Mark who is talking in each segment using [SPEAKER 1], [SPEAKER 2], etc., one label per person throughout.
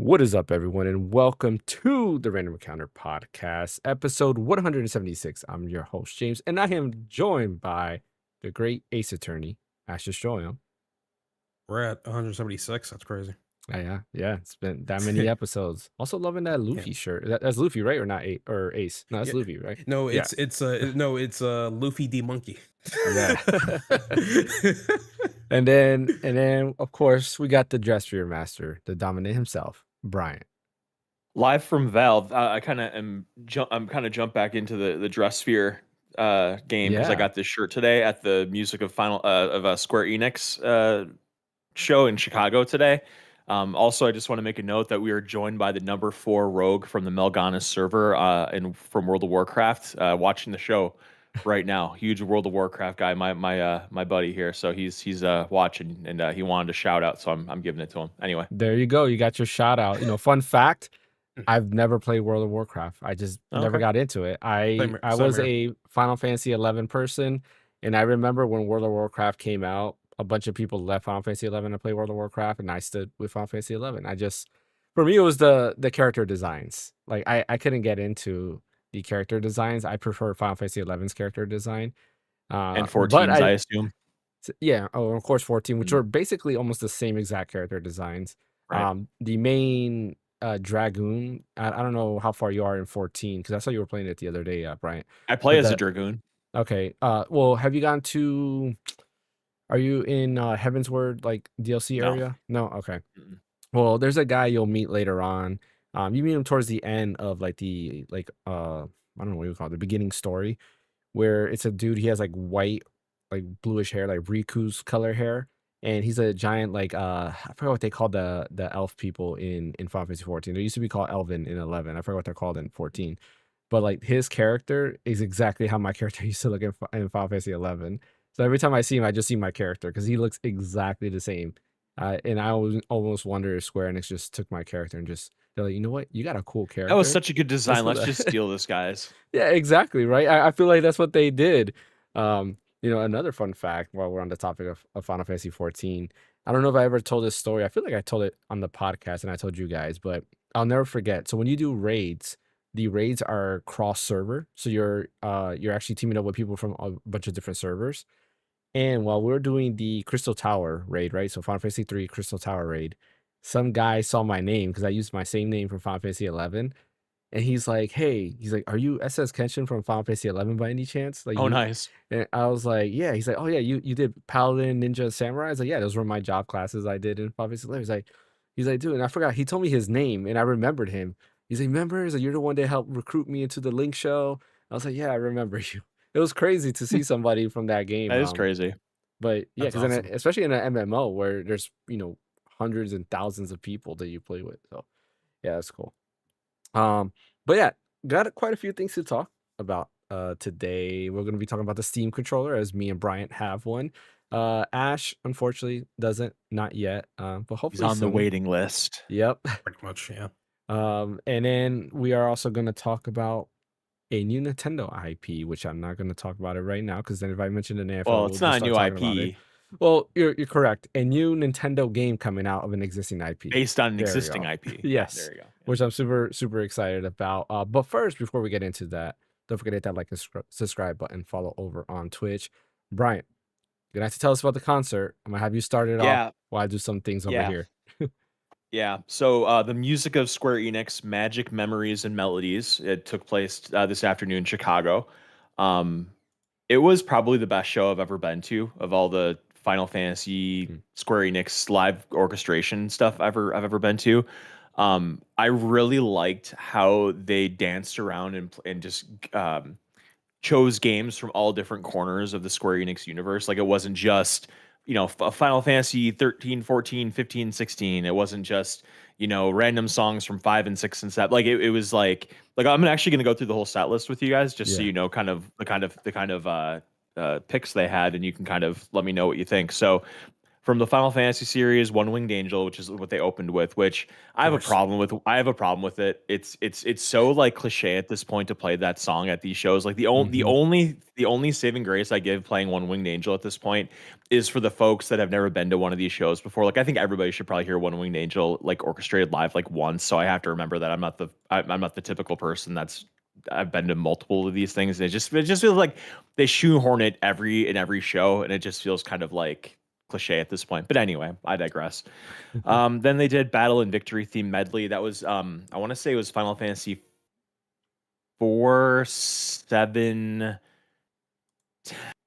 [SPEAKER 1] What is up, everyone, and welcome to the Random Encounter Podcast, episode 176. I'm your host, James, and I am joined by the great Ace Attorney, Asher Stroyam.
[SPEAKER 2] We're at 176. That's crazy.
[SPEAKER 1] Yeah, it's been that many episodes. Also loving that
[SPEAKER 2] Yeah.
[SPEAKER 1] Luffy shirt. That's Luffy, right? Or not or Ace? No, that's
[SPEAKER 2] Yeah.
[SPEAKER 1] Luffy, right?
[SPEAKER 2] No,
[SPEAKER 1] Yeah,
[SPEAKER 2] it's Luffy D Monkey.
[SPEAKER 1] yeah. and then of course we got the dress for your master, the dominant himself, Bryant.
[SPEAKER 3] Live from Valve, I kind of I'm kind of jump back into the dress sphere game because I
[SPEAKER 1] Yeah.
[SPEAKER 3] got this shirt today at the Music of Square Enix show in Chicago today. Also, I just want to make a note that we are joined by the number 4 rogue from the Melganis server from World of Warcraft, watching the show right now. Huge World of Warcraft guy, my buddy here. So he's watching and he wanted a shout out, so I'm giving it to him anyway.
[SPEAKER 1] There you go. You got your shout out. Fun fact, I've never played World of Warcraft. I just never
[SPEAKER 3] Okay.
[SPEAKER 1] got into it. I
[SPEAKER 2] Same
[SPEAKER 1] was
[SPEAKER 2] here.
[SPEAKER 1] a Final Fantasy 11 person, and I remember when World of Warcraft came out, a bunch of people left Final Fantasy 11 to play World of Warcraft, and I stood with Final Fantasy 11. For me, it was the character designs. Like I couldn't get into the character designs. I prefer Final Fantasy 11's character design.
[SPEAKER 3] And
[SPEAKER 1] But
[SPEAKER 3] 14s, I assume.
[SPEAKER 1] yeah, oh, of course 14, which
[SPEAKER 3] Mm,
[SPEAKER 1] are basically almost the same exact character designs.
[SPEAKER 3] right.
[SPEAKER 1] The main Dragoon, I don't know how far you are in 14 because I saw you were playing it the other day, Brian.
[SPEAKER 3] I play
[SPEAKER 1] But
[SPEAKER 3] as a
[SPEAKER 1] the
[SPEAKER 3] dragoon.
[SPEAKER 1] okay, well, have you gone to? Are you in Heaven's Word like DLC
[SPEAKER 3] No.
[SPEAKER 1] area? No, okay.
[SPEAKER 3] Mm-mm.
[SPEAKER 1] Well, there's a guy you'll meet later on. You meet him towards the end of like I don't know what you call it, the beginning story, where it's a dude. He has like white, like bluish hair, like Riku's color hair, and he's a giant like I forgot what they called the elf people in Final Fantasy 14. They used to be called Elven in 11. I forgot what they're called in 14. But like his character is exactly how my character used to look in Final Fantasy 11. So every time I see him, I just see my character because he looks exactly the same. And I almost wonder if Square Enix just took my character and just they're like, you know what, you got a cool
[SPEAKER 3] That was
[SPEAKER 1] character.
[SPEAKER 3] such a good
[SPEAKER 1] Let's
[SPEAKER 3] design.
[SPEAKER 1] put
[SPEAKER 3] Let's just
[SPEAKER 1] that.
[SPEAKER 3] steal this, guys.
[SPEAKER 1] Yeah, exactly, right? I feel like that's what they did. Another fun fact while we're on the topic of Final Fantasy 14. I don't know if I ever told this story. I feel like I told it on the podcast and I told you guys, but I'll never forget. So when you do raids, the raids are cross server. So you're actually teaming up with people from a bunch of different servers. And while we're doing the Crystal Tower raid, right? So Final Fantasy 3 Crystal Tower raid, some guy saw my name because I used my same name from Final Fantasy 11, and he's like, "Hey," he's like, "Are you SS Kenshin from Final Fantasy 11 by any chance?" Like
[SPEAKER 3] Oh,
[SPEAKER 1] you,
[SPEAKER 3] nice.
[SPEAKER 1] and I was like, "Yeah." He's like, "Oh yeah, you did Paladin, Ninja, Samurai." I was like, "Yeah, those were my job classes I did in Final Fantasy 11." He's like, "Dude," and I forgot. He told me his name, and I remembered him. He's like, "Remember? He's like, you're the one that helped recruit me into the Link show." I was like, "Yeah, I remember you." It was crazy to see somebody from that game.
[SPEAKER 3] That is crazy.
[SPEAKER 1] But yeah,
[SPEAKER 2] That's
[SPEAKER 1] because
[SPEAKER 2] awesome.
[SPEAKER 1] especially in an MMO where there's hundreds and thousands of people that you play with. So yeah, that's cool. But yeah, got quite a few things to talk about today. We're gonna be talking about the Steam controller as me and Bryant have one. Ash unfortunately doesn't, not yet. But
[SPEAKER 3] He's
[SPEAKER 1] hopefully
[SPEAKER 3] on the
[SPEAKER 1] soon.
[SPEAKER 3] waiting list.
[SPEAKER 1] Yep.
[SPEAKER 2] Pretty much, yeah.
[SPEAKER 1] And then we are also gonna talk about a new Nintendo IP, which I'm not gonna talk about it right now because then if I mention the name, I feel like
[SPEAKER 3] Well,
[SPEAKER 1] we'll
[SPEAKER 3] it's
[SPEAKER 1] just
[SPEAKER 3] not a
[SPEAKER 1] start
[SPEAKER 3] new
[SPEAKER 1] talking about it.
[SPEAKER 3] IP
[SPEAKER 1] Well, you're correct. A new Nintendo game coming out of an existing IP.
[SPEAKER 3] based on an
[SPEAKER 1] There we
[SPEAKER 3] existing
[SPEAKER 1] go.
[SPEAKER 3] IP. Yeah,
[SPEAKER 1] Yes,
[SPEAKER 3] there you go.
[SPEAKER 1] which I'm super super excited about. But first, before we get into that, don't forget to hit that like and subscribe button. Follow over on Twitch. Brian, you're gonna have to tell us about the concert. I'm gonna have you start it off
[SPEAKER 3] Yeah,
[SPEAKER 1] while I do some things over
[SPEAKER 3] yeah,
[SPEAKER 1] here.
[SPEAKER 3] yeah. So the music of Square Enix, Magic Memories and Melodies. It took place this afternoon in Chicago. Um, it was probably the best show I've ever been to of all the Final Fantasy
[SPEAKER 1] Mm,
[SPEAKER 3] Square Enix live orchestration stuff I've ever been to. I really liked how they danced around and just chose games from all different corners of the Square Enix universe. Like it wasn't just, Final Fantasy 13, 14, 15, 16. It wasn't just, random songs from 5 and 6 and 7. Like it was like I'm actually going to go through the whole set list with you guys just so
[SPEAKER 1] yeah.
[SPEAKER 3] you know kind of the kind of picks they had and you can kind of let me know what you think. So from the Final Fantasy series, One Winged Angel, which is what they opened with, which I have a
[SPEAKER 2] course.
[SPEAKER 3] problem with. I have a problem with it. It's so like cliche at this point to play that song at these shows. Like the only saving grace I give playing One Winged Angel at this point is for the folks that have never been to one of these shows before. Like I think everybody should probably hear One Winged Angel like orchestrated live like once. So I have to remember that I'm not the typical person that's I've been to multiple of these things. And it just feels like they shoehorn it in every show, and it just feels kind of like cliche at this point. But anyway, I digress. Then they did Battle and Victory theme medley. That was I want to say it was Final Fantasy 4, 7,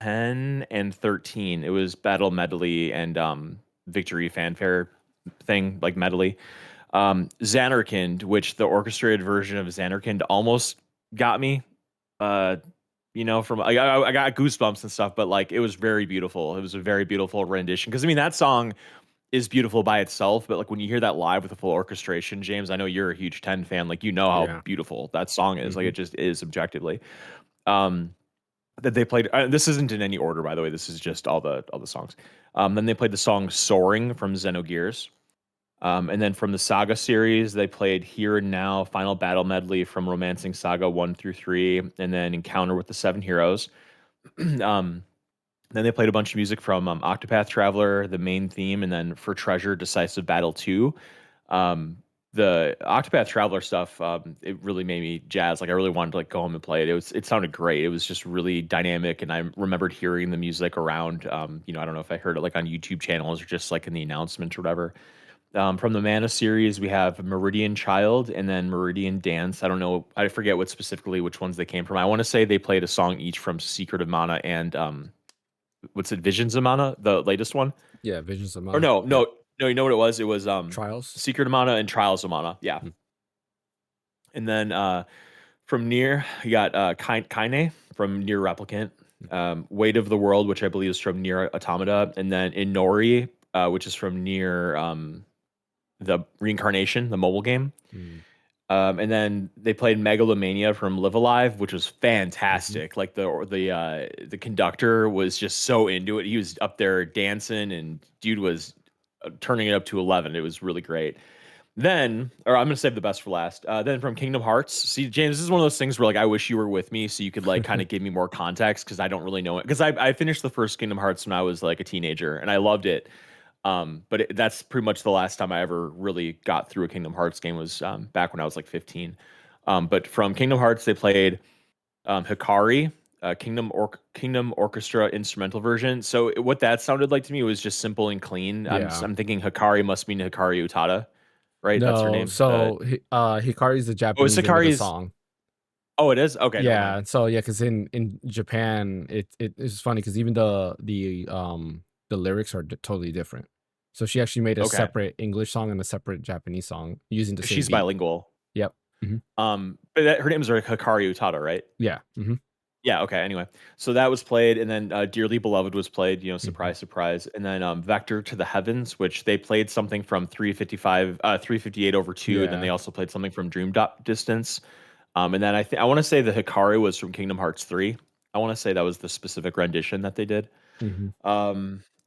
[SPEAKER 3] 10, and 13. It was Battle medley and Victory fanfare thing, like medley. Xanarkand, which the orchestrated version of Xanarkand almost got me. From I got goosebumps and stuff, but like it was very beautiful. It was a very beautiful rendition. Because I mean, that song is beautiful by itself, but like when you hear that live with a full orchestration, James, I know you're a huge 10 fan. Like you know how
[SPEAKER 1] Yeah.
[SPEAKER 3] beautiful that song is. Like
[SPEAKER 1] Mhm.
[SPEAKER 3] it just is objectively. Um, that they played. This isn't in any order, by the way. This is just all the songs. Then they played the song "Soaring" from Xenogears. And then from the Saga series, they played Here and Now, Final Battle Medley from Romancing Saga 1 through 3, and then Encounter with the Seven Heroes. um, then they played a bunch of music from Octopath Traveler, the main theme, and then for Treasure, Decisive Battle 2. Um, the Octopath Traveler stuff, it really made me jazz. Like I really wanted to like go home and play it. It sounded great. It was just really dynamic, and I remembered hearing the music around. I don't know if I heard it like on YouTube channels or just like in the announcement or whatever. From the Mana series, we have Meridian Child and then Meridian Dance. I don't know. I forget what specifically which ones they came from. I want to say they played a song each from Secret of Mana and what's it, Visions of Mana, the latest one.
[SPEAKER 1] Yeah, Visions of
[SPEAKER 3] Or
[SPEAKER 1] Mana.
[SPEAKER 3] no,
[SPEAKER 1] Yeah.
[SPEAKER 3] no, no. You know what it was? It was
[SPEAKER 1] Trials.
[SPEAKER 3] Secret of Mana and Trials of Mana. Yeah.
[SPEAKER 1] Mm.
[SPEAKER 3] And then from Near, you got Kaine from Near Replicant. Weight of the World, which I believe is from Near Automata, and then Inori, which is from Near the Reincarnation, the mobile game.
[SPEAKER 1] Mm.
[SPEAKER 3] And then they played Megalomania from Live Alive, which was
[SPEAKER 1] Mhm.
[SPEAKER 3] fantastic. Like the conductor was just so into it. He was up there dancing, and dude was turning it up to 11. It was really great. Then, or I'm gonna save the best for last. Then from Kingdom Hearts. See, James, this is one of those things where like I wish you were with me so you could like kind of give me more context because I don't really know it. Because I finished the first Kingdom Hearts when I was like a teenager and I loved it. But that's pretty much the last time I ever really got through a Kingdom Hearts game was back when I was like 15. But from Kingdom Hearts, they played Hikari, Kingdom Orchestra instrumental version. So what that sounded like to me was just simple and clean.
[SPEAKER 1] Yeah.
[SPEAKER 3] I'm thinking Hikari must mean Hikari Utada, right? That's her
[SPEAKER 1] No,
[SPEAKER 3] name.
[SPEAKER 1] so Hikari's the
[SPEAKER 3] Oh, it's
[SPEAKER 1] Japanese name of the
[SPEAKER 3] Hikari's.
[SPEAKER 1] song.
[SPEAKER 3] Oh, it is. Okay, never mind.
[SPEAKER 1] Yeah, so yeah, because in Japan, it's funny because even the lyrics are totally different. So she actually made a
[SPEAKER 3] Okay,
[SPEAKER 1] separate English song and a separate Japanese song using the same
[SPEAKER 3] she's
[SPEAKER 1] beat.
[SPEAKER 3] bilingual.
[SPEAKER 1] Yep.
[SPEAKER 3] But her name is Hikari Utada, right?
[SPEAKER 1] Yeah.
[SPEAKER 3] Yeah, okay, anyway. So that was played, and then, Dearly Beloved was played,
[SPEAKER 1] Mhm.
[SPEAKER 3] surprise, surprise, and then, Vector to the Heavens, which they played something from 358 over 2, and then they
[SPEAKER 1] Yeah.
[SPEAKER 3] also played something from Dream Distance, and then I wanna say the Hikari was from Kingdom Hearts 3. I wanna say that was the specific rendition that they did.
[SPEAKER 1] Mhm.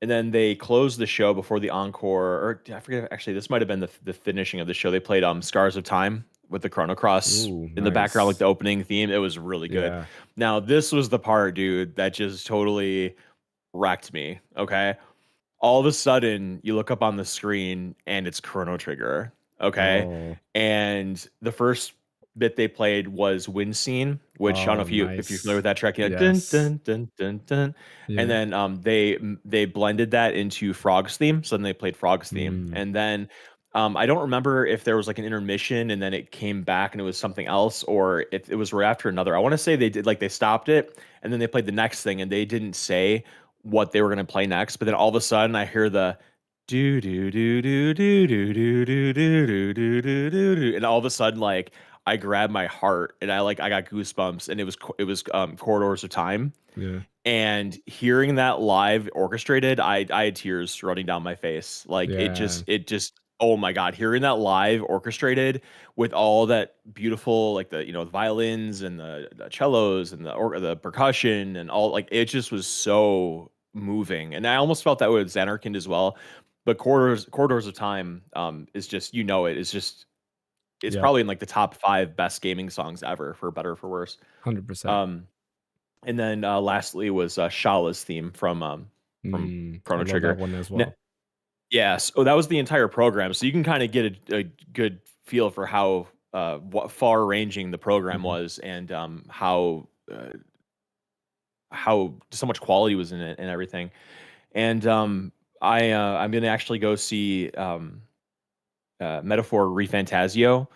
[SPEAKER 3] And then they closed the show before the encore, or I forget. Actually, this might have been the finishing of the show. They played "Scars of Time" with the Chrono Cross
[SPEAKER 1] Ooh,
[SPEAKER 3] in the background, like
[SPEAKER 1] nice.
[SPEAKER 3] the opening theme. It was really good.
[SPEAKER 1] Yeah.
[SPEAKER 3] Now, this was the part, dude, that just totally wrecked me. Okay, all of a sudden you look up on the screen and it's Chrono Trigger. Okay.
[SPEAKER 1] Oh.
[SPEAKER 3] And the first bit they played was Wind Scene, which I don't know
[SPEAKER 1] Oh,
[SPEAKER 3] if you're familiar with
[SPEAKER 1] nice.
[SPEAKER 3] that track, you know, dun
[SPEAKER 1] Yes.
[SPEAKER 3] dun dun dun dun. And
[SPEAKER 1] Yeah.
[SPEAKER 3] then they blended that into Frog's theme. So then they played Frog's theme.
[SPEAKER 1] Mm.
[SPEAKER 3] And then I don't remember if there was like an intermission and then it came back and it was something else, or if it was right after another. I want to say they did, like they stopped it and then they played the next thing and they didn't say what they were going to play next. But then all of a sudden, I hear the do do do do do do do do do do do do do do, and all of a sudden, like I grabbed my heart and I got goosebumps, and it was Corridors of Time,
[SPEAKER 1] Yeah.
[SPEAKER 3] and hearing that live orchestrated, I had tears running down my face. Like
[SPEAKER 1] Yeah.
[SPEAKER 3] it just oh my god, hearing that live orchestrated with all that beautiful like the violins and the cellos and the percussion and all, like it just was so moving, and I almost felt that way with Xanarkand as well. But Corridors of Time is just it's
[SPEAKER 1] Yep,
[SPEAKER 3] probably in like the top 5 best gaming songs ever, for better or for worse.
[SPEAKER 1] 100%.
[SPEAKER 3] Um, and then lastly was Shala's theme from
[SPEAKER 1] I
[SPEAKER 3] Chrono
[SPEAKER 1] love that
[SPEAKER 3] Trigger.
[SPEAKER 1] one as
[SPEAKER 3] N-
[SPEAKER 1] well.
[SPEAKER 3] Yes, oh, that was the entire program, so you can kind of get a good feel for how what far ranging the program
[SPEAKER 1] Mhm.
[SPEAKER 3] was, and how so much quality was in it and everything. And I'm gonna actually go see Metaphor ReFantazio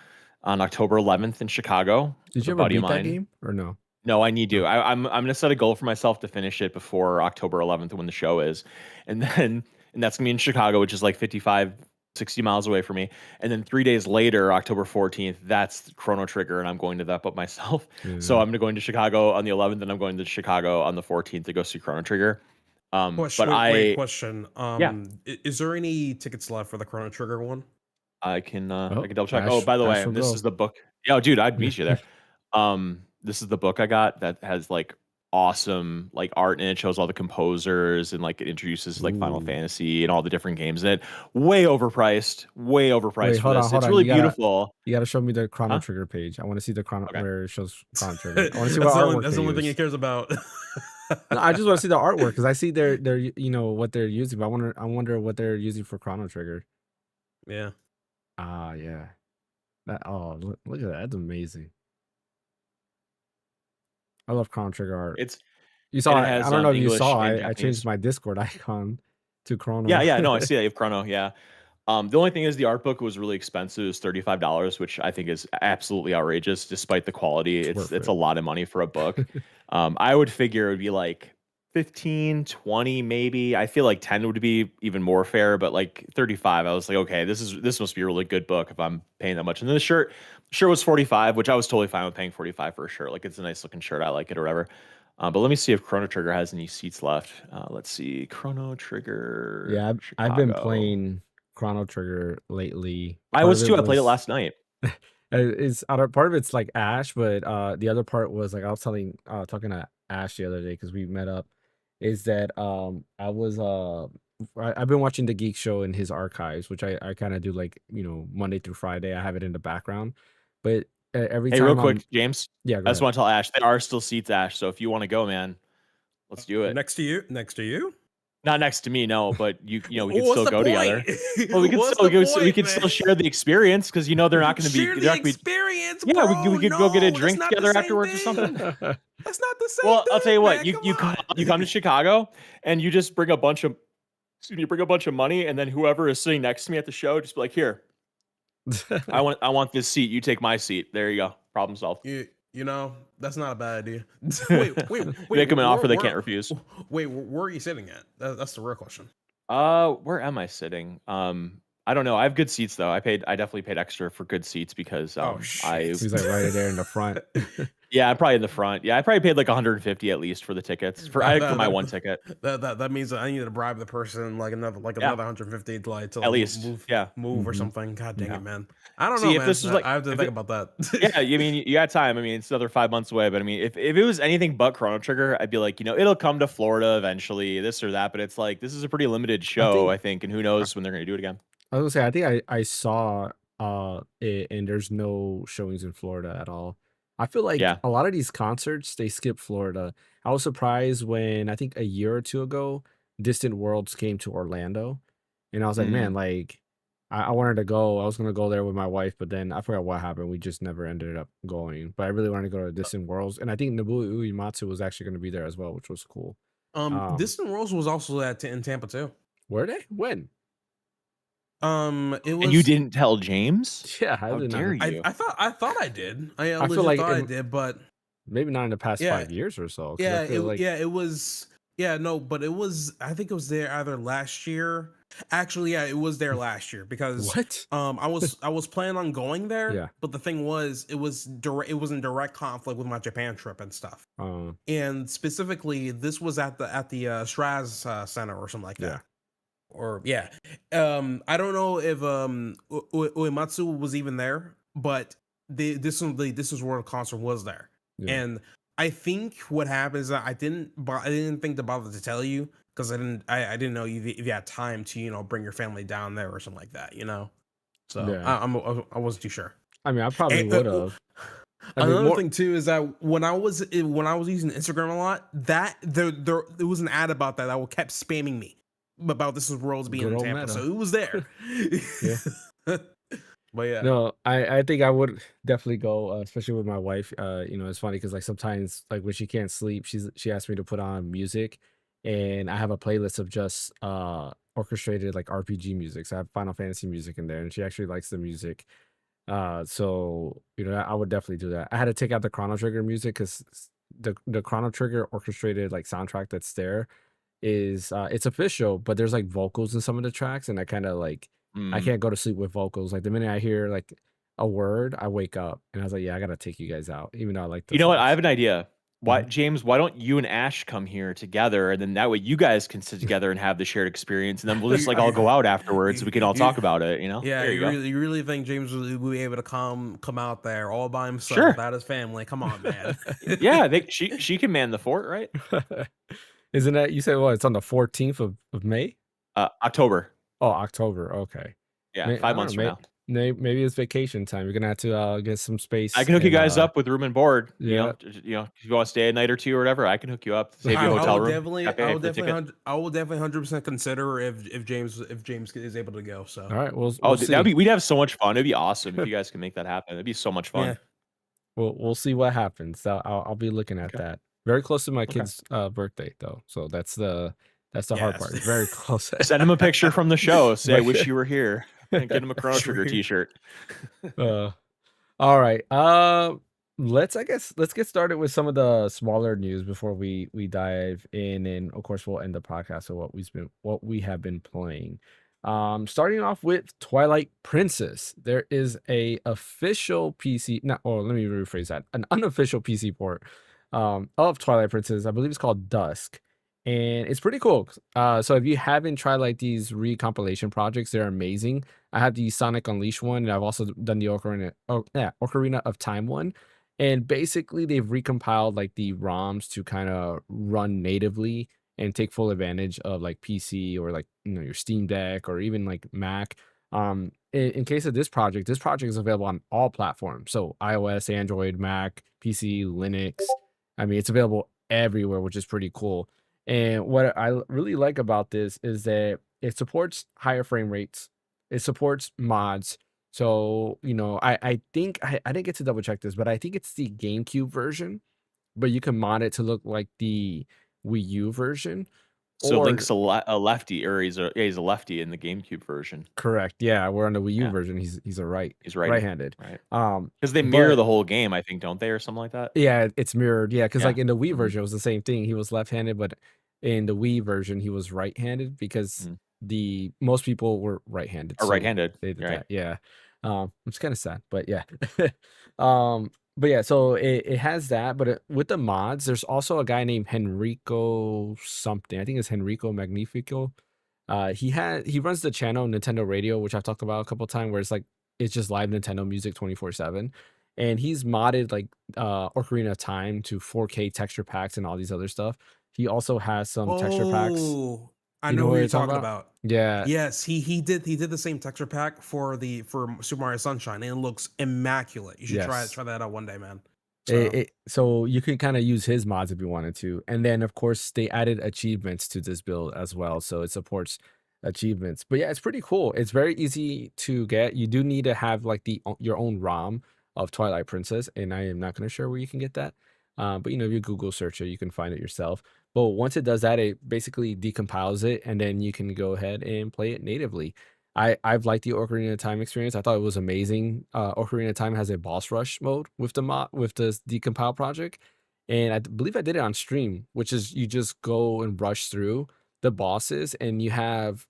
[SPEAKER 3] on October 11th in Chicago
[SPEAKER 1] Did
[SPEAKER 3] with
[SPEAKER 1] you
[SPEAKER 3] a
[SPEAKER 1] ever
[SPEAKER 3] buddy of
[SPEAKER 1] beat that
[SPEAKER 3] mine.
[SPEAKER 1] game or no?
[SPEAKER 3] No, I need to.
[SPEAKER 1] No.
[SPEAKER 3] I'm gonna set a goal for myself to finish it before October 11th when the show is, and then and that's gonna be in Chicago, which is like 55, 60 miles away from me. And then 3 days later, October 14th, that's Chrono Trigger, and I'm going to that book myself. So
[SPEAKER 1] Yeah.
[SPEAKER 3] I'm going to Chicago on the 11th, and I'm going to Chicago on the 14th to go see Chrono Trigger. But
[SPEAKER 2] Wait, question.
[SPEAKER 3] Yeah,
[SPEAKER 2] Is there any tickets left for the Chrono Trigger one?
[SPEAKER 3] I
[SPEAKER 1] Oh,
[SPEAKER 3] can double check. Oh, by the way,
[SPEAKER 1] Ash will
[SPEAKER 3] and this
[SPEAKER 1] go.
[SPEAKER 3] is the book. Yeah, dude, I'd
[SPEAKER 1] Yeah.
[SPEAKER 3] meet you there. This is the book I got that has like awesome like art, and it shows all the composers, and like it introduces like Final
[SPEAKER 1] Ooh.
[SPEAKER 3] Fantasy and all the different games in it. Way
[SPEAKER 1] Wait,
[SPEAKER 3] overpriced for this.
[SPEAKER 1] hold
[SPEAKER 3] It's
[SPEAKER 1] on.
[SPEAKER 3] really beautiful.
[SPEAKER 1] You gotta show me the Chrono
[SPEAKER 3] Huh?
[SPEAKER 1] Trigger page. I want to see the Chrono
[SPEAKER 3] Okay.
[SPEAKER 1] where it shows Chrono Trigger. I want to see what artwork
[SPEAKER 2] That's
[SPEAKER 1] they
[SPEAKER 2] the only thing he
[SPEAKER 1] use.
[SPEAKER 2] cares about.
[SPEAKER 1] No, I just want to see the artwork because I see they're what they're using, but I wonder what they're using for Chrono Trigger.
[SPEAKER 2] Yeah.
[SPEAKER 1] Ah, yeah. Look at that. That's amazing. I love Chrono Trigger art.
[SPEAKER 3] It's
[SPEAKER 1] You
[SPEAKER 3] and
[SPEAKER 1] saw
[SPEAKER 3] it
[SPEAKER 1] I
[SPEAKER 3] has
[SPEAKER 1] don't know if you
[SPEAKER 3] English
[SPEAKER 1] saw,
[SPEAKER 3] and
[SPEAKER 1] I changed
[SPEAKER 3] Japanese.
[SPEAKER 1] my Discord icon to
[SPEAKER 3] Yeah,
[SPEAKER 1] Chrono.
[SPEAKER 3] yeah, no, I see that you have Chrono. Yeah. The only thing is the art book was really expensive. It was $35, which I think is absolutely outrageous, despite the quality.
[SPEAKER 1] It's worth
[SPEAKER 3] It's a
[SPEAKER 1] it.
[SPEAKER 3] lot of money for a book. I would figure it would be like 15, 20, maybe. I feel like 10 would be even more fair, but like 35, I was like, okay, this must be a really good book if I'm paying that much. And then the shirt was 45, which I was totally fine with paying 45 for a shirt. Like it's a nice looking shirt. I like it or whatever. But let me see if Chrono Trigger has any seats left. Let's see. Chrono Trigger
[SPEAKER 1] Yeah, I've been
[SPEAKER 3] Chicago.
[SPEAKER 1] playing Chrono Trigger lately.
[SPEAKER 3] I
[SPEAKER 1] Part of
[SPEAKER 3] was
[SPEAKER 1] it
[SPEAKER 3] too. I played it
[SPEAKER 1] was
[SPEAKER 3] last night.
[SPEAKER 1] it's part of it's like Ash, but the other part was like I was talking to Ash the other day because we met up. Is that I've been watching the Geek Show in his archives, which I kind of do like Monday through Friday. I have it in the background, but every
[SPEAKER 3] Hey, real
[SPEAKER 1] time I'm
[SPEAKER 3] quick, James.
[SPEAKER 1] yeah, go
[SPEAKER 3] I just
[SPEAKER 1] ahead.
[SPEAKER 3] want to tell Ash there are still seats, Ash. So if you want to go, man, let's do it.
[SPEAKER 2] Next to you. Next to you.
[SPEAKER 3] Not next to me, no, but we could
[SPEAKER 2] What's
[SPEAKER 3] still
[SPEAKER 2] the
[SPEAKER 3] go
[SPEAKER 2] point?
[SPEAKER 3] together. Well,
[SPEAKER 2] What's the
[SPEAKER 3] we
[SPEAKER 2] point,
[SPEAKER 3] could
[SPEAKER 2] man?
[SPEAKER 3] still share the experience because they're not going to be
[SPEAKER 2] Share
[SPEAKER 3] they're
[SPEAKER 2] the
[SPEAKER 3] not going to be.
[SPEAKER 2] experience,
[SPEAKER 3] Yeah, we
[SPEAKER 2] bro.
[SPEAKER 3] could go get a
[SPEAKER 2] No, that's
[SPEAKER 3] drink
[SPEAKER 2] not the
[SPEAKER 3] together
[SPEAKER 2] same
[SPEAKER 3] afterwards or
[SPEAKER 2] thing.
[SPEAKER 3] something.
[SPEAKER 2] That's not the same
[SPEAKER 3] Well, I'll tell you
[SPEAKER 2] thing,
[SPEAKER 3] what.
[SPEAKER 2] man. Come
[SPEAKER 3] You come to
[SPEAKER 2] on.
[SPEAKER 3] Chicago and you just bring a bunch of bring a bunch of money, and then whoever is sitting next to me at the show just be like, here, I want this seat. You take my seat. There you go. Problem solved.
[SPEAKER 2] You know, that's not a bad idea. Wait.
[SPEAKER 3] Make them an offer they can't refuse.
[SPEAKER 2] Where are you sitting at? That's the real question.
[SPEAKER 3] Where am I sitting? I don't know. I have good seats though. I definitely paid extra for good seats because
[SPEAKER 2] Oh
[SPEAKER 3] I
[SPEAKER 2] shit.
[SPEAKER 1] He's like right there in the front.
[SPEAKER 3] yeah, I'm probably in the front. Yeah, I probably paid like 150 at least for the tickets. For my one ticket.
[SPEAKER 2] That means that I need to bribe the person like another
[SPEAKER 3] Yeah,
[SPEAKER 2] 150 to
[SPEAKER 3] at least. Yeah.
[SPEAKER 2] move or
[SPEAKER 1] Mhm.
[SPEAKER 2] something. God dang
[SPEAKER 3] Yeah.
[SPEAKER 2] it, man. I don't know,
[SPEAKER 3] See, if
[SPEAKER 2] man.
[SPEAKER 3] this was like
[SPEAKER 2] I have to
[SPEAKER 3] if
[SPEAKER 2] think
[SPEAKER 3] it
[SPEAKER 2] about
[SPEAKER 3] yeah,
[SPEAKER 2] that.
[SPEAKER 3] you mean you got time. I mean, it's another 5 months away, but I mean, if it was anything but Chrono Trigger, I'd be like, it'll come to Florida eventually, this or that. But it's like this is a pretty limited
[SPEAKER 1] I
[SPEAKER 3] show,
[SPEAKER 1] think
[SPEAKER 3] I think, and who knows when they're gonna do it again.
[SPEAKER 1] I was gonna say, I think I saw it, and there's no showings in Florida at all. I feel like
[SPEAKER 3] Yeah.
[SPEAKER 1] a lot of these concerts they skip Florida. I was surprised when I think a year or two ago, Distant Worlds came to Orlando, and I was like, man,
[SPEAKER 3] Mm.
[SPEAKER 1] like I wanted to go. I was gonna go there with my wife, but then I forgot what happened. We just never ended up going. But I really wanted to go to Distant Worlds, and I think Nobuo Uematsu was actually gonna be there as well, which was cool. Um,
[SPEAKER 2] Distant Worlds was also in Tampa too.
[SPEAKER 1] were they? When?
[SPEAKER 2] It
[SPEAKER 3] And you
[SPEAKER 2] was.
[SPEAKER 3] didn't tell James?
[SPEAKER 1] Yeah, I
[SPEAKER 3] How
[SPEAKER 1] did not.
[SPEAKER 3] dare you?
[SPEAKER 2] I thought I did. I
[SPEAKER 1] I feel
[SPEAKER 2] legit
[SPEAKER 1] like
[SPEAKER 2] thought I did, but
[SPEAKER 1] maybe not in the past
[SPEAKER 2] yeah,
[SPEAKER 1] 5 years or so, because I feel like
[SPEAKER 2] it was. Yeah, no, but it was. I think it was there either last year. Actually, yeah, it was there last year because
[SPEAKER 1] what?
[SPEAKER 2] I was planning on going there,
[SPEAKER 1] Yeah.
[SPEAKER 2] but the thing was, it was in direct conflict with my Japan trip and stuff. And specifically, this was at the Straz Center or something like
[SPEAKER 1] Yeah.
[SPEAKER 2] that. Or yeah, I don't know if Uematsu was even there, but this is where the concert was there.
[SPEAKER 1] Yeah.
[SPEAKER 2] And I think what happened is that I didn't think to bother to tell you because I didn't know if you had time to bring your family down there or something like that. So
[SPEAKER 1] Yeah.
[SPEAKER 2] I wasn't too sure.
[SPEAKER 1] I mean, I probably
[SPEAKER 2] And,
[SPEAKER 1] would have. I mean,
[SPEAKER 2] another
[SPEAKER 1] more
[SPEAKER 2] thing too is that when I was using Instagram a lot, that there was an ad about that kept spamming me about This Is Worlds being
[SPEAKER 1] good
[SPEAKER 2] in
[SPEAKER 1] old
[SPEAKER 2] Tampa, so
[SPEAKER 1] meta.
[SPEAKER 2] it was there.
[SPEAKER 1] Yeah.
[SPEAKER 2] But yeah,
[SPEAKER 1] No, I think I would definitely go, especially with my wife. It's funny because like sometimes like when she can't sleep, she asks me to put on music, and I have a playlist of just orchestrated like RPG music. So I have Final Fantasy music in there, and she actually likes the music. So I would definitely do that. I had to take out the Chrono Trigger music because the Chrono Trigger orchestrated like soundtrack that's there is it's official, but there's like vocals in some of the tracks, and I kind of like I
[SPEAKER 3] Mm.
[SPEAKER 1] can't go to sleep with vocals. Like the minute I hear like a word, I wake up, and I was like, yeah, I gotta take you guys out, even though I like the
[SPEAKER 3] You know what? I
[SPEAKER 1] songs.
[SPEAKER 3] have an idea. Why,
[SPEAKER 1] Mhm.
[SPEAKER 3] James? Why don't you and Ash come here together, and then that way you guys can sit together and have the shared experience, and then we'll just
[SPEAKER 2] you,
[SPEAKER 3] like all
[SPEAKER 2] you,
[SPEAKER 3] go out afterwards. We can all
[SPEAKER 2] you,
[SPEAKER 3] talk about it.
[SPEAKER 2] yeah,
[SPEAKER 3] There you go.
[SPEAKER 2] you really think James will be able to come out there all by himself
[SPEAKER 3] Sure.
[SPEAKER 2] without his family? Come on, man.
[SPEAKER 3] Yeah. She can man the fort, right?
[SPEAKER 1] Isn't that you said? Well, it's on the 14th of May.
[SPEAKER 3] October.
[SPEAKER 1] Oh, October. Okay.
[SPEAKER 3] Yeah,
[SPEAKER 1] I
[SPEAKER 3] 5
[SPEAKER 1] don't know.
[SPEAKER 3] months from now.
[SPEAKER 1] Maybe it's vacation time. You're gonna have to get some
[SPEAKER 3] I
[SPEAKER 1] space
[SPEAKER 3] can hook you
[SPEAKER 1] and
[SPEAKER 3] guys up with room and board.
[SPEAKER 1] yeah.
[SPEAKER 3] If you want to stay a night or two or whatever, I can hook you up, save you a
[SPEAKER 2] I
[SPEAKER 3] hotel
[SPEAKER 2] will
[SPEAKER 3] room,
[SPEAKER 2] definitely,
[SPEAKER 3] pay for the ticket.
[SPEAKER 2] I will definitely 100% consider if James is able to go. So
[SPEAKER 1] All right. We'll
[SPEAKER 3] Oh,
[SPEAKER 1] see.
[SPEAKER 3] we'd have so much fun. It'd be awesome if you guys can make that happen. It'd be so much
[SPEAKER 2] yeah,
[SPEAKER 3] fun.
[SPEAKER 1] We'll see what happens. I'll be looking at
[SPEAKER 3] Okay.
[SPEAKER 1] that. Very close to my
[SPEAKER 3] Okay.
[SPEAKER 1] kid's birthday though, so that's the hard
[SPEAKER 2] yes.
[SPEAKER 1] part. Very close.
[SPEAKER 3] Send him a picture from the show. Say, I
[SPEAKER 1] Right.
[SPEAKER 3] wish you were here. And get him a Chrono Trigger t-shirt.
[SPEAKER 1] uh, all right. Let's get started with some of the smaller news before we dive in, and of course we'll end the podcast of what we have been playing. Starting off with Twilight Princess. There is a official PC. Not. Oh, let me rephrase that. An unofficial PC port of Twilight Princess. I believe it's called Dusk, and it's pretty cool. So if you haven't tried like these recompilation projects, they're amazing. I have the Sonic Unleashed one, and I've also done the Ocarina of Time one. And basically, they've recompiled like the ROMs to kind of run natively and take full advantage of like PC or like your Steam Deck or even like Mac. In case of this project is available on all platforms, so iOS, Android, Mac, PC, Linux. I mean, it's available everywhere, which is pretty cool. And what I really like about this is that it supports higher frame rates. It supports mods. So, I think I didn't get to double check this, but I think it's the GameCube version, but you can mod it to look like the Wii U version.
[SPEAKER 3] So
[SPEAKER 1] Or
[SPEAKER 3] Link's a lefty, or he's a lefty in the GameCube version.
[SPEAKER 1] correct, yeah, we're on the Wii U
[SPEAKER 3] Yeah,
[SPEAKER 1] version. He's a
[SPEAKER 3] he's righty,
[SPEAKER 1] right-handed.
[SPEAKER 3] right?
[SPEAKER 1] Um,
[SPEAKER 3] Because they mirror
[SPEAKER 1] but
[SPEAKER 3] the whole game, I think, don't they, or something like that?
[SPEAKER 1] yeah, it's mirrored. Yeah, because
[SPEAKER 3] Yeah.
[SPEAKER 1] like in the Wii
[SPEAKER 3] Mhm,
[SPEAKER 1] version, it was the same thing. He was left-handed, but in the Wii version, he was right-handed because
[SPEAKER 3] mhm.
[SPEAKER 1] the most people were right-handed,
[SPEAKER 3] Or
[SPEAKER 1] so
[SPEAKER 3] right-handed.
[SPEAKER 1] they did
[SPEAKER 3] Right.
[SPEAKER 1] that. Yeah, it's kind of sad, but yeah. But yeah, so it has that, but with the mods, there's also a guy named Henrico something. I think it's Henrico Magnifico. He runs the channel Nintendo Radio, which I've talked about a couple times, where it's just live Nintendo music 24/7. And he's modded like Ocarina of Time to 4K texture packs and all these other stuff. He also has some texture packs.
[SPEAKER 2] Oh, I
[SPEAKER 1] You know
[SPEAKER 2] know
[SPEAKER 1] what
[SPEAKER 2] who
[SPEAKER 1] you're
[SPEAKER 2] you're
[SPEAKER 1] talking
[SPEAKER 2] talking
[SPEAKER 1] about?
[SPEAKER 2] about.
[SPEAKER 1] Yeah,
[SPEAKER 2] Yes, he did the same texture pack for Super Mario Sunshine, and it looks immaculate. You should
[SPEAKER 1] yes.
[SPEAKER 2] try that out one day, man. So
[SPEAKER 1] So you can kind of use his mods if you wanted to. And then of course they added achievements to this build as well. So it supports achievements. But yeah, it's pretty cool. It's very easy to get. You do need to have like your own ROM of Twilight Princess, and I am not going to share where you can get that. But if you Google search it, you can find it yourself. But once it does that, it basically decompiles it, and then you can go ahead and play it natively. I've liked the Ocarina of Time experience. I thought it was amazing. Ocarina of Time has a boss rush mode with the decompile project, and I believe I did it on stream, which is you just go and rush through the bosses, and you have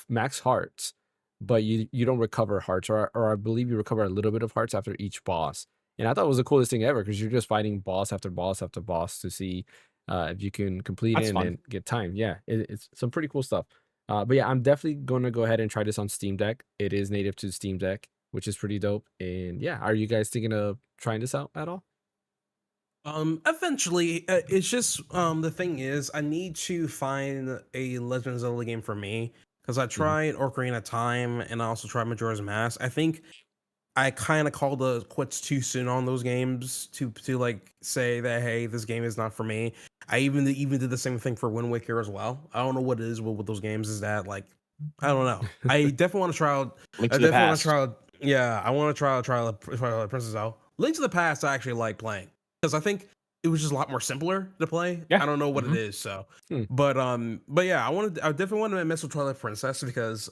[SPEAKER 1] max hearts, but you don't recover hearts, or I believe you recover a little bit of hearts after each boss. And I thought it was the coolest thing ever because you're just fighting boss after boss after boss to see if you can complete it
[SPEAKER 3] That's
[SPEAKER 1] and
[SPEAKER 3] fun.
[SPEAKER 1] then get time. Yeah, it's some pretty cool stuff. But yeah, I'm definitely going to go ahead and try this on Steam Deck. It is native to Steam Deck, which is pretty dope. And yeah, are you guys thinking of trying this out at all?
[SPEAKER 2] Eventually, it's just the thing is, I need to find a Legend of Zelda game for me because I
[SPEAKER 1] Mhm.
[SPEAKER 2] tried Ocarina of Time and I also tried Majora's Mask. I think I kind of called the quits too soon on those games to like say that hey, this game is not for me. I even did the same thing for Wind Waker as well. I don't know what it is with those games. Is that like I don't know. I definitely want to try out.
[SPEAKER 3] Link
[SPEAKER 2] I
[SPEAKER 3] to the
[SPEAKER 2] definitely want to
[SPEAKER 3] Past.
[SPEAKER 2] try out. Yeah, I want to try out Princess Zelda. Link to the Past, I actually like playing because I think it was just a lot more simpler to play.
[SPEAKER 3] Yeah.
[SPEAKER 2] I don't know what it
[SPEAKER 3] Mhm.
[SPEAKER 2] is, so
[SPEAKER 1] Hmm.
[SPEAKER 2] but yeah, I definitely want to mess with Twilight Princess because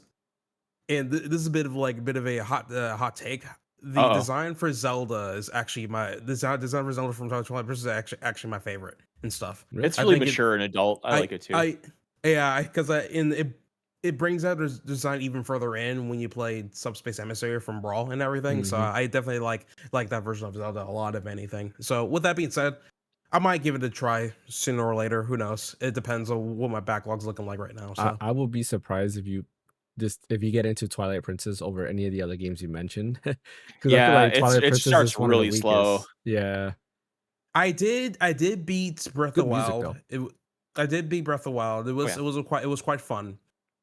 [SPEAKER 2] and this is a bit of like a bit of a hot take. The
[SPEAKER 3] Uh-oh.
[SPEAKER 2] design for Zelda is actually my design for Zelda from Twilight Princess is actually my favorite and stuff.
[SPEAKER 1] Really?
[SPEAKER 3] It's
[SPEAKER 2] I
[SPEAKER 3] really
[SPEAKER 2] think it
[SPEAKER 3] mature and adult. I like it too.
[SPEAKER 2] I yeah because in it brings out the design even further in when you play Subspace Emissary from Brawl and everything. So
[SPEAKER 1] Mhm.
[SPEAKER 2] I definitely like that version of Zelda a lot, if anything. So with that being said, I might give it a try sooner or later. Who knows? It depends on what my backlog's looking like right now. So
[SPEAKER 1] I will be surprised if you get into Twilight Princess over any of the other games you mentioned, because I feel
[SPEAKER 3] Yeah,
[SPEAKER 1] like Twilight
[SPEAKER 3] it
[SPEAKER 1] Princess
[SPEAKER 3] starts
[SPEAKER 1] is one of the
[SPEAKER 3] really slow.
[SPEAKER 1] weakest. Yeah.
[SPEAKER 2] I did beat Breath of
[SPEAKER 1] Good
[SPEAKER 2] the
[SPEAKER 1] music
[SPEAKER 2] Wild.
[SPEAKER 1] though.
[SPEAKER 2] I did beat Breath of the Wild.
[SPEAKER 3] Oh yeah.
[SPEAKER 2] It was quite fun.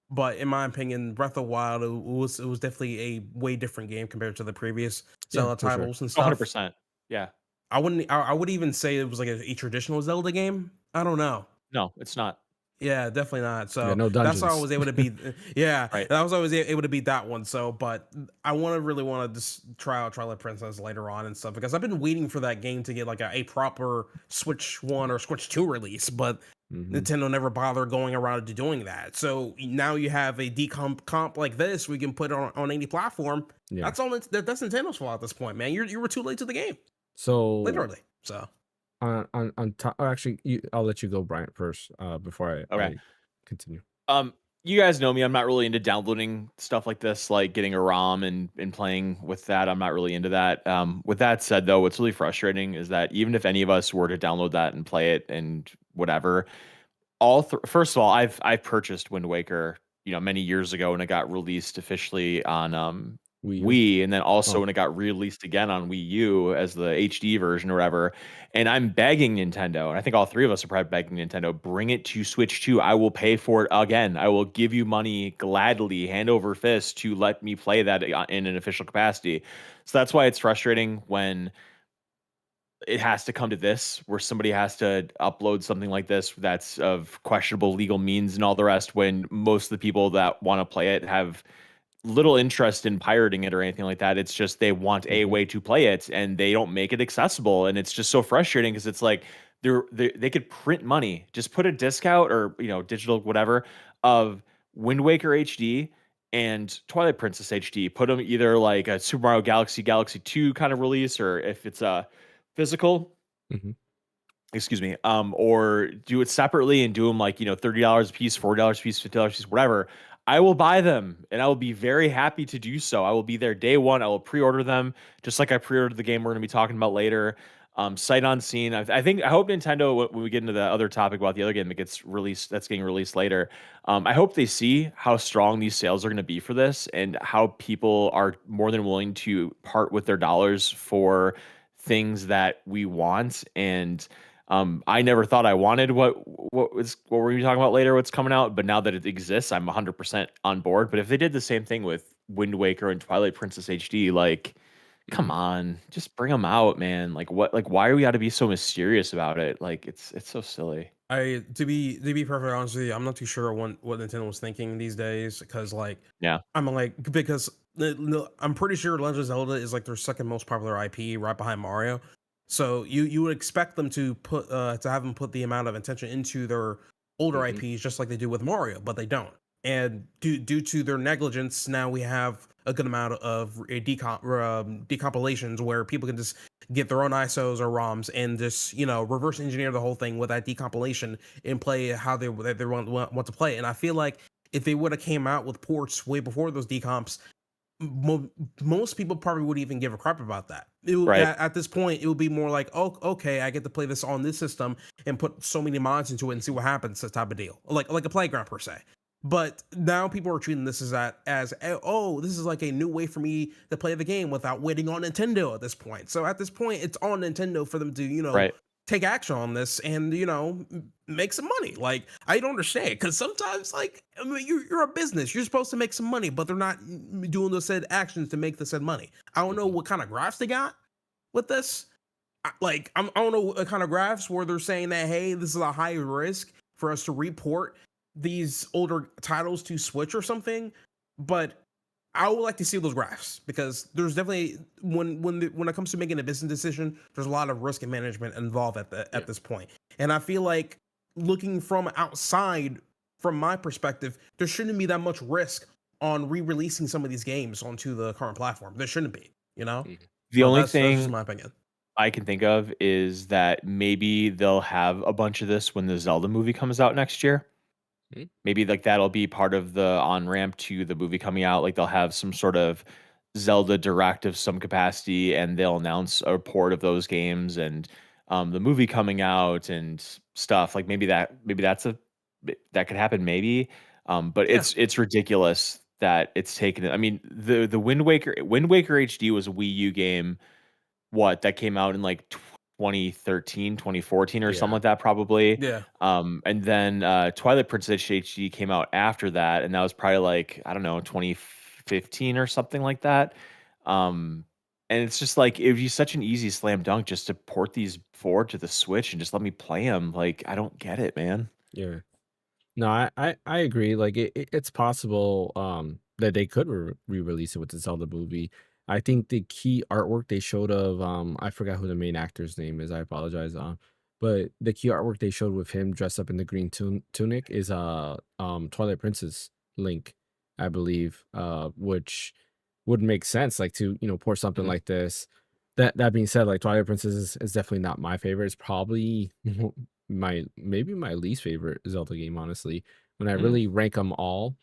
[SPEAKER 2] But in my opinion, Breath of the Wild it was definitely a way different game compared to the previous
[SPEAKER 1] Yeah,
[SPEAKER 2] Zelda
[SPEAKER 1] for sure.
[SPEAKER 2] titles and
[SPEAKER 3] Oh,
[SPEAKER 2] stuff.
[SPEAKER 3] 100%. Yeah.
[SPEAKER 2] I would even say it was like a traditional Zelda game. I don't know.
[SPEAKER 3] No, it's not.
[SPEAKER 2] Yeah, definitely not.
[SPEAKER 1] Yeah,
[SPEAKER 2] So
[SPEAKER 1] no
[SPEAKER 2] that's how I
[SPEAKER 1] dungeons.
[SPEAKER 2] was able to beat. Yeah,
[SPEAKER 3] Right.
[SPEAKER 2] I was always able to beat that one. So, but I really want to just try out Twilight Princess later on and stuff because I've been waiting for that game to get like a proper Switch One or Switch Two release, but
[SPEAKER 1] Mhm.
[SPEAKER 2] Nintendo never bothered going around to doing that. So now you have a decomp comp like this, we can put it on any platform.
[SPEAKER 1] Yeah.
[SPEAKER 2] That's all. That's Nintendo's fault at this point, man. You were too late to the game,
[SPEAKER 1] So
[SPEAKER 2] literally. So.
[SPEAKER 1] on top, actually, I'll let you go, Bryant, first, before
[SPEAKER 3] Okay.
[SPEAKER 1] I continue.
[SPEAKER 3] You guys know me. I'm not really into downloading stuff like this, like getting a ROM and playing with that. I'm not really into that. With that said, though, what's really frustrating is that even if any of us were to download that and play it and whatever, first of all, I've purchased Wind Waker, many years ago when it got released officially on
[SPEAKER 1] Wii U.
[SPEAKER 3] Wii, and then also
[SPEAKER 1] Oh.
[SPEAKER 3] when it got released again on Wii U as the HD version or whatever. And I'm begging Nintendo, and I think all three of us are probably begging Nintendo, bring it to Switch 2. I will pay for it again. I will give you money gladly, hand over fist, to let me play that in an official capacity. So that's why it's frustrating when it has to come to this, where somebody has to upload something like this that's of questionable legal means and all the rest, when most of the people that want to play it have little interest in pirating it or anything like that. It's just they want a
[SPEAKER 1] Mhm.
[SPEAKER 3] way to play it and they don't make it accessible. And it's just so frustrating because it's like they could print money, just put a discount or digital whatever of Wind Waker HD and Twilight Princess HD. Put them either like a Super Mario Galaxy 2 kind of release, or if it's a physical,
[SPEAKER 1] Mhm.
[SPEAKER 3] excuse me, or do it separately and do them like, $30 a piece, $40 a piece, $50 a piece, whatever. I will buy them and I will be very happy to do so. I will be there day one. I will pre-order them just like I pre-ordered the game we're going to be talking about later. Sight unseen. I hope Nintendo, when we get into the other topic about the other game that gets released, that's getting released later, I hope they see how strong these sales are going to be for this and how people are more than willing to part with their dollars for things that we want. And I never thought I wanted what we're gonna be talking about later, what's coming out, but now that it exists, I'm 100% on board. But if they did the same thing with Wind Waker and Twilight Princess HD, like, come
[SPEAKER 1] Mhm.
[SPEAKER 3] on, just bring them out, man. Like, what? Like, why are we got to be so mysterious about it? Like, it's so silly.
[SPEAKER 2] To be perfectly honest with you, I'm not too sure what Nintendo was thinking these days because like
[SPEAKER 3] Yeah.
[SPEAKER 2] I'm like because I'm pretty sure Legend of Zelda is like their second most popular IP right behind Mario. So you would expect them to have them put the amount of attention into their older
[SPEAKER 3] Hmm.
[SPEAKER 2] IPs just like they do with Mario, but they don't. And due to their negligence, now we have a good amount of decompilations where people can just get their own ISOs or ROMs and just reverse engineer the whole thing with that decompilation and play how they want to play. And I feel like if they would have came out with ports way before those decomps, most people probably wouldn't even give a crap about that.
[SPEAKER 3] Right.
[SPEAKER 2] At this point, it would be more like, oh, okay, I get to play this on this system and put so many mods into it and see what happens, that type of deal, like a playground per se. But now people are treating this as oh, this is like a new way for me to play the game without waiting on Nintendo at this point. So at this point, it's on Nintendo for them to
[SPEAKER 3] Right.
[SPEAKER 2] take action on this and make some money. Like, I don't understand, because sometimes, like, I mean, you're a business, you're supposed to make some money, but they're not doing the said actions to make the said money. I don't know
[SPEAKER 1] Mhm.
[SPEAKER 2] what kind of graphs they got with this. I don't know what kind of graphs where they're saying that, hey, this is a high risk for us to report these older titles to Switch or something, but I would like to see those graphs, because there's definitely, when it comes to making a business decision, there's a lot of risk and management involved
[SPEAKER 1] Yeah.
[SPEAKER 2] at this point. And I feel like, looking from outside, from my perspective, there shouldn't be that much risk on re-releasing some of these games onto the current platform. There shouldn't be,
[SPEAKER 1] Mhm.
[SPEAKER 3] The only
[SPEAKER 2] that's just
[SPEAKER 3] thing
[SPEAKER 2] my opinion.
[SPEAKER 3] I can think of is that maybe they'll have a bunch of this when the Zelda movie comes out next year.
[SPEAKER 1] Mhm.
[SPEAKER 3] Maybe like that'll be part of the on ramp to the movie coming out. Like they'll have some sort of Zelda direct of some capacity, and they'll announce a port of those games and the movie coming out and stuff. Like maybe that could happen. Maybe, but
[SPEAKER 2] Yeah.
[SPEAKER 3] it's ridiculous that it's taken. I mean, the Wind Waker HD was a Wii U game that came out in like 2013, 2014 or something
[SPEAKER 1] Yeah.
[SPEAKER 3] like that probably.
[SPEAKER 2] Yeah.
[SPEAKER 3] And then Twilight Princess HD came out after that, and that was probably like, I don't know, 2015 or something like that. Um, and it's just like it would be such an easy slam dunk just to port these forward to the Switch and just let me play them. Like I don't get it, man.
[SPEAKER 1] Yeah. No, I agree. Like it's possible that they could re-release it with the Zelda movie. I think the key artwork they showed of I forgot who the main actor's name is. I apologize. But the key artwork they showed with him dressed up in the green tunic is Twilight Princess Link, I believe. Which would make sense, like, to pour something
[SPEAKER 3] Mhm.
[SPEAKER 1] like this. That being said, like, Twilight Princess is definitely not my favorite. It's probably maybe my least favorite Zelda game, honestly. When I
[SPEAKER 3] Mhm.
[SPEAKER 1] really rank them all,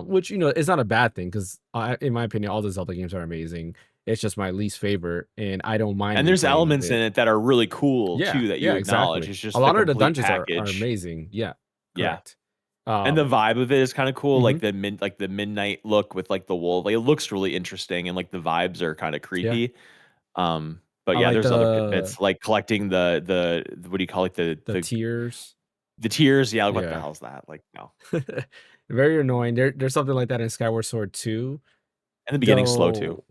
[SPEAKER 1] which is not a bad thing, because in my opinion, all the Zelda games are amazing. It's just my least favorite, and I don't mind
[SPEAKER 3] And there's
[SPEAKER 1] replaying
[SPEAKER 3] elements in
[SPEAKER 1] it.
[SPEAKER 3] it that are really cool
[SPEAKER 1] Yeah,
[SPEAKER 3] too that you
[SPEAKER 1] yeah,
[SPEAKER 3] acknowledge.
[SPEAKER 1] exactly.
[SPEAKER 3] It's
[SPEAKER 1] A
[SPEAKER 3] just the
[SPEAKER 1] lot of the
[SPEAKER 3] complete
[SPEAKER 1] dungeons are
[SPEAKER 3] package.
[SPEAKER 1] amazing. Yeah,
[SPEAKER 3] Yeah.
[SPEAKER 1] correct.
[SPEAKER 3] And the
[SPEAKER 1] Um,
[SPEAKER 3] vibe of it is kinda cool,
[SPEAKER 1] mhm,
[SPEAKER 3] like the midnight look with, like, the wolf, like, it looks really interesting and, like, the vibes are kinda
[SPEAKER 1] yeah,
[SPEAKER 3] creepy. But
[SPEAKER 1] I
[SPEAKER 3] yeah,
[SPEAKER 1] like
[SPEAKER 3] there's other bits, like collecting the what do you call it?
[SPEAKER 1] the tears.
[SPEAKER 3] The tears, yeah, like, what the
[SPEAKER 1] Yeah.
[SPEAKER 3] hell is that? Like, no.
[SPEAKER 1] Very annoying. There's something like that in Skyward Sword 2.
[SPEAKER 3] And the beginning's slow too.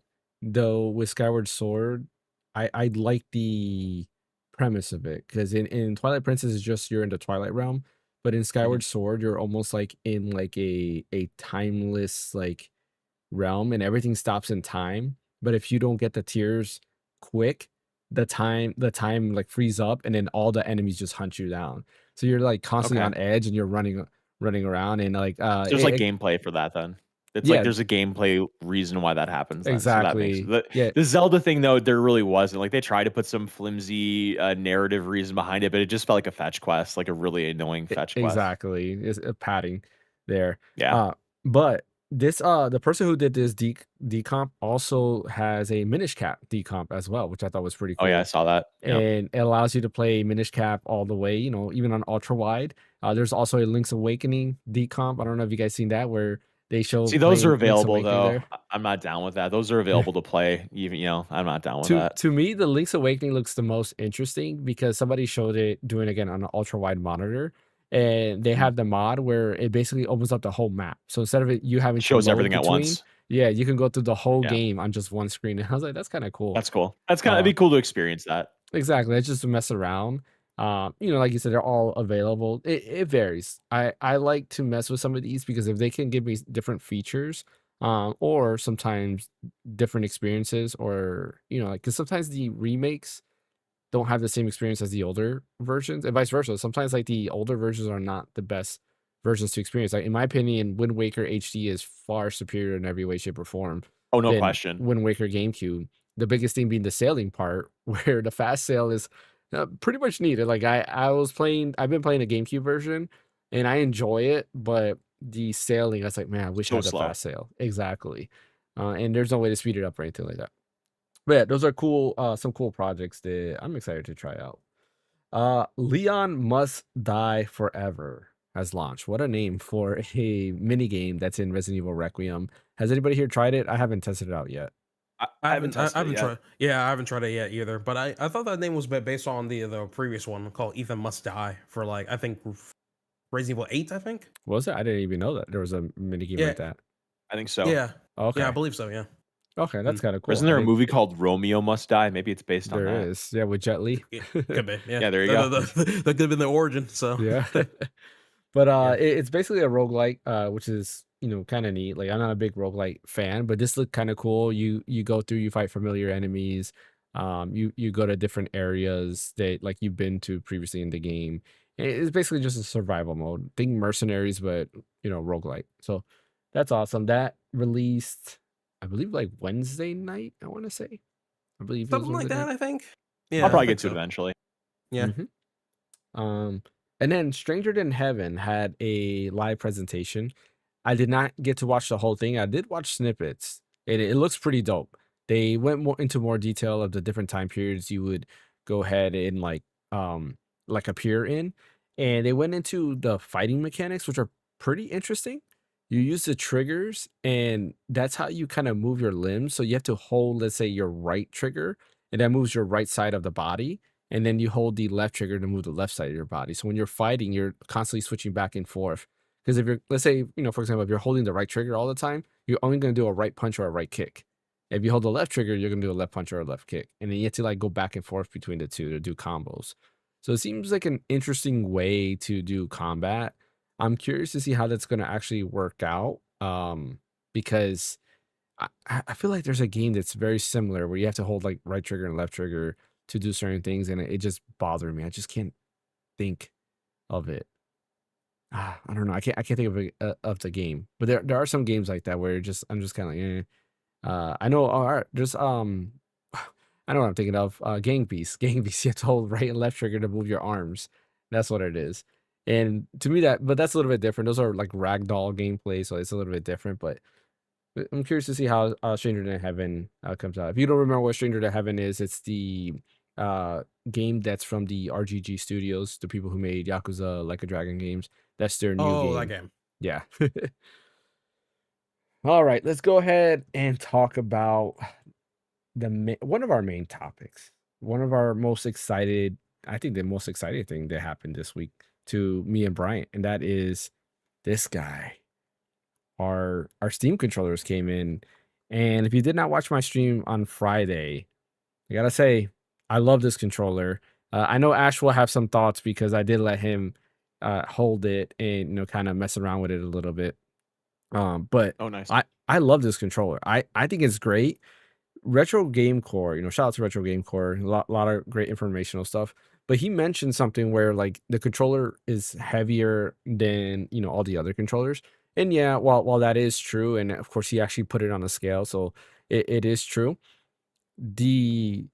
[SPEAKER 1] Though with Skyward Sword, I like the premise of it, because in Twilight Princess is just you're in the Twilight realm, but in
[SPEAKER 3] Mhm.
[SPEAKER 1] Skyward Sword you're almost like in like a timeless like realm, and everything stops in time. But if you don't get the tears quick, the time like frees up, and then all the enemies just hunt you down. So you're like constantly
[SPEAKER 3] Okay.
[SPEAKER 1] on edge, and you're running around, and like
[SPEAKER 3] So there's, like, gameplay for that then. It's like
[SPEAKER 1] yeah,
[SPEAKER 3] there's a gameplay reason why that happens then, so that makes
[SPEAKER 1] exactly. Yeah,
[SPEAKER 3] the Zelda thing, though, there really wasn't. Like, they tried to put some flimsy, narrative reason behind it, but it just felt like a fetch quest, like a really annoying fetch quest.
[SPEAKER 1] exactly. It's a padding there.
[SPEAKER 3] Yeah.
[SPEAKER 1] Uh, but the person who did this decomp also has a Minish Cap decomp as well, which I thought was pretty
[SPEAKER 3] Oh, yeah, I
[SPEAKER 1] cool.
[SPEAKER 3] saw that. Yep.
[SPEAKER 1] And it allows you to play Minish Cap all the way, even on ultra wide. There's also a Link's Awakening decomp. I don't know if you guys seen that, where they show
[SPEAKER 3] See, those are
[SPEAKER 1] playing Link's
[SPEAKER 3] available,
[SPEAKER 1] Awakening
[SPEAKER 3] though.
[SPEAKER 1] there.
[SPEAKER 3] I'm not down with that. Those are available to play even, I'm not down with
[SPEAKER 1] To
[SPEAKER 3] that.
[SPEAKER 1] to me, the Link's Awakening looks the most interesting, because somebody showed it doing again on an ultra wide monitor, and they
[SPEAKER 3] Mhm.
[SPEAKER 1] have the mod where it basically opens up the whole map. So instead of you having to
[SPEAKER 3] Shows
[SPEAKER 1] load
[SPEAKER 3] everything at
[SPEAKER 1] between,
[SPEAKER 3] once.
[SPEAKER 1] yeah, you can go through the whole
[SPEAKER 3] Yeah,
[SPEAKER 1] game on just one screen. And I was like, that's kind of cool.
[SPEAKER 3] that's cool. It'd
[SPEAKER 1] Uh,
[SPEAKER 3] be cool to experience that.
[SPEAKER 1] Exactly. That's just to mess around. Like you said, they're all available. It varies. I like to mess with some of these, because if they can give me different features, or sometimes different experiences, or like, because sometimes the remakes don't have the same experience as the older versions, and vice versa. Sometimes like the older versions are not the best versions to experience. Like, in my opinion, Wind Waker HD is far superior in every way, shape, or form
[SPEAKER 3] Oh, no
[SPEAKER 1] than
[SPEAKER 3] question.
[SPEAKER 1] Wind Waker GameCube. The biggest thing being the sailing part, where the fast sail is pretty much needed. Like, I've been playing the GameCube version, and I enjoy it, but the sailing, I was like, man, I wish I
[SPEAKER 3] So
[SPEAKER 1] had the
[SPEAKER 3] slow.
[SPEAKER 1] fast sail. Exactly. And there's no way to speed it up or anything like that. But yeah, those are cool, some cool projects that I'm excited to try out. Leon Must Die Forever has launched. What a name for a mini game that's in Resident Evil Requiem. Has anybody here tried it? I haven't tested it out yet.
[SPEAKER 3] I haven't
[SPEAKER 2] I
[SPEAKER 3] tested it
[SPEAKER 2] haven't
[SPEAKER 3] yet.
[SPEAKER 2] tried. Yeah, I haven't tried it yet either. But I thought that name was based on the previous one called Ethan Must Die for like I think Resident Evil 8. I think.
[SPEAKER 1] Was it? I didn't even know that there was a mini game
[SPEAKER 2] Yeah,
[SPEAKER 1] like that.
[SPEAKER 3] I think so.
[SPEAKER 2] yeah, yeah. I
[SPEAKER 1] Okay.
[SPEAKER 2] believe so. Yeah.
[SPEAKER 1] Okay, that's
[SPEAKER 2] Mm.
[SPEAKER 1] kind of
[SPEAKER 3] Or
[SPEAKER 1] cool.
[SPEAKER 3] isn't
[SPEAKER 1] I
[SPEAKER 3] there a
[SPEAKER 1] didn't.
[SPEAKER 3] movie called Romeo Must Die? Maybe it's based on
[SPEAKER 1] There
[SPEAKER 3] that.
[SPEAKER 1] is. Yeah, with Jet Li.
[SPEAKER 2] It could be. Yeah.
[SPEAKER 3] Yeah, there you
[SPEAKER 2] That,
[SPEAKER 3] go.
[SPEAKER 2] that could have been the origin. So.
[SPEAKER 1] Yeah. But
[SPEAKER 2] Yeah.
[SPEAKER 1] it's basically a roguelike, which is, kind of neat. Like I'm not a big roguelike fan, but this looked kind of cool. You go through, you fight familiar enemies. You go to different areas that like you've been to previously in the game. It's basically just a survival mode. Think mercenaries, but roguelike. So that's awesome. That released, I believe, like Wednesday night, I want to say. I believe it was
[SPEAKER 2] Something like
[SPEAKER 1] Wednesday
[SPEAKER 2] that.
[SPEAKER 1] night.
[SPEAKER 2] I think.
[SPEAKER 3] I'll
[SPEAKER 2] Yeah, I
[SPEAKER 3] probably
[SPEAKER 2] think
[SPEAKER 3] get to it
[SPEAKER 2] so.
[SPEAKER 3] eventually.
[SPEAKER 2] Yeah.
[SPEAKER 1] Um, and then Stranger Than Heaven had a live presentation. I did not get to watch the whole thing. I did watch snippets. It looks pretty dope. They went into more detail of the different time periods you would go ahead and like appear in. And they went into the fighting mechanics, which are pretty interesting. You use the triggers, and that's how you kind of move your limbs. So you have to hold, let's say, your right trigger, and that moves your right side of the body, and then you hold the left trigger to move the left side of your body. So when you're fighting, you're constantly switching back and forth. Because if you're, let's say, for example, if you're holding the right trigger all the time, you're only going to do a right punch or a right kick. If you hold the left trigger, you're going to do a left punch or a left kick. And then you have to like go back and forth between the two to do combos. So it seems like an interesting way to do combat. I'm curious to see how that's going to actually work out. Because I feel like there's a game that's very similar where you have to hold like right trigger and left trigger to do certain things, and it just bothered me. I just can't think of it. I don't know. I can't think of the game, but there are some games like that where I'm just kind of like, I know. All right, there's I know what I'm thinking of. Gang Beast. Gang Beast. You have to hold right and left trigger to move your arms. That's what it is. And to me, but that's a little bit different. Those are like ragdoll gameplay, so it's a little bit different. But I'm curious to see how Stranger Than Heaven comes out. If you don't remember what Stranger Than Heaven is, it's the game that's from the RGG Studios, the people who made Yakuza Like a Dragon games. That's their new
[SPEAKER 2] Oh, that
[SPEAKER 1] game.
[SPEAKER 2] game.
[SPEAKER 1] Yeah. All right, let's go ahead and talk about one of our main topics. One of our most excited, I think the most exciting thing that happened this week to me and Bryant, and that is this guy. Our Steam controllers came in, and if you did not watch my stream on Friday, I gotta say I love this controller. I know Ash will have some thoughts because I did let him hold it and kind of mess around with it a little bit. But
[SPEAKER 3] Oh, nice.
[SPEAKER 1] I love this controller. I think it's great. Retro Game Core, shout out to Retro Game Core, lot of great informational stuff. But he mentioned something where like the controller is heavier than all the other controllers. And yeah, while that is true, and of course he actually put it on a scale, so it is true. The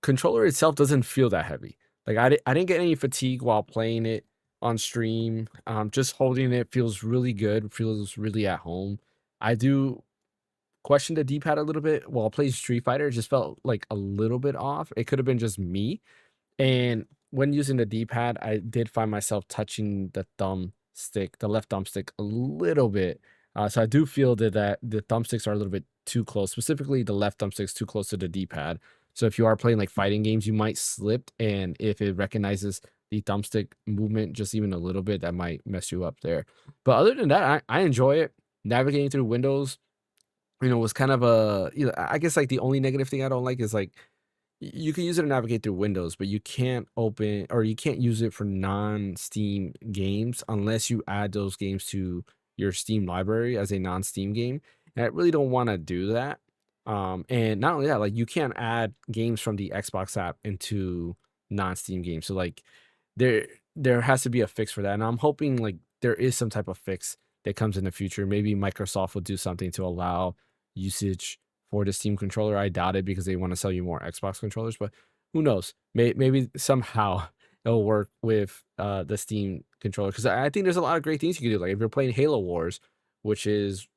[SPEAKER 1] controller itself doesn't feel that heavy. Like I didn't get any fatigue while playing it on stream. Just holding it feels really good, feels really at home. I do question the D-pad a little bit while playing Street Fighter. It just felt like a little bit off. It could have been just me. And when using the D-pad, I did find myself touching the thumbstick, the left thumbstick, a little bit. So I do feel that the thumbsticks are a little bit too close, specifically the left thumbstick's too close to the D-pad. So if you are playing like fighting games, you might slip, and if it recognizes the thumbstick movement just even a little bit, that might mess you up there. But other than that, I enjoy it. Navigating through windows, was kind of I guess like the only negative thing I don't like is like you can use it to navigate through Windows, but you can't open or you can't use it for non-Steam games unless you add those games to your Steam library as a non-Steam game. And I really don't want to do that. And not only that, like you can't add games from the Xbox app into non-Steam games. So like there has to be a fix for that. And I'm hoping like there is some type of fix that comes in the future. Maybe Microsoft will do something to allow usage for the Steam controller. I doubt it because they want to sell you more Xbox controllers, but who knows? Maybe somehow it'll work with the Steam controller, because I think there's a lot of great things you can do. Like if you're playing Halo Wars, which is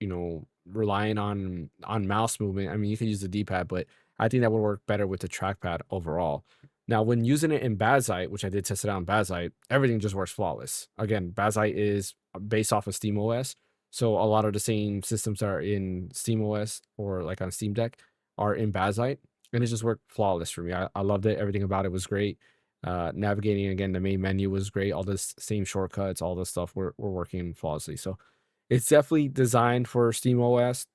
[SPEAKER 1] relying on mouse movement. I mean, you can use the D-pad, but I think that would work better with the trackpad overall. Now, when using it in Bazite, which I did test it out in Bazite, everything just works flawless. Again, Bazite is based off of SteamOS, so a lot of the same systems are in SteamOS or like on Steam Deck are in Bazite, and it just worked flawless for me. I loved it. Everything about it was great. Navigating again, the main menu was great. All this same shortcuts, all this stuff were working flawlessly. So it's definitely designed for Steam OS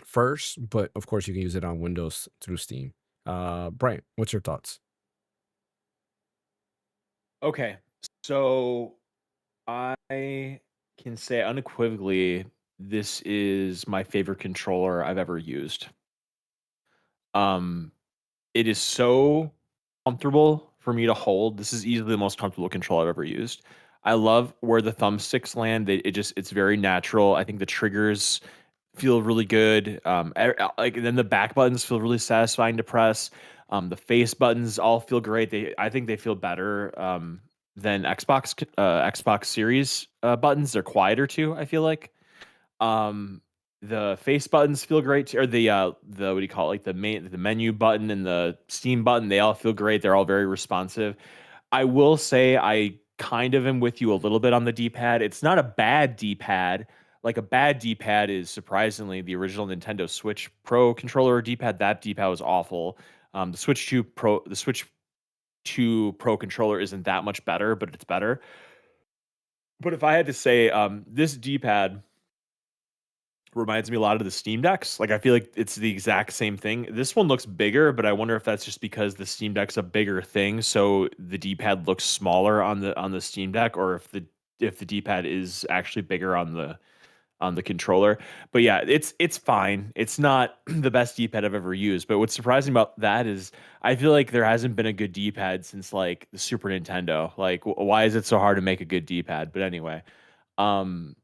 [SPEAKER 1] first, but of course you can use it on Windows through Steam. Brian, what's your thoughts?
[SPEAKER 3] Okay. So I can say unequivocally this is my favorite controller I've ever used. Um, it is so comfortable for me to hold. This is easily the most comfortable controller I've ever used. I love where the thumbsticks land. It's very natural. I think the triggers feel really good. Like and then the back buttons feel really satisfying to press. The face buttons all feel great. I think they feel better than Xbox Series buttons. They're quieter too. I feel like. Um, the face buttons feel great too, or the what do you call it? Like the menu button and the Steam button, they all feel great. They're all very responsive. I will say I kind of am with you a little bit on the D-pad. It's not a bad D-pad. Like a bad D-pad is surprisingly the original Nintendo Switch Pro controller D-pad. That D-pad was awful. The Switch 2 Pro controller isn't that much better, but it's better. But if I had to say, this D-pad reminds me a lot of the Steam Decks. Like I feel like it's the exact same thing. This one looks bigger, but I wonder if that's just because the Steam Deck's a bigger thing, so the D-pad looks smaller on the Steam Deck, or if the D-pad is actually bigger on the controller. But yeah, it's fine. It's not the best D-pad I've ever used. But what's surprising about that is I feel like there hasn't been a good D-pad since like the Super Nintendo. Like why is it so hard to make a good D-pad? But anyway, um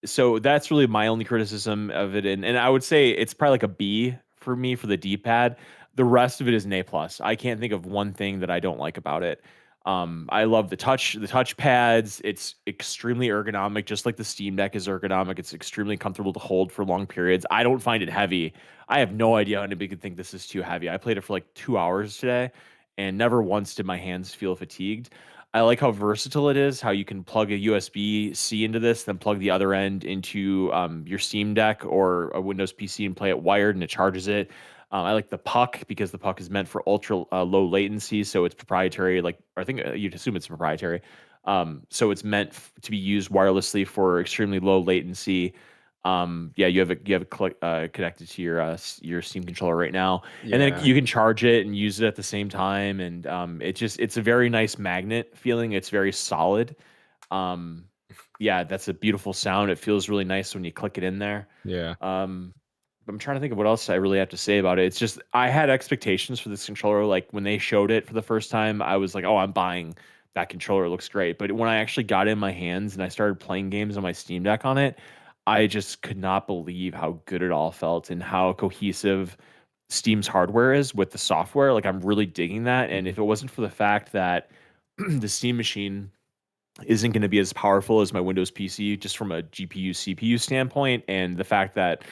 [SPEAKER 3] so that's really my only criticism of it, and I would say it's probably like a B for me for the D-pad. The rest of it is an A plus. I can't think of one thing that I don't like about it. I love the touch pads. It's extremely ergonomic, just like the Steam Deck is ergonomic. It's extremely comfortable to hold for long periods. I don't find it heavy. I have no idea how anybody could think this is too heavy. I played it for like 2 hours today, and never once did my hands feel fatigued. I like how versatile it is, how you can plug a USB-C into this, then plug the other end into your Steam Deck or a Windows PC and play it wired and it charges it. I like the puck because the puck is meant for ultra low latency, so it's proprietary. Like I think you'd assume it's proprietary. So it's meant to be used wirelessly for extremely low latency. Yeah, you have it connected to your Steam controller right now, and then
[SPEAKER 1] Yeah,
[SPEAKER 3] you can charge it and use it at the same time. And it's a very nice magnet feeling. It's very solid. Um, yeah, that's a beautiful sound. It feels really nice when you click it in there.
[SPEAKER 1] yeah.
[SPEAKER 3] Um, I'm trying to think of what else I really have to say about it. It's just I had expectations for this controller. Like when they showed it for the first time, I was like, "Oh, I'm buying that controller. It looks great." But when I actually got it in my hands and I started playing games on my Steam Deck on it, I just could not believe how good it all felt and how cohesive Steam's hardware is with the software. Like I'm really digging that. And
[SPEAKER 1] Mhm.
[SPEAKER 3] if it wasn't for the fact that the Steam machine isn't going to be as powerful as my Windows PC, just from a GPU CPU standpoint, and the fact that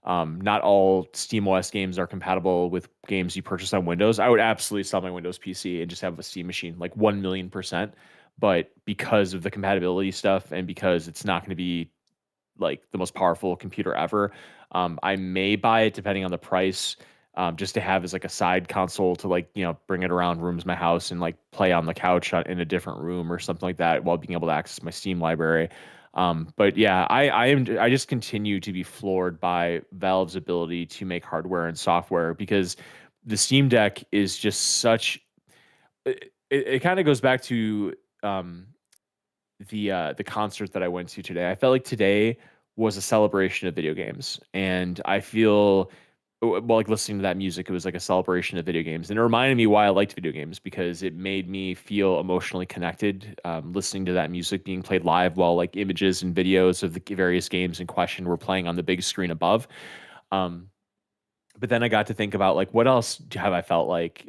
[SPEAKER 3] not all SteamOS games are compatible with games you purchase on Windows, I would absolutely sell my Windows PC and just have a Steam machine, like 1,000,000%. But because of the compatibility stuff and because it's not going to be like the most powerful computer ever. I may buy it depending on the price, just to have as like a side console to like bring it around rooms in my house and like play on the couch in a different room or something like that while being able to access my Steam library. But yeah, I just continue to be floored by Valve's ability to make hardware and software because the Steam Deck is just such. It kind of goes back to um, the concert that I went to today. I felt like today was a celebration of video games, and I feel well, like listening to that music, it was like a celebration of video games, and it reminded me why I liked video games because it made me feel emotionally connected. Listening to that music being played live while like images and videos of the various games in question were playing on the big screen above. Um, but then I got to think about like what else have I felt like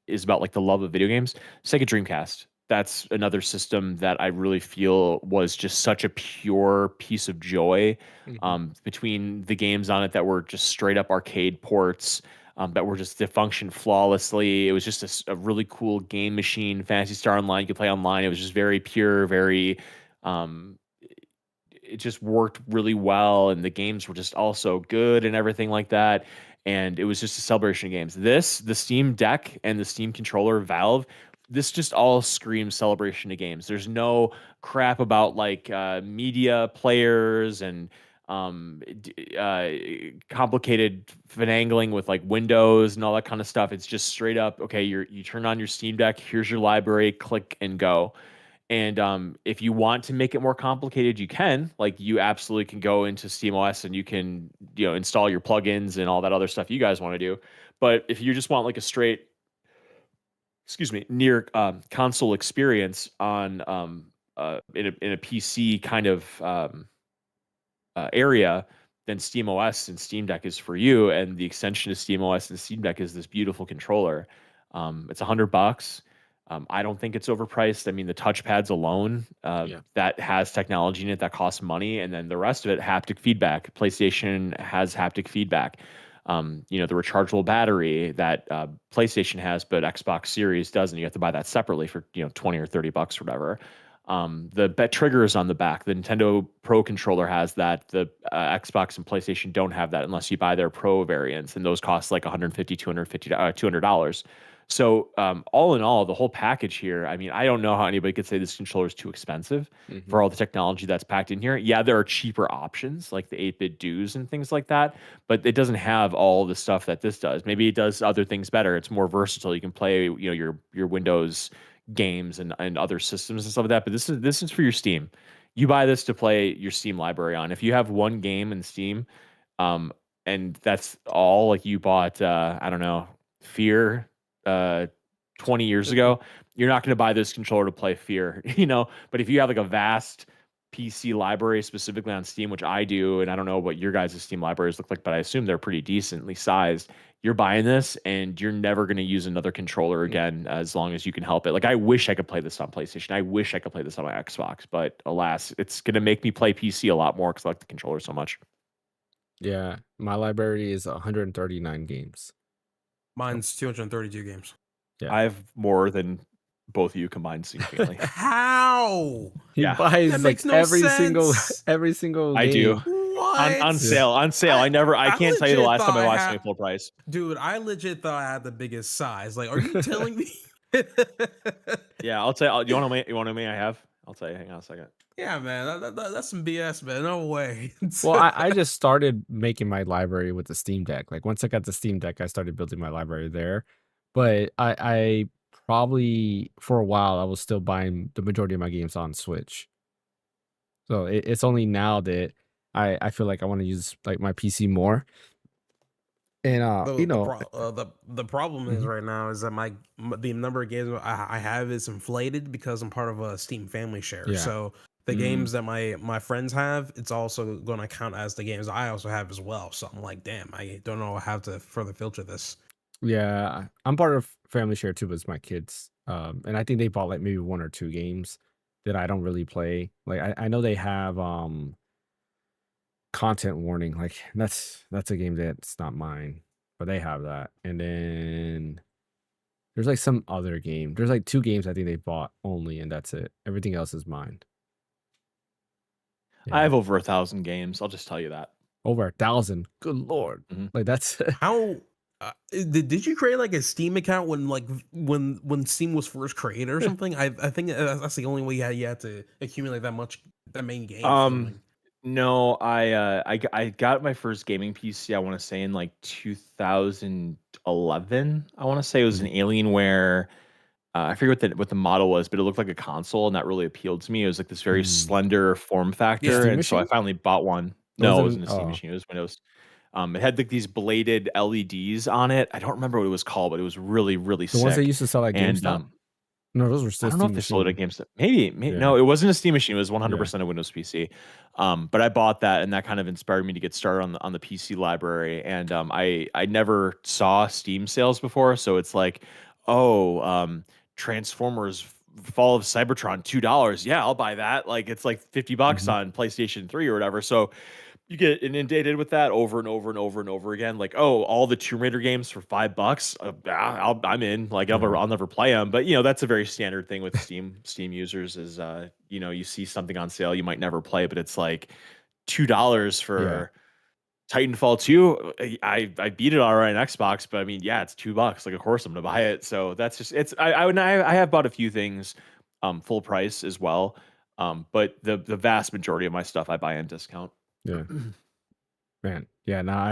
[SPEAKER 3] is about like the love of video games. Sega Dreamcast. That's another system that I really feel was just such a pure piece of joy.
[SPEAKER 1] Mhm.
[SPEAKER 3] Between the games on it that were just straight up arcade ports, that were just to function flawlessly. It was just a really cool game machine. Fantasy Star Online, you could play online. It was just very pure, very. Um, it just worked really well, and the games were just all so good and everything like that. and it was just a celebration of games. The Steam Deck and the Steam controller, Valve, this just all screams celebration of games. There's no crap about like media players and complicated finagling with like Windows and all that kind of stuff. It's just straight up, okay, you turn on your Steam Deck, here's your library, click and go. And if you want to make it more complicated, you can. Like you absolutely can go into SteamOS and you can, install your plugins and all that other stuff you guys want to do. But if you just want like a straight, excuse me, near console experience on in a PC kind of area, then SteamOS and Steam Deck is for you. And the extension of SteamOS and Steam Deck is this beautiful controller. It's $100. I don't think it's overpriced. I mean, the touchpads alone, that has technology in it that costs money, and then the rest of it, haptic feedback. PlayStation has haptic feedback. The rechargeable battery that PlayStation has, but Xbox Series doesn't. You have to buy that separately for 20 or $30 or whatever. The triggers on the back, the Nintendo Pro controller has that. The Xbox and PlayStation don't have that unless you buy their Pro variants, and those cost like $150, $200. So all in all, the whole package here, I mean, I don't know how anybody could say this controller is too expensive for all the technology that's packed in here. Yeah, there are cheaper options like the 8-bit DOs and things like that, but it doesn't have all the stuff that this does. Maybe it does other things better. It's more versatile. You can play, your Windows games and other systems and stuff like that. But this is for your Steam. You buy this to play your Steam library on. If you have one game in Steam, and that's all, like you bought, I don't know, Fear 20 years ago, you're not going to buy this controller to play Fear, But if you have like a vast PC library specifically on Steam, which I do, and I don't know what your guys' Steam libraries look like, but I assume they're pretty decently sized. You're buying this and you're never going to use another controller again as long as you can help it. Like, I wish I could play this on PlayStation. I wish I could play this on my Xbox, but alas, it's going to make me play PC a lot more because I like the controller so much.
[SPEAKER 1] Yeah, my library is 139 games.
[SPEAKER 2] Mine's 232 games.
[SPEAKER 1] Yeah.
[SPEAKER 3] I have more than both of you combined significantly.
[SPEAKER 2] How?
[SPEAKER 1] He
[SPEAKER 3] Yeah.
[SPEAKER 1] buys
[SPEAKER 2] That
[SPEAKER 1] like
[SPEAKER 2] makes no
[SPEAKER 1] every
[SPEAKER 2] sense.
[SPEAKER 1] single
[SPEAKER 3] I do.
[SPEAKER 1] game.
[SPEAKER 2] What?
[SPEAKER 3] On sale. I can't tell you the
[SPEAKER 2] legit
[SPEAKER 3] last time I
[SPEAKER 2] thought
[SPEAKER 3] watched something full price.
[SPEAKER 2] Dude, I legit thought I had the biggest size. Like, are you telling me?
[SPEAKER 3] Yeah, I'll tell you. You want to know me? I have. I'll tell you. Hang on a second.
[SPEAKER 2] Yeah, man, that's some BS, man. No way.
[SPEAKER 1] Well, I just started making my library with the Steam Deck. Like once I got the Steam Deck, I started building my library there. But I probably for a while I was still buying the majority of my games on Switch. So it's only now that I feel like I want to use like my PC more. And
[SPEAKER 2] the problem is
[SPEAKER 1] Mhm.
[SPEAKER 2] right now is that the number of games I have is inflated because I'm part of a Steam family share.
[SPEAKER 1] Yeah.
[SPEAKER 2] So the games that my friends have, it's also going to count as the games I also have as well. So I'm like, damn, I don't know how to further filter this.
[SPEAKER 1] Yeah, I'm part of family share too, but it's my kids. And I think they bought like maybe one or two games that I don't really play. Like I know they have content warning. Like that's a game that's not mine, but they have that. And then there's like some other game. There's like two games I think they bought only, and that's it. Everything else is mine.
[SPEAKER 3] I
[SPEAKER 1] Yeah,
[SPEAKER 3] have over 1,000 games. I'll just tell you that.
[SPEAKER 1] over 1,000. Good lord!
[SPEAKER 3] Mhm.
[SPEAKER 1] Like that's
[SPEAKER 2] How did you create like a Steam account when Steam was first created or something? I think that's the only way you had to accumulate that many games.
[SPEAKER 3] No, I got my first gaming PC, I want to say in like 2011. I want to say it was an Alienware. I forget what the model was, but it looked like a console, and that really appealed to me. It was like this very slender form factor,
[SPEAKER 1] Steam
[SPEAKER 3] and so I
[SPEAKER 1] Machine?
[SPEAKER 3] finally bought one.
[SPEAKER 1] It
[SPEAKER 3] No, it
[SPEAKER 1] wasn't.
[SPEAKER 3] wasn't a Steam
[SPEAKER 1] Oh,
[SPEAKER 3] machine. It was Windows. It had like these bladed LEDs on it. I don't remember what it was called, but it was really, really
[SPEAKER 1] the ones they
[SPEAKER 3] sick.
[SPEAKER 1] used to sell at
[SPEAKER 3] And
[SPEAKER 1] GameStop. No, those were
[SPEAKER 3] I
[SPEAKER 1] still
[SPEAKER 3] don't know
[SPEAKER 1] Steam
[SPEAKER 3] if they sold it at
[SPEAKER 1] Machine.
[SPEAKER 3] GameStop. Maybe
[SPEAKER 1] Yeah,
[SPEAKER 3] no, it wasn't a Steam machine. It was
[SPEAKER 1] yeah.
[SPEAKER 3] 100% a Windows PC. But I bought that, and that kind of inspired me to get started on the PC library. And I never saw Steam sales before, so it's like, oh, Transformers Fall of Cybertron, $2. Yeah, I'll buy that. Like it's like $50
[SPEAKER 1] Mhm.
[SPEAKER 3] on PlayStation 3 or whatever. So you get inundated with that over and over and over and over again. Like, oh, all the Tomb Raider games for $5. I'm in. Like,
[SPEAKER 1] Yeah.
[SPEAKER 3] I'll never play them. But that's a very standard thing with Steam users is you see something on sale you might never play, but it's like $2
[SPEAKER 1] Yeah.
[SPEAKER 3] for Titanfall 2, I beat it already on Xbox, but I mean, yeah, it's $2. Like, of course I'm gonna buy it. So that's just it's I have bought a few things full price as well. But the vast majority of my stuff I buy on discount.
[SPEAKER 1] Yeah, man. Yeah, now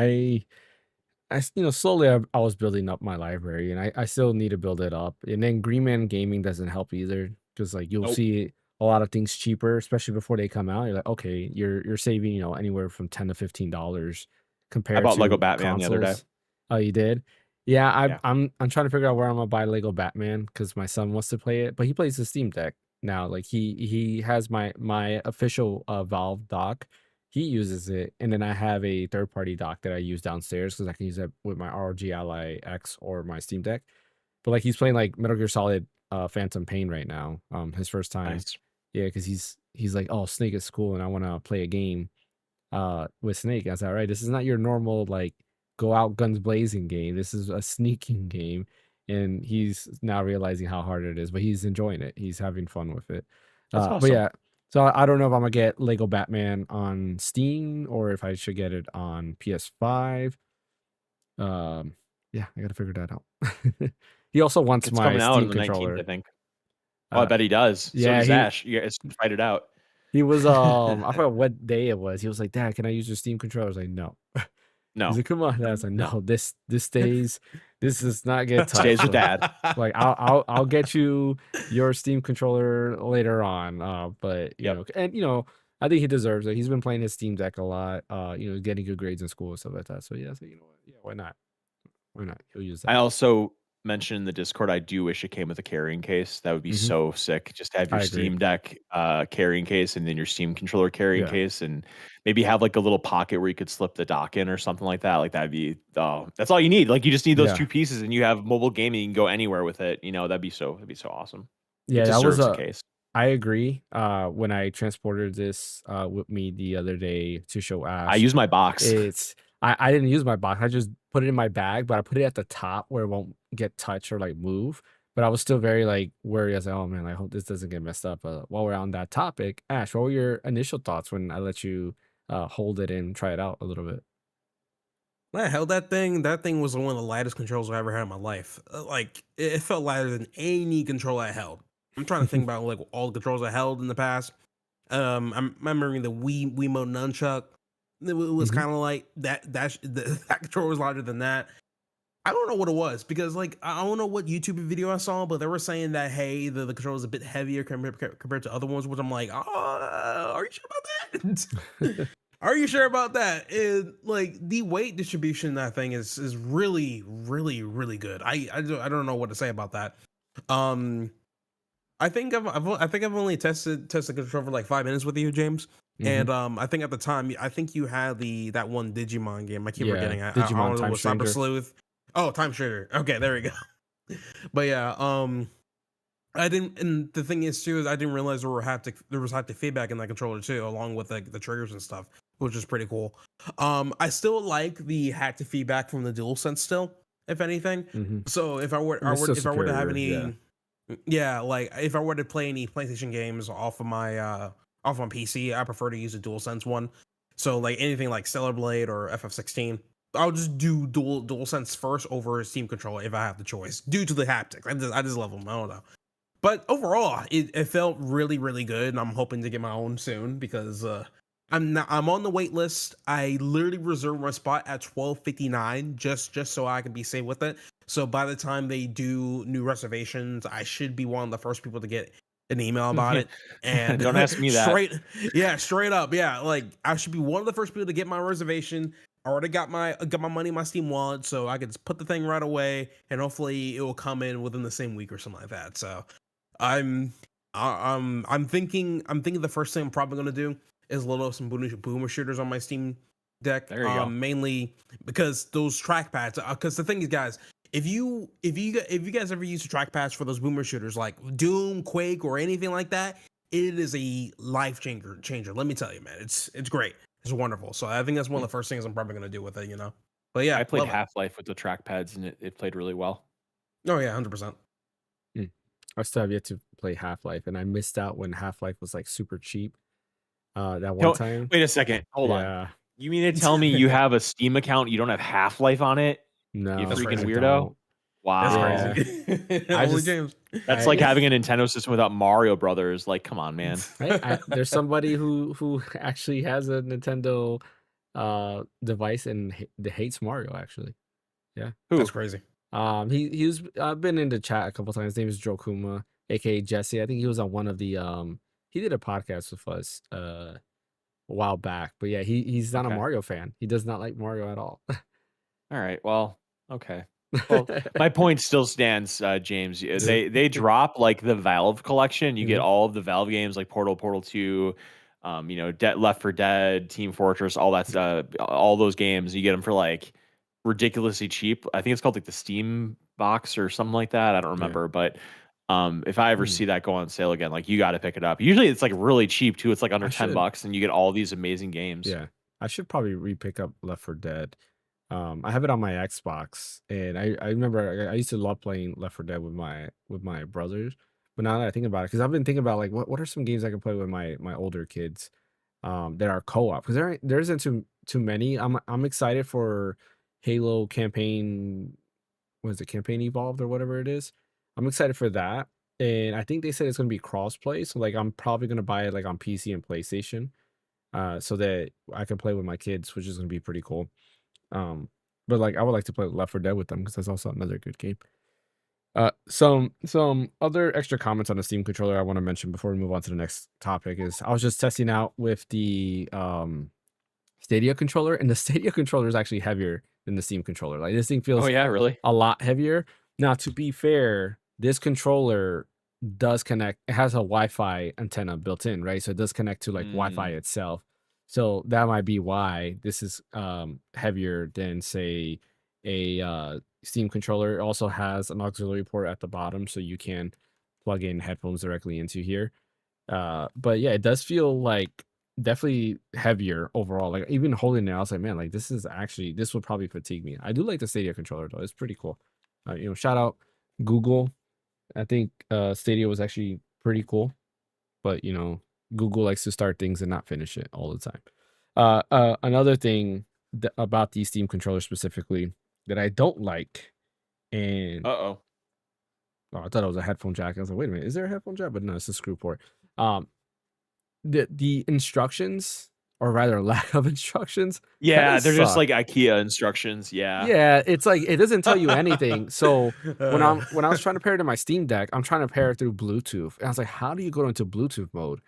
[SPEAKER 1] slowly I was building up my library, and I still need to build it up. And then Green Man Gaming doesn't help either, because like you'll
[SPEAKER 3] Nope.
[SPEAKER 1] see a lot of things cheaper, especially before they come out. You're like, okay, you're saving anywhere from $10 to $15
[SPEAKER 3] I
[SPEAKER 1] compared
[SPEAKER 3] bought Lego
[SPEAKER 1] to
[SPEAKER 3] Batman the other day.
[SPEAKER 1] consoles. Oh, you did? Yeah,
[SPEAKER 3] Yeah.
[SPEAKER 1] I'm trying to figure out where I'm gonna buy Lego Batman because my son wants to play it, but he plays the Steam Deck now. Like he has my official Valve dock. He uses it, and then I have a third party dock that I use downstairs because I can use it with my ROG Ally X or my Steam Deck. But like he's playing like Metal Gear Solid Phantom Pain right now. His first time.
[SPEAKER 3] Nice.
[SPEAKER 1] Yeah, because he's like, oh, Snake is cool, and I want to play a game with Snake. I was like, all right, this is not your normal like go out guns blazing game. This is a sneaking game. And he's now realizing how hard it is, but he's enjoying it. He's having fun with it.
[SPEAKER 3] That's
[SPEAKER 1] But
[SPEAKER 3] awesome.
[SPEAKER 1] yeah, so I don't know if I'm gonna get Lego Batman on Steam or if I should get it on PS5. Yeah, I gotta figure that out. He also wants
[SPEAKER 3] It's
[SPEAKER 1] my
[SPEAKER 3] coming out on
[SPEAKER 1] Steam
[SPEAKER 3] the 19th, I
[SPEAKER 1] controller.
[SPEAKER 3] think. Oh, I
[SPEAKER 1] Uh,
[SPEAKER 3] bet he does. So
[SPEAKER 1] yeah,
[SPEAKER 3] does Ash. You guys fight it out.
[SPEAKER 1] he was I forgot what day it was. He was like, Dad, can I use your Steam controller? I was like, no. He's
[SPEAKER 3] No.
[SPEAKER 1] like, come on. And I was like,
[SPEAKER 3] No.
[SPEAKER 1] no, this stays. This does not get
[SPEAKER 3] Stays
[SPEAKER 1] touched.
[SPEAKER 3] with Dad.
[SPEAKER 1] Like I'll get you your Steam controller later on. But
[SPEAKER 3] Yep.
[SPEAKER 1] and I think he deserves it. He's been playing his Steam Deck a lot. Getting good grades in school and stuff like that. So yeah, so you know what? Yeah, why not? Why not? He'll use
[SPEAKER 3] I
[SPEAKER 1] that.
[SPEAKER 3] also mentioned in the Discord, I do wish it came with a carrying case. That would be
[SPEAKER 1] Hmm.
[SPEAKER 3] so sick. Just to have your
[SPEAKER 1] I agree.
[SPEAKER 3] Steam Deck carrying case and then your Steam controller carrying
[SPEAKER 1] Yeah.
[SPEAKER 3] case, and maybe have like a little pocket where you could slip the dock in or something like that. Like that'd be that's all you need. Like you just need those
[SPEAKER 1] Yeah.
[SPEAKER 3] two pieces and you have mobile gaming. You can go anywhere with it. That'd be so awesome. It
[SPEAKER 1] Yeah, that was
[SPEAKER 3] deserves a
[SPEAKER 1] a
[SPEAKER 3] case.
[SPEAKER 1] I agree. When I transported this with me the other day to show
[SPEAKER 3] I
[SPEAKER 1] Ash,
[SPEAKER 3] use my box.
[SPEAKER 1] I didn't use my box. I just put it in my bag, but I put it at the top where it won't get touched or like move. But I was still very like worried. I was like, oh man, I hope this doesn't get messed up. While we're on that topic, Ash, what were your initial thoughts when I let you hold it and try it out a little bit?
[SPEAKER 2] I held that thing. That thing was one of the lightest controls I ever had in my life. Like it felt lighter than any control I held. I'm trying to think about like all the controls I held in the past. I'm remembering the Wiimote nunchuck. It was
[SPEAKER 1] Hmm.
[SPEAKER 2] kind of like that controller was larger than that. I don't know what it was because like I don't know what YouTube video I saw, but they were saying that hey, the controller is a bit heavier compared to other ones, which I'm like, oh, are you sure about that? Are you sure about that? Like the weight distribution in that thing is really really good. I don't know what to say about that. Um, I think I've only tested the control for like 5 minutes with you, James.
[SPEAKER 1] Hmm.
[SPEAKER 2] And I think at the time I think you had that one Digimon game. I keep
[SPEAKER 1] Yeah,
[SPEAKER 2] forgetting. I
[SPEAKER 1] Digimon
[SPEAKER 2] don't know
[SPEAKER 1] Time
[SPEAKER 2] what Cyber
[SPEAKER 1] Stranger.
[SPEAKER 2] Sleuth. Oh, Time Trader. Okay, there we go. But yeah, I didn't, and the thing is too is I didn't realize there was haptic feedback in that controller too, along with like the triggers and stuff, which is pretty cool. I still like the haptic feedback from the DualSense still, if anything.
[SPEAKER 1] Hmm.
[SPEAKER 2] So
[SPEAKER 1] It's still
[SPEAKER 2] if I were to have
[SPEAKER 1] superior. Yeah.
[SPEAKER 2] any, yeah, like if I were to play any PlayStation games off on PC, I prefer to use a DualSense one. So like anything like Stellar Blade or FF16, I'll just do DualSense first over Steam controller if I have the choice, due to the haptics. I just love them. I don't know. But overall, it felt really, really good, and I'm hoping to get my own soon because I'm on the wait list. I literally reserved my spot at 12:59 just so I can be safe with it. So by the time they do new reservations, I should be one of the first people to get an email about it. And
[SPEAKER 3] Don't ask me that.
[SPEAKER 2] straight up, yeah. Like I should be one of the first people to get my reservation. I already got my money in my Steam wallet, so I can just put the thing right away, and hopefully it will come in within the same week or something like that. So I'm I'm thinking the first thing I'm probably gonna do is load up some boomer shooters on my Steam deck.
[SPEAKER 3] There you go.
[SPEAKER 2] Mainly because those trackpads. Because the thing is, guys, if you guys ever use the trackpads for those boomer shooters like Doom, Quake, or anything like that, it is a life changer. Let me tell you, man, it's great. It's wonderful. So I think that's one of the first things I'm probably gonna do with it. But yeah,
[SPEAKER 3] I played
[SPEAKER 2] love it.
[SPEAKER 3] Half-Life with the trackpads and it played really well.
[SPEAKER 2] Oh yeah, 100%.
[SPEAKER 1] Mm. I still have yet to play Half-Life, and I missed out when Half-Life was like super cheap. That one
[SPEAKER 3] Don't
[SPEAKER 1] time.
[SPEAKER 3] wait a second. Hold on.
[SPEAKER 1] Yeah.
[SPEAKER 3] You mean to tell me you have a Steam account, you don't have Half-Life on it? You
[SPEAKER 1] No,
[SPEAKER 2] That's
[SPEAKER 3] freaking
[SPEAKER 1] I
[SPEAKER 2] crazy.
[SPEAKER 3] weirdo.
[SPEAKER 1] don't.
[SPEAKER 2] That's
[SPEAKER 3] Wow.
[SPEAKER 1] Yeah,
[SPEAKER 2] crazy.
[SPEAKER 1] I
[SPEAKER 2] Only
[SPEAKER 1] just
[SPEAKER 2] James.
[SPEAKER 3] That's
[SPEAKER 1] I
[SPEAKER 3] like having a Nintendo system without Mario Brothers. Like, come on, man.
[SPEAKER 1] I there's somebody who actually has a Nintendo device and hates Mario actually. Yeah.
[SPEAKER 2] That's
[SPEAKER 3] Who?
[SPEAKER 2] crazy.
[SPEAKER 1] He's been in the chat a couple times. His name is Joe Kuma, aka Jesse. I think he was on one of the he did a podcast with us a while back. But yeah, he's not a
[SPEAKER 3] Okay.
[SPEAKER 1] Mario fan. He does not like Mario at all.
[SPEAKER 3] All right. Well, okay. Well, my point still stands, James.
[SPEAKER 1] Yeah.
[SPEAKER 3] They drop like the Valve collection. You get
[SPEAKER 1] Mhm.
[SPEAKER 3] all of the Valve games like Portal 2, Left 4 Dead, Team Fortress, all that all those games. You get them for like ridiculously cheap. I think it's called like the Steam box or something like that. I don't
[SPEAKER 1] Yeah.
[SPEAKER 3] remember, but if I ever
[SPEAKER 1] Hmm.
[SPEAKER 3] see that go on sale again, like you got to pick it up. Usually it's like really cheap too. It's like under
[SPEAKER 1] I
[SPEAKER 3] 10
[SPEAKER 1] should.
[SPEAKER 3] bucks and you get all these amazing games.
[SPEAKER 1] Yeah. I should probably re-pick up Left 4 Dead. I have it on my Xbox, and I remember I used to love playing Left 4 Dead with my brothers. But now that I think about it, because I've been thinking about like what are some games I can play with my older kids, that are co-op because there isn't too many. I'm excited for Halo campaign. What is it, campaign evolved or whatever it is? I'm excited for that, and I think they said it's gonna be cross-play. So like I'm probably gonna buy it like on PC and PlayStation, so that I can play with my kids, which is gonna be pretty cool. Um, but like I would like to play Left 4 Dead with them because that's also another good game. Some other extra comments on the Steam controller I want to mention before we move on to the next topic is I was just testing out with the Stadia controller, and the Stadia controller is actually heavier than the Steam controller. Like this thing
[SPEAKER 3] Oh
[SPEAKER 1] feels
[SPEAKER 3] yeah, really?
[SPEAKER 1] a lot heavier. Now, to be fair, this controller does connect. It has a Wi-Fi antenna built in, right? So it does connect to like Wi-Fi
[SPEAKER 3] Mm.
[SPEAKER 1] itself. So that might be why this is heavier than say a Steam controller. It also has an auxiliary port at the bottom, so you can plug in headphones directly into here. But yeah, it does feel like definitely heavier overall. Like even holding it, I was like, man, like this would probably fatigue me. I do like the Stadia controller though; it's pretty cool. Shout out Google. I think Stadia was actually pretty cool, but Google likes to start things and not finish it all the time. Another thing about these Steam controllers specifically that I don't like, and
[SPEAKER 3] Uh-oh.
[SPEAKER 1] oh, I thought it was a headphone jack. I was like, wait a minute, is there a headphone jack? But no, it's a screw port. Um, the instructions, or rather lack of instructions, kind
[SPEAKER 3] Yeah,
[SPEAKER 1] of
[SPEAKER 3] they're just
[SPEAKER 1] suck.
[SPEAKER 3] like IKEA instructions. Yeah.
[SPEAKER 1] Yeah, it's like it doesn't tell you anything. So when I was trying to pair it to my Steam Deck, I'm trying to pair it through Bluetooth. And I was like, how do you go into Bluetooth mode?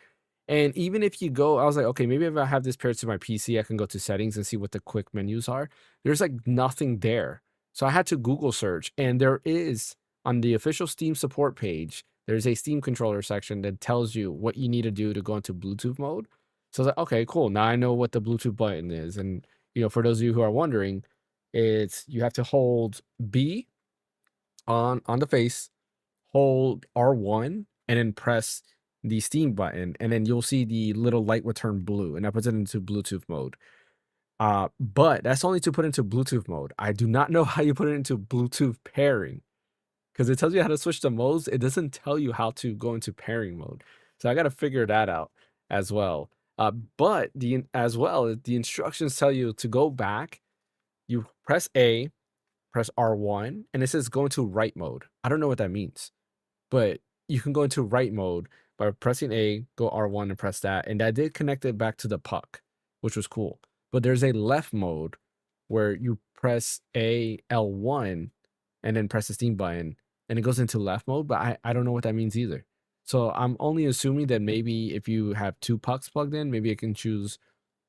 [SPEAKER 1] And even if you go, I was like, okay, maybe if I have this paired to my PC, I can go to settings and see what the quick menus are. There's like nothing there. So I had to Google search, and there is on the official Steam support page, there's a Steam controller section that tells you what you need to do to go into Bluetooth mode. So I was like, okay, cool. Now I know what the Bluetooth button is. And for those of you who are wondering, it's you have to hold B on the face, hold R1, and then press the Steam button, and then you'll see the little light will turn blue, and that puts it into Bluetooth mode. But that's only to put into Bluetooth mode. I do not know how you put it into Bluetooth pairing because it tells you how to switch the modes. It doesn't tell you how to go into pairing mode. So I got to figure that out as well. But the instructions tell you to go back. You press A, press R1, and it says go into write mode. I don't know what that means, but you can go into write mode by pressing A, go R1 and press that. And that did connect it back to the puck, which was cool. But there's a left mode where you press A L1 and then press the Steam button and it goes into left mode, but I don't know what that means either. So I'm only assuming that maybe if you have two pucks plugged in, maybe it can choose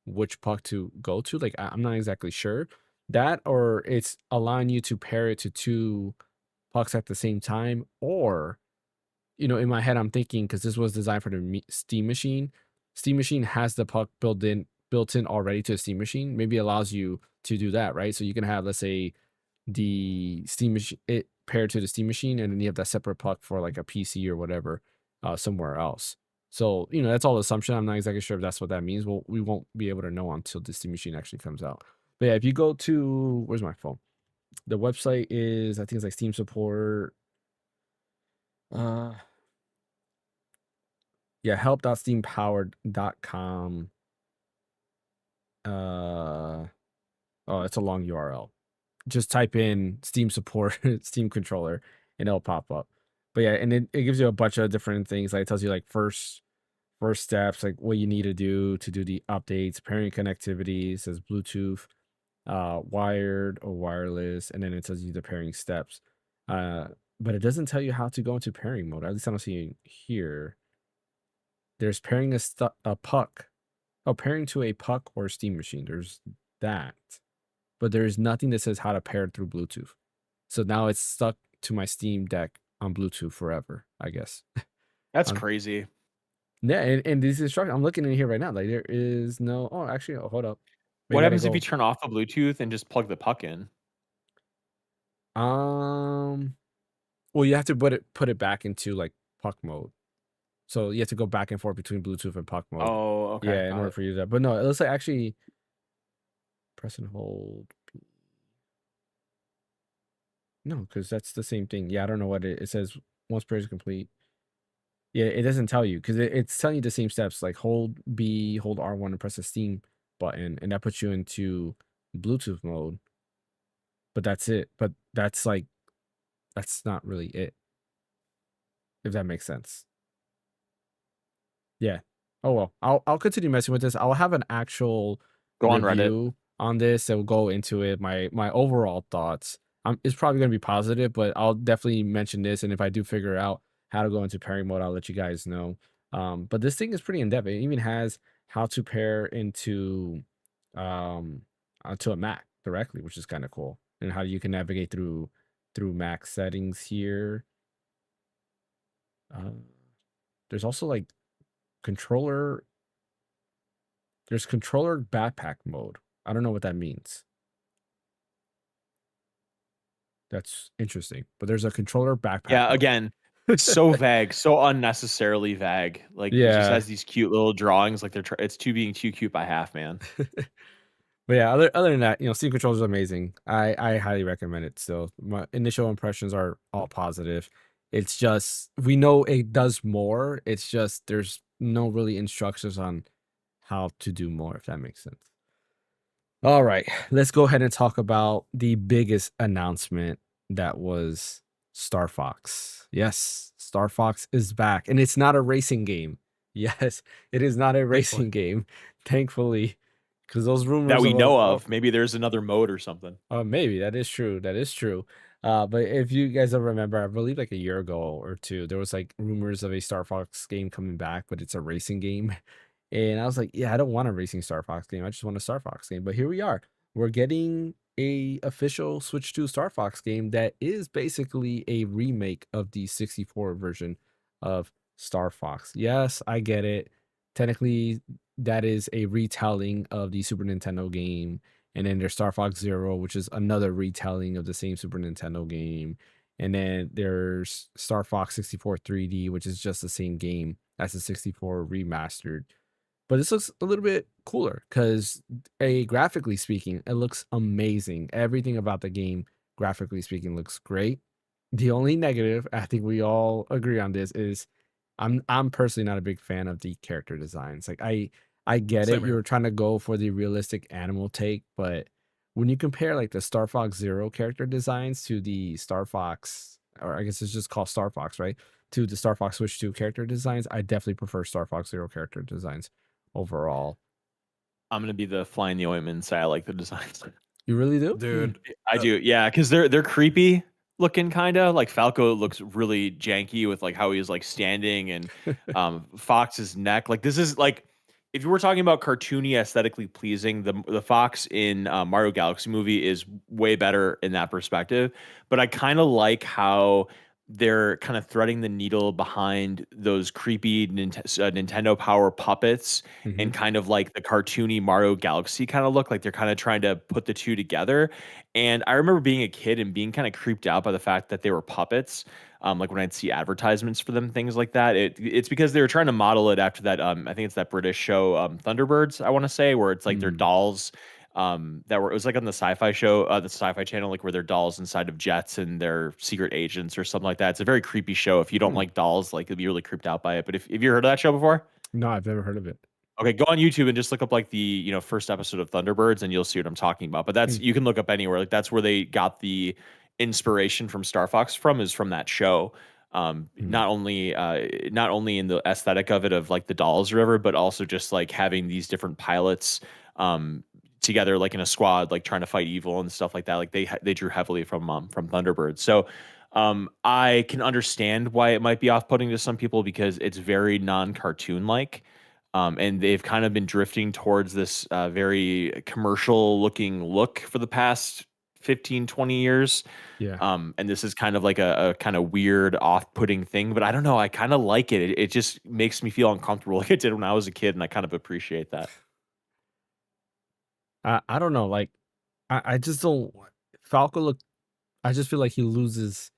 [SPEAKER 1] which puck to go to. Like I'm not exactly sure. That or it's allowing you to pair it to two pucks at the same time, or in my head, I'm thinking because this was designed for the Steam Machine. Steam Machine has the puck built in already to the Steam Machine. Maybe it allows you to do that, right? So you can have, let's say, the Steam Machine it paired to the Steam Machine, and then you have that separate puck for like a PC or whatever, somewhere else. So that's all assumption. I'm not exactly sure if that's what that means. Well, we won't be able to know until the Steam Machine actually comes out. But yeah, if you go to where's my phone? The website is I think it's like Steam support. Uh, Yeah, help.steampowered.com. Oh, it's a long URL. Just type in Steam support, Steam controller, and it'll pop up. But yeah, and it gives you a bunch of different things. Like it tells you like first steps, like what you need to do the updates, pairing connectivity, it says Bluetooth, wired or wireless, and then it tells you the pairing steps. Uh, but it doesn't tell you how to go into pairing mode. At least I don't see it here. There's pairing a puck. Oh, pairing to a puck or Steam machine. There's that. But there is nothing that says how to pair it through Bluetooth. So now it's stuck to my Steam Deck on Bluetooth forever, I guess.
[SPEAKER 3] That's
[SPEAKER 1] Um,
[SPEAKER 3] crazy.
[SPEAKER 1] yeah, and these instructions, I'm looking in here right now. Like there is no. Oh, actually, hold up.
[SPEAKER 3] What
[SPEAKER 1] Maybe I didn't
[SPEAKER 3] happens if you
[SPEAKER 1] go.
[SPEAKER 3] turn off the Bluetooth and just plug the puck in?
[SPEAKER 1] Um. Well, you have to put it back into like puck mode. So you have to go back and forth between Bluetooth and puck mode.
[SPEAKER 3] Oh, okay,
[SPEAKER 1] Yeah, in
[SPEAKER 3] got
[SPEAKER 1] order
[SPEAKER 3] it.
[SPEAKER 1] for you to do that. But no, it looks like actually press and hold. No, because that's the same thing. Yeah, I don't know what it says. Once prayer is complete. Yeah, it doesn't tell you because it's telling you the same steps. Like hold B, hold R1, and press the Steam button, and that puts you into Bluetooth mode. But that's it. But that's like that's not really it. If that makes sense. Yeah. Oh well. I'll continue messing with this. I'll have an actual
[SPEAKER 3] Go on Reddit.
[SPEAKER 1] review on this that will go into it. My overall thoughts. It's probably gonna be positive, but I'll definitely mention this. And if I do figure out how to go into pairing mode, I'll let you guys know. But this thing is pretty in depth. It even has how to pair into onto a Mac directly, which is kind of cool. And how you can navigate through Mac settings here. Uh, there's also like controller there's controller backpack mode. I don't know what that means. That's interesting. But there's a controller backpack
[SPEAKER 3] Yeah,
[SPEAKER 1] mode.
[SPEAKER 3] again, so vague, so unnecessarily vague. Like it just
[SPEAKER 1] Yeah.
[SPEAKER 3] has these cute little drawings. Like it's too being too cute by half, man.
[SPEAKER 1] But yeah, other than that, Steam controller is amazing. I highly recommend it still. My initial impressions are all positive. It's just we know it does more. It's just there's no really instructions on how to do more, if that makes sense. All right, let's go ahead and talk about the biggest announcement that was Star Fox. Yes, Star Fox is back, and it's not a racing game. Yes, it is not a
[SPEAKER 2] Thankfully.
[SPEAKER 1] racing game, thankfully, because those
[SPEAKER 3] That
[SPEAKER 1] rumors
[SPEAKER 3] we
[SPEAKER 1] of
[SPEAKER 3] know of. Maybe there's another mode or something.
[SPEAKER 1] maybe that is true. That is true. But if you guys don't remember, I believe like a year ago or two, there was like rumors of a Star Fox game coming back, but it's a racing game. And I was like, yeah, I don't want a racing Star Fox game. I just want a Star Fox game. But here we are. We're getting a official Switch 2 Star Fox game that is basically a remake of the 64 version of Star Fox. Yes, I get it. Technically, that is a retelling of the Super Nintendo game. And then there's Star Fox Zero, which is another retelling of the same Super Nintendo game. And then there's Star Fox 64 3D, which is just the same game as the 64 remastered. But this looks a little bit cooler because graphically speaking, it looks amazing. Everything about the game, graphically speaking, looks great. The only negative, I think we all agree on this, is I'm personally not a big fan of the character designs. Like I get it,
[SPEAKER 2] Same
[SPEAKER 1] you
[SPEAKER 2] here.
[SPEAKER 1] were trying to go for the realistic animal take, but when you compare like the Star Fox Zero character designs to the Star Fox, or I guess it's just called Star Fox, right? To the Star Fox Switch 2 character designs, I definitely prefer Star Fox Zero character designs overall.
[SPEAKER 3] I'm gonna be the fly in the ointment and say I like the designs.
[SPEAKER 1] You really do?
[SPEAKER 2] Dude.
[SPEAKER 3] I do, yeah, because they're creepy looking, kind of like Falco looks really janky with like how he's like standing and Fox's neck. Like this is like if you were talking about cartoony, aesthetically pleasing, the Fox in Mario Galaxy movie is way better in that perspective. But I kind of like how they're kind of threading the needle behind those creepy Nintendo Power puppets
[SPEAKER 1] Mhm.
[SPEAKER 3] and kind of like the cartoony Mario Galaxy kind of look. Like they're kind of trying to put the two together. And I remember being a kid and being kind of creeped out by the fact that they were puppets. Like when I'd see advertisements for them, things like that. It's because they were trying to model it after that. I think it's that British show, Thunderbirds, I want to say, where it's like they're
[SPEAKER 1] Mm.
[SPEAKER 3] dolls that were it was like on the sci-fi show, the sci-fi channel, like where they're dolls inside of jets and they're secret agents or something like that. It's a very creepy show. If you don't
[SPEAKER 1] Hmm.
[SPEAKER 3] like dolls, like you'll be really creeped out by it. But if you heard of that show before?
[SPEAKER 1] No, I've never heard of it.
[SPEAKER 3] Okay, go on YouTube and just look up like the first episode of Thunderbirds, and you'll see what I'm talking about. But that's
[SPEAKER 1] Mm,
[SPEAKER 3] you can look up anywhere. Like that's where they got the inspiration from Star Fox from is from that show.
[SPEAKER 1] mm.
[SPEAKER 3] Not only in the aesthetic of it of like the dolls or whatever, but also just like having these different pilots um together like in a squad, like trying to fight evil and stuff like that. Like they drew heavily from Thunderbirds. So I can understand why it might be off-putting to some people because it's very non-cartoon like. And they've kind of been drifting towards this very commercial looking look for the past 15, 20 years.
[SPEAKER 1] Yeah.
[SPEAKER 3] And this is kind of like a kind of weird off-putting thing, but I don't know. I kind of like it. It just makes me feel uncomfortable like it did when I was a kid, and I kind of appreciate that.
[SPEAKER 1] I don't know. Like I just don't. Falco look. I just feel like he loses.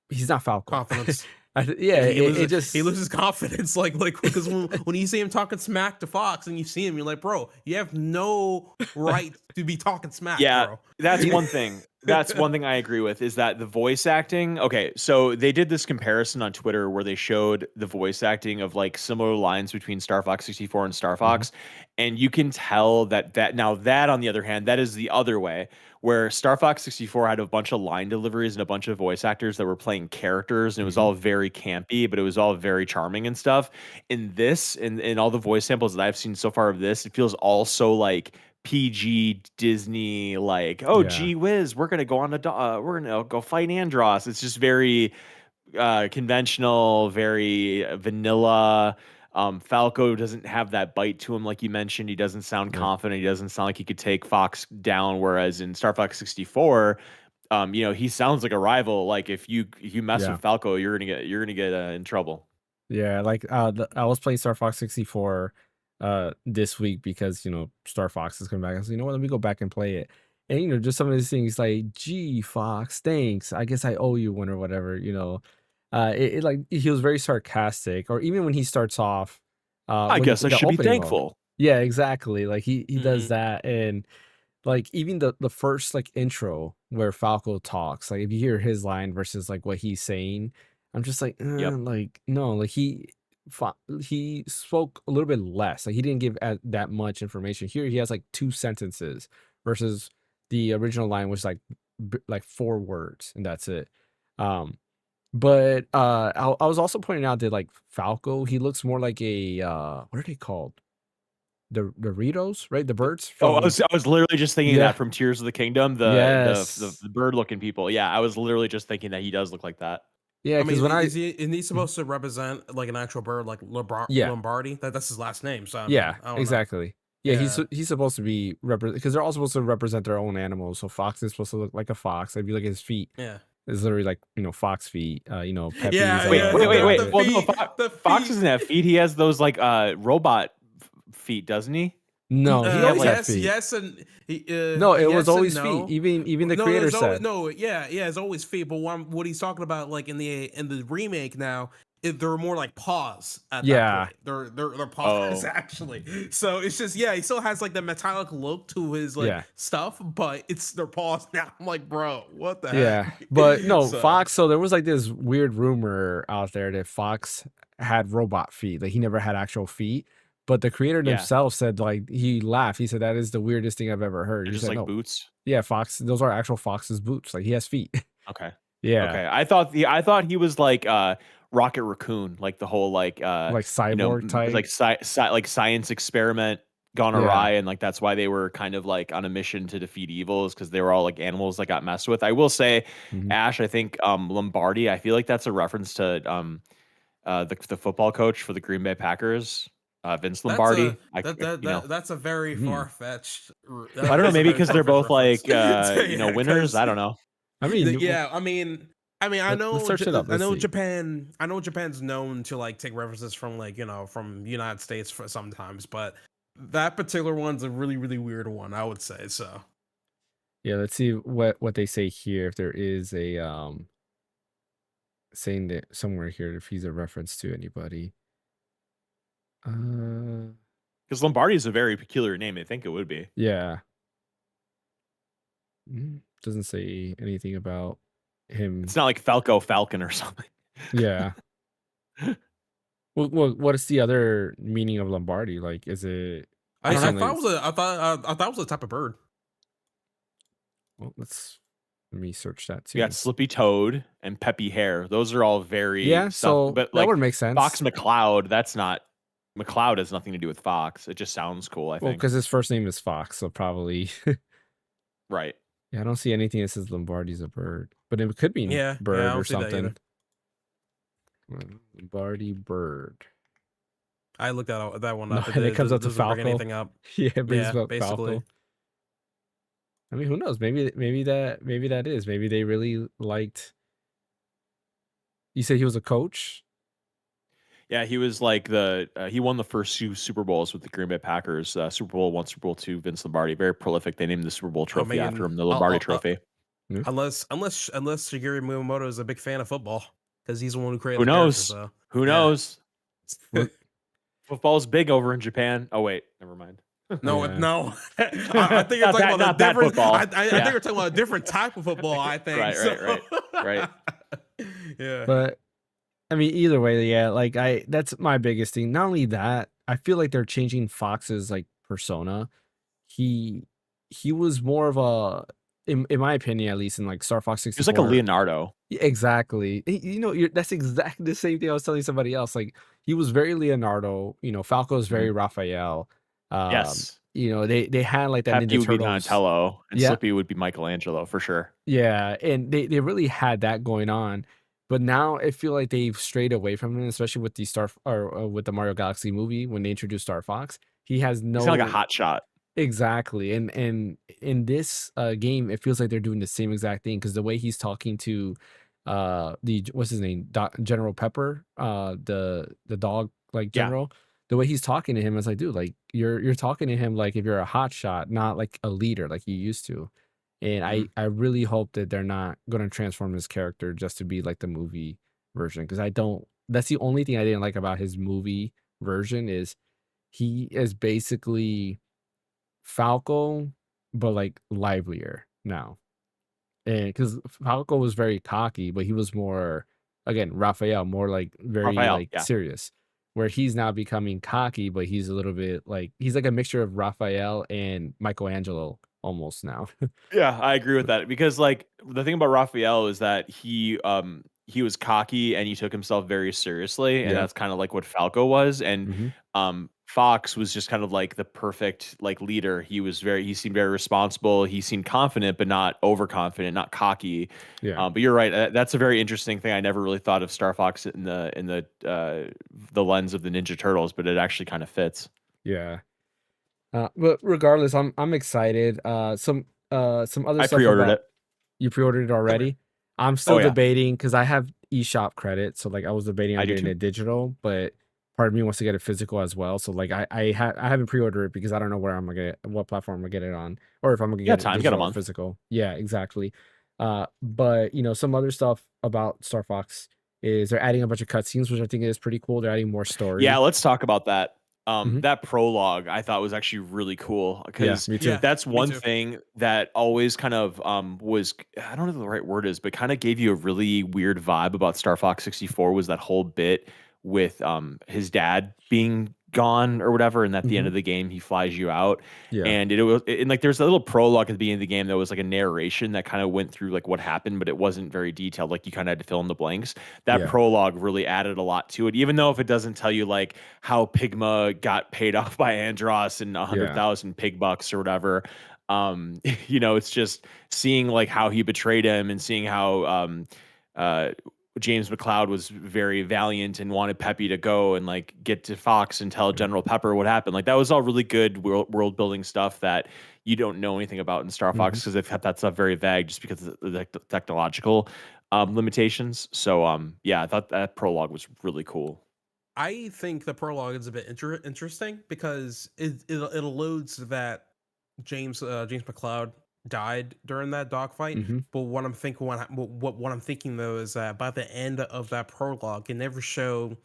[SPEAKER 1] He's not Falco.
[SPEAKER 2] Confidence.
[SPEAKER 1] Yeah,
[SPEAKER 2] Yeah,
[SPEAKER 1] it
[SPEAKER 2] he
[SPEAKER 1] just
[SPEAKER 2] loses confidence, like because when you see him talking smack to Fox and you see him, you're like, bro, you have no right to be talking smack,
[SPEAKER 3] Yeah,
[SPEAKER 2] bro.
[SPEAKER 3] that's one thing. That's one thing I agree with is that the voice acting. Okay, so they did this comparison on Twitter where they showed the voice acting of like similar lines between Star Fox 64 and Star
[SPEAKER 1] Mhm.
[SPEAKER 3] Fox, and you can tell that now that on the other hand, that is the other way where Star Fox 64 had a bunch of line deliveries and a bunch of voice actors that were playing characters, and it was
[SPEAKER 1] Mhm.
[SPEAKER 3] all very campy, but it was all very charming and stuff. In this, in all the voice samples that I've seen so far of this, it feels also like PG Disney, like, oh
[SPEAKER 1] Yeah.
[SPEAKER 3] gee whiz, we're gonna go on we're gonna go fight Andros. It's just very conventional, very vanilla. Falco doesn't have that bite to him, like you mentioned. He doesn't sound
[SPEAKER 1] Right.
[SPEAKER 3] confident. He doesn't sound like he could take Fox down. Whereas in Star Fox 64, he sounds like a rival. Like if you mess
[SPEAKER 1] Yeah.
[SPEAKER 3] with Falco, you're gonna get in trouble.
[SPEAKER 1] Yeah, like, I was playing Star Fox 64, this week because, Star Fox is coming back. I said, "You know what? Let me go back and play it." And, just some of these things like, "Gee, Fox, thanks. I guess I owe you one," or whatever. Like, he was very sarcastic, or even when he starts off,
[SPEAKER 3] I
[SPEAKER 1] when
[SPEAKER 3] guess I
[SPEAKER 1] the
[SPEAKER 3] should be
[SPEAKER 1] opening mode.
[SPEAKER 3] thankful.
[SPEAKER 1] Yeah, exactly. Like, he does
[SPEAKER 2] Mhm.
[SPEAKER 1] that, and like, even the first, like, intro where Falco talks, like, if you hear his line versus, like, what he's saying, I'm just like,
[SPEAKER 3] Yep.
[SPEAKER 1] like, no, like, he spoke a little bit less, like, he didn't give that much information. Here, he has, like, 2 sentences versus the original line was, like, like, 4 words, and that's it. Um, but, I was also pointing out that, like, Falco, he looks more like a, what are they called? The Doritos, right? The birds
[SPEAKER 3] Oh, I
[SPEAKER 1] from.
[SPEAKER 3] was I was literally just thinking
[SPEAKER 1] Yeah.
[SPEAKER 3] that from Tears of the Kingdom,
[SPEAKER 1] Yes.
[SPEAKER 3] the bird looking people. Yeah, I was literally just thinking that he does look like that.
[SPEAKER 1] Yeah,
[SPEAKER 2] I
[SPEAKER 1] because
[SPEAKER 2] mean,
[SPEAKER 1] when I.
[SPEAKER 2] is he
[SPEAKER 1] Mhm.
[SPEAKER 2] supposed to represent like an actual bird, like
[SPEAKER 1] Yeah,
[SPEAKER 2] Lombardi? That's his last name. So I
[SPEAKER 1] yeah,
[SPEAKER 2] mean, I don't know.
[SPEAKER 1] exactly. Yeah,
[SPEAKER 2] Yeah,
[SPEAKER 1] he's supposed to be because they're all supposed to represent their own animals. So Fox is supposed to look like a fox. If you look at his feet,
[SPEAKER 2] yeah,
[SPEAKER 1] it's literally like, fox feet. Pepe's
[SPEAKER 2] yeah,
[SPEAKER 3] Wait,
[SPEAKER 2] yeah.
[SPEAKER 3] wait, wait,
[SPEAKER 2] The
[SPEAKER 3] wait.
[SPEAKER 2] the
[SPEAKER 3] Well, no,
[SPEAKER 2] feet, the
[SPEAKER 3] Fox
[SPEAKER 2] feet.
[SPEAKER 3] doesn't have feet. He has those like robot feet, doesn't he?
[SPEAKER 1] No, he
[SPEAKER 3] Doesn't he have
[SPEAKER 1] always
[SPEAKER 3] like
[SPEAKER 1] had
[SPEAKER 2] Yes,
[SPEAKER 1] feet.
[SPEAKER 2] yes, and
[SPEAKER 1] No, it was
[SPEAKER 2] yes and
[SPEAKER 1] always feet.
[SPEAKER 2] no.
[SPEAKER 1] Even the
[SPEAKER 2] No,
[SPEAKER 1] creator
[SPEAKER 2] there's always
[SPEAKER 1] said.
[SPEAKER 2] no, yeah, yeah, it's always feet. But what he's talking about, like in the remake now, they're more like paws at that
[SPEAKER 1] Yeah,
[SPEAKER 2] point. They're paws
[SPEAKER 3] Oh,
[SPEAKER 2] actually. So it's just yeah, he still has like the metallic look to his like
[SPEAKER 1] yeah,
[SPEAKER 2] stuff, but it's their paws now. I'm like, bro, what the
[SPEAKER 1] yeah.
[SPEAKER 2] heck?
[SPEAKER 1] But no,
[SPEAKER 2] So
[SPEAKER 1] Fox. So there was like this weird rumor out there that Fox had robot feet. Like he never had actual feet. But the creator
[SPEAKER 3] yeah.
[SPEAKER 1] himself said, like, he laughed. He said that is the weirdest thing I've ever heard.
[SPEAKER 3] They're
[SPEAKER 1] He
[SPEAKER 3] just
[SPEAKER 1] said,
[SPEAKER 3] like
[SPEAKER 1] no,
[SPEAKER 3] boots.
[SPEAKER 1] yeah, Fox. Those are actual Fox's boots. Like he has feet.
[SPEAKER 3] Okay.
[SPEAKER 1] Yeah,
[SPEAKER 3] Okay. I thought he was like Rocket Raccoon, like the whole like
[SPEAKER 1] like cyborg type.
[SPEAKER 3] like like science experiment gone
[SPEAKER 1] Yeah.
[SPEAKER 3] awry, and like that's why they were kind of like on a mission to defeat evils because they were all like animals that got messed with. I will say,
[SPEAKER 1] Mhm.
[SPEAKER 3] Ash, I think Lombardi, I feel like that's a reference to the football coach for the Green Bay Packers, Vince
[SPEAKER 2] that's a
[SPEAKER 3] Lombardi.
[SPEAKER 2] that's a very
[SPEAKER 1] Mm.
[SPEAKER 2] far fetched.
[SPEAKER 3] I don't know,
[SPEAKER 2] That's a
[SPEAKER 3] maybe
[SPEAKER 2] very
[SPEAKER 3] because
[SPEAKER 2] far
[SPEAKER 3] they're
[SPEAKER 2] fetched
[SPEAKER 3] both
[SPEAKER 2] reference.
[SPEAKER 3] like
[SPEAKER 2] So, yeah,
[SPEAKER 3] winners.
[SPEAKER 2] because
[SPEAKER 3] I don't know.
[SPEAKER 1] I mean,
[SPEAKER 2] yeah, I mean,
[SPEAKER 1] let's search it up.
[SPEAKER 2] I
[SPEAKER 1] Let's
[SPEAKER 2] know
[SPEAKER 1] see.
[SPEAKER 2] Japan. I know Japan's known to like take references from like from United States for sometimes, but that particular one's a really really weird one. I would say so.
[SPEAKER 1] Yeah, let's see what they say here. If there is a saying that somewhere here, if he's a reference to anybody. Uh,
[SPEAKER 3] Because Lombardi is a very peculiar name. I think it would be.
[SPEAKER 1] yeah. Doesn't say anything about
[SPEAKER 3] It's
[SPEAKER 1] him.
[SPEAKER 3] not like Falco Falcon or something.
[SPEAKER 1] Yeah. What is the other meaning of Lombardi? Like, is it
[SPEAKER 2] I,
[SPEAKER 1] you're
[SPEAKER 2] I
[SPEAKER 1] saying
[SPEAKER 2] thought
[SPEAKER 1] like
[SPEAKER 2] it was a I thought I thought it was a type of bird.
[SPEAKER 1] well, let me search that
[SPEAKER 3] We
[SPEAKER 1] too.
[SPEAKER 3] got Slippy Toad and Peppy Hair. Those are all very
[SPEAKER 1] Yeah,
[SPEAKER 3] stuff,
[SPEAKER 1] so
[SPEAKER 3] but
[SPEAKER 1] that
[SPEAKER 3] like
[SPEAKER 1] would make
[SPEAKER 3] Fox
[SPEAKER 1] sense.
[SPEAKER 3] McCloud, that's not McCloud has nothing to do with Fox. It just sounds cool, I
[SPEAKER 1] Well,
[SPEAKER 3] think.
[SPEAKER 1] because his first name is Fox, so probably
[SPEAKER 3] Right.
[SPEAKER 1] yeah, I don't see anything that says Lombardi's a bird, but it could mean
[SPEAKER 2] Yeah, I
[SPEAKER 1] bird or
[SPEAKER 2] don't see that
[SPEAKER 1] something.
[SPEAKER 2] either.
[SPEAKER 1] Lombardi bird.
[SPEAKER 2] I looked that one
[SPEAKER 1] No,
[SPEAKER 2] up. It,
[SPEAKER 1] and it
[SPEAKER 2] it
[SPEAKER 1] comes up to
[SPEAKER 2] doesn't bring
[SPEAKER 1] Falco.
[SPEAKER 2] anything up.
[SPEAKER 1] Yeah, it brings
[SPEAKER 2] Yeah,
[SPEAKER 1] up
[SPEAKER 2] basically.
[SPEAKER 1] Falco. I mean, who knows? Maybe that is. Maybe they really liked. You said he was a coach.
[SPEAKER 3] Yeah, he was like he won the first two Super Bowls with the Green Bay Packers. Super Bowl one, Super Bowl two. Vince Lombardi, very prolific. They named the Super Bowl
[SPEAKER 2] I
[SPEAKER 3] trophy after
[SPEAKER 2] mean,
[SPEAKER 3] him, the Lombardi Trophy.
[SPEAKER 1] Yeah.
[SPEAKER 2] unless Shigeru Miyamoto is a big fan of football because he's the one who created
[SPEAKER 3] Who
[SPEAKER 2] the character.
[SPEAKER 3] knows?
[SPEAKER 2] So
[SPEAKER 3] Who
[SPEAKER 2] yeah.
[SPEAKER 3] knows?
[SPEAKER 1] Well,
[SPEAKER 3] Football's big over in Japan. Oh wait, never mind.
[SPEAKER 2] No,
[SPEAKER 1] yeah.
[SPEAKER 2] no. I think you're talking about a
[SPEAKER 3] not that
[SPEAKER 2] different. I
[SPEAKER 3] football.
[SPEAKER 2] think
[SPEAKER 3] Yeah.
[SPEAKER 2] you're talking about a different type of football. I think so.
[SPEAKER 3] Right.
[SPEAKER 2] Yeah.
[SPEAKER 1] But I mean, either way, yeah. Like that's my biggest thing. Not only that, I feel like they're changing Fox's like persona. He he was more of a, in my opinion, at least in like Star Fox
[SPEAKER 3] He was like a
[SPEAKER 1] 64.
[SPEAKER 3] Leonardo.
[SPEAKER 1] Yeah, exactly. That's exactly the same thing I was telling somebody else. Like he was very Leonardo. Falco's
[SPEAKER 3] Mhm.
[SPEAKER 1] very Raphael.
[SPEAKER 3] Yes.
[SPEAKER 1] They had like that
[SPEAKER 3] Peppy
[SPEAKER 1] Ninja
[SPEAKER 3] would be
[SPEAKER 1] Turtles.
[SPEAKER 3] Donatello, and
[SPEAKER 1] Yeah,
[SPEAKER 3] Slippy would be Michelangelo for sure.
[SPEAKER 1] yeah, and they really had that going on. But now I feel like they've strayed away from it, especially with the with the Mario Galaxy movie when they introduced Star Fox. He has
[SPEAKER 3] He's kind of like a
[SPEAKER 1] no.
[SPEAKER 3] hot shot.
[SPEAKER 1] Exactly, and in this game, it feels like they're doing the same exact thing because the way he's talking to, the what's his name, General Pepper, the dog like
[SPEAKER 3] Yeah.
[SPEAKER 1] general, the way he's talking to him is like, dude, like you're talking to him like if you're a hot shot, not like a leader like you used to, and
[SPEAKER 3] Mhm.
[SPEAKER 1] I really hope that they're not gonna transform his character just to be like the movie version because I don't. That's the only thing I didn't like about his movie version is he is basically Falco, but like livelier now. And because Falco was very cocky, but he was more, again, Raphael, more like very
[SPEAKER 3] Raphael.
[SPEAKER 1] like
[SPEAKER 3] Yeah.
[SPEAKER 1] serious. Where he's now becoming cocky, but he's a little bit like he's like a mixture of Raphael and Michelangelo almost now.
[SPEAKER 3] Yeah, I agree with that because like the thing about Raphael is that he was cocky and he took himself very seriously, and
[SPEAKER 1] Yeah.
[SPEAKER 3] that's kind of like what Falco was. And
[SPEAKER 1] Hmm.
[SPEAKER 3] Fox was just kind of like the perfect like leader. He seemed very responsible. He seemed confident, but not overconfident, not cocky.
[SPEAKER 1] Yeah.
[SPEAKER 3] But you're right. That's a very interesting thing. I never really thought of Star Fox in the lens of the Ninja Turtles, but it actually kind of fits.
[SPEAKER 1] Yeah. But regardless, I'm excited. Some other
[SPEAKER 3] I
[SPEAKER 1] stuff
[SPEAKER 3] pre-ordered
[SPEAKER 1] about.
[SPEAKER 3] it.
[SPEAKER 1] You pre-ordered it
[SPEAKER 2] Okay.
[SPEAKER 1] already? I'm
[SPEAKER 3] Oh
[SPEAKER 1] still
[SPEAKER 3] yeah,
[SPEAKER 1] debating because I have eShop credit, so like I was debating
[SPEAKER 3] I
[SPEAKER 1] on
[SPEAKER 3] do
[SPEAKER 1] getting
[SPEAKER 3] too.
[SPEAKER 1] it digital, but part of me wants to get it physical as well. So like I haven't pre-ordered it because I don't know where I'm gonna get what platform I'm gonna get it on, or if I'm gonna
[SPEAKER 3] You got
[SPEAKER 1] get it
[SPEAKER 3] time. You got a
[SPEAKER 1] digital or
[SPEAKER 3] month.
[SPEAKER 1] physical. Yeah, exactly. But some other stuff about Star Fox is they're adding a bunch of cutscenes, which I think is pretty cool. They're adding more
[SPEAKER 3] Yeah,
[SPEAKER 1] story.
[SPEAKER 3] let's talk about that.
[SPEAKER 1] Hmm.
[SPEAKER 3] That prologue I thought was actually really cool
[SPEAKER 1] Yeah,
[SPEAKER 3] because
[SPEAKER 1] me too.
[SPEAKER 2] Yeah.
[SPEAKER 3] that's
[SPEAKER 2] Me
[SPEAKER 3] one
[SPEAKER 2] too.
[SPEAKER 3] thing that always kind of was I don't know what the right word is, but kind of gave you a really weird vibe about Star Fox 64 was that whole bit with his dad being gone or whatever, and at the end
[SPEAKER 1] Hmm.
[SPEAKER 3] of the game he flies you out.
[SPEAKER 1] Yeah,
[SPEAKER 3] And it was and like there's a little prologue at the beginning of the game that was like a narration that kind of went through like what happened, but it wasn't very detailed. Like you kind of had to fill in the blanks. That
[SPEAKER 1] yeah,
[SPEAKER 3] prologue really added a lot to it, even though if it doesn't tell you like how Pigma got paid off by Andros and a hundred
[SPEAKER 1] yeah.
[SPEAKER 3] thousand pig bucks or whatever. It's just seeing like how he betrayed him and seeing how uh James McLeod was very valiant and wanted Peppy to go and like get to Fox and tell
[SPEAKER 1] Yeah.
[SPEAKER 3] General Pepper what happened. Like that was all really good world building stuff that you don't know anything about in Star Fox
[SPEAKER 1] Hmm.
[SPEAKER 3] because they've kept that stuff very vague just because of the technological limitations. So yeah, I thought that prologue was really cool.
[SPEAKER 2] I think the prologue is a bit interesting because it alludes that James McLeod died during that dogfight.
[SPEAKER 1] Hmm.
[SPEAKER 2] But what I'm thinking though is that by the end of that prologue, it never showed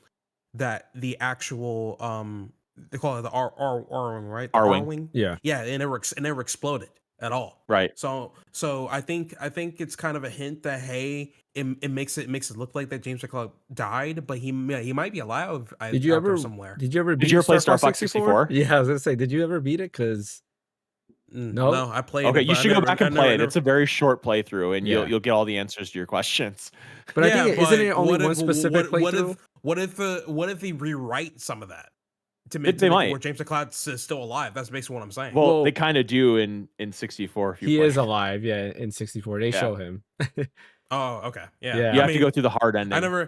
[SPEAKER 2] that the actual they call it the R wing, right? The R
[SPEAKER 3] R-Wing.
[SPEAKER 2] wing.
[SPEAKER 1] Yeah,
[SPEAKER 2] Yeah, it never exploded. at all.
[SPEAKER 3] Right.
[SPEAKER 2] So I think it's kind of a hint that hey, it makes it look like that James McCloud died, but he might be alive
[SPEAKER 1] Did you
[SPEAKER 2] out there
[SPEAKER 1] ever
[SPEAKER 2] somewhere.
[SPEAKER 1] did you ever
[SPEAKER 3] Did
[SPEAKER 1] beat
[SPEAKER 3] you ever play
[SPEAKER 1] Star
[SPEAKER 3] Star
[SPEAKER 1] Fox
[SPEAKER 3] Fox
[SPEAKER 1] 64?
[SPEAKER 3] 64?
[SPEAKER 1] Yeah, I was gonna say, did you ever beat it? Because no?
[SPEAKER 2] No, I played
[SPEAKER 3] Okay,
[SPEAKER 2] it,
[SPEAKER 3] you
[SPEAKER 2] but
[SPEAKER 3] should go back and play it.
[SPEAKER 2] never.
[SPEAKER 3] It's a very short playthrough, and
[SPEAKER 1] Yeah.
[SPEAKER 3] you'll get all the answers to your questions.
[SPEAKER 1] But I
[SPEAKER 2] Yeah,
[SPEAKER 1] think isn't it
[SPEAKER 2] but
[SPEAKER 1] only one specific playthrough?
[SPEAKER 2] what if they rewrite some of that to
[SPEAKER 3] They
[SPEAKER 2] make it
[SPEAKER 3] might.
[SPEAKER 2] where James McCloud's still alive? That's basically what I'm saying.
[SPEAKER 3] Well, they
[SPEAKER 1] Well,
[SPEAKER 3] kind of do in 64 if you
[SPEAKER 1] he
[SPEAKER 3] play.
[SPEAKER 1] is alive, yeah, in 64. They
[SPEAKER 3] Yeah.
[SPEAKER 1] show him.
[SPEAKER 2] Oh, okay, yeah.
[SPEAKER 1] Yeah.
[SPEAKER 3] You
[SPEAKER 2] I
[SPEAKER 3] have to
[SPEAKER 2] mean,
[SPEAKER 3] go through the hard ending.
[SPEAKER 2] I never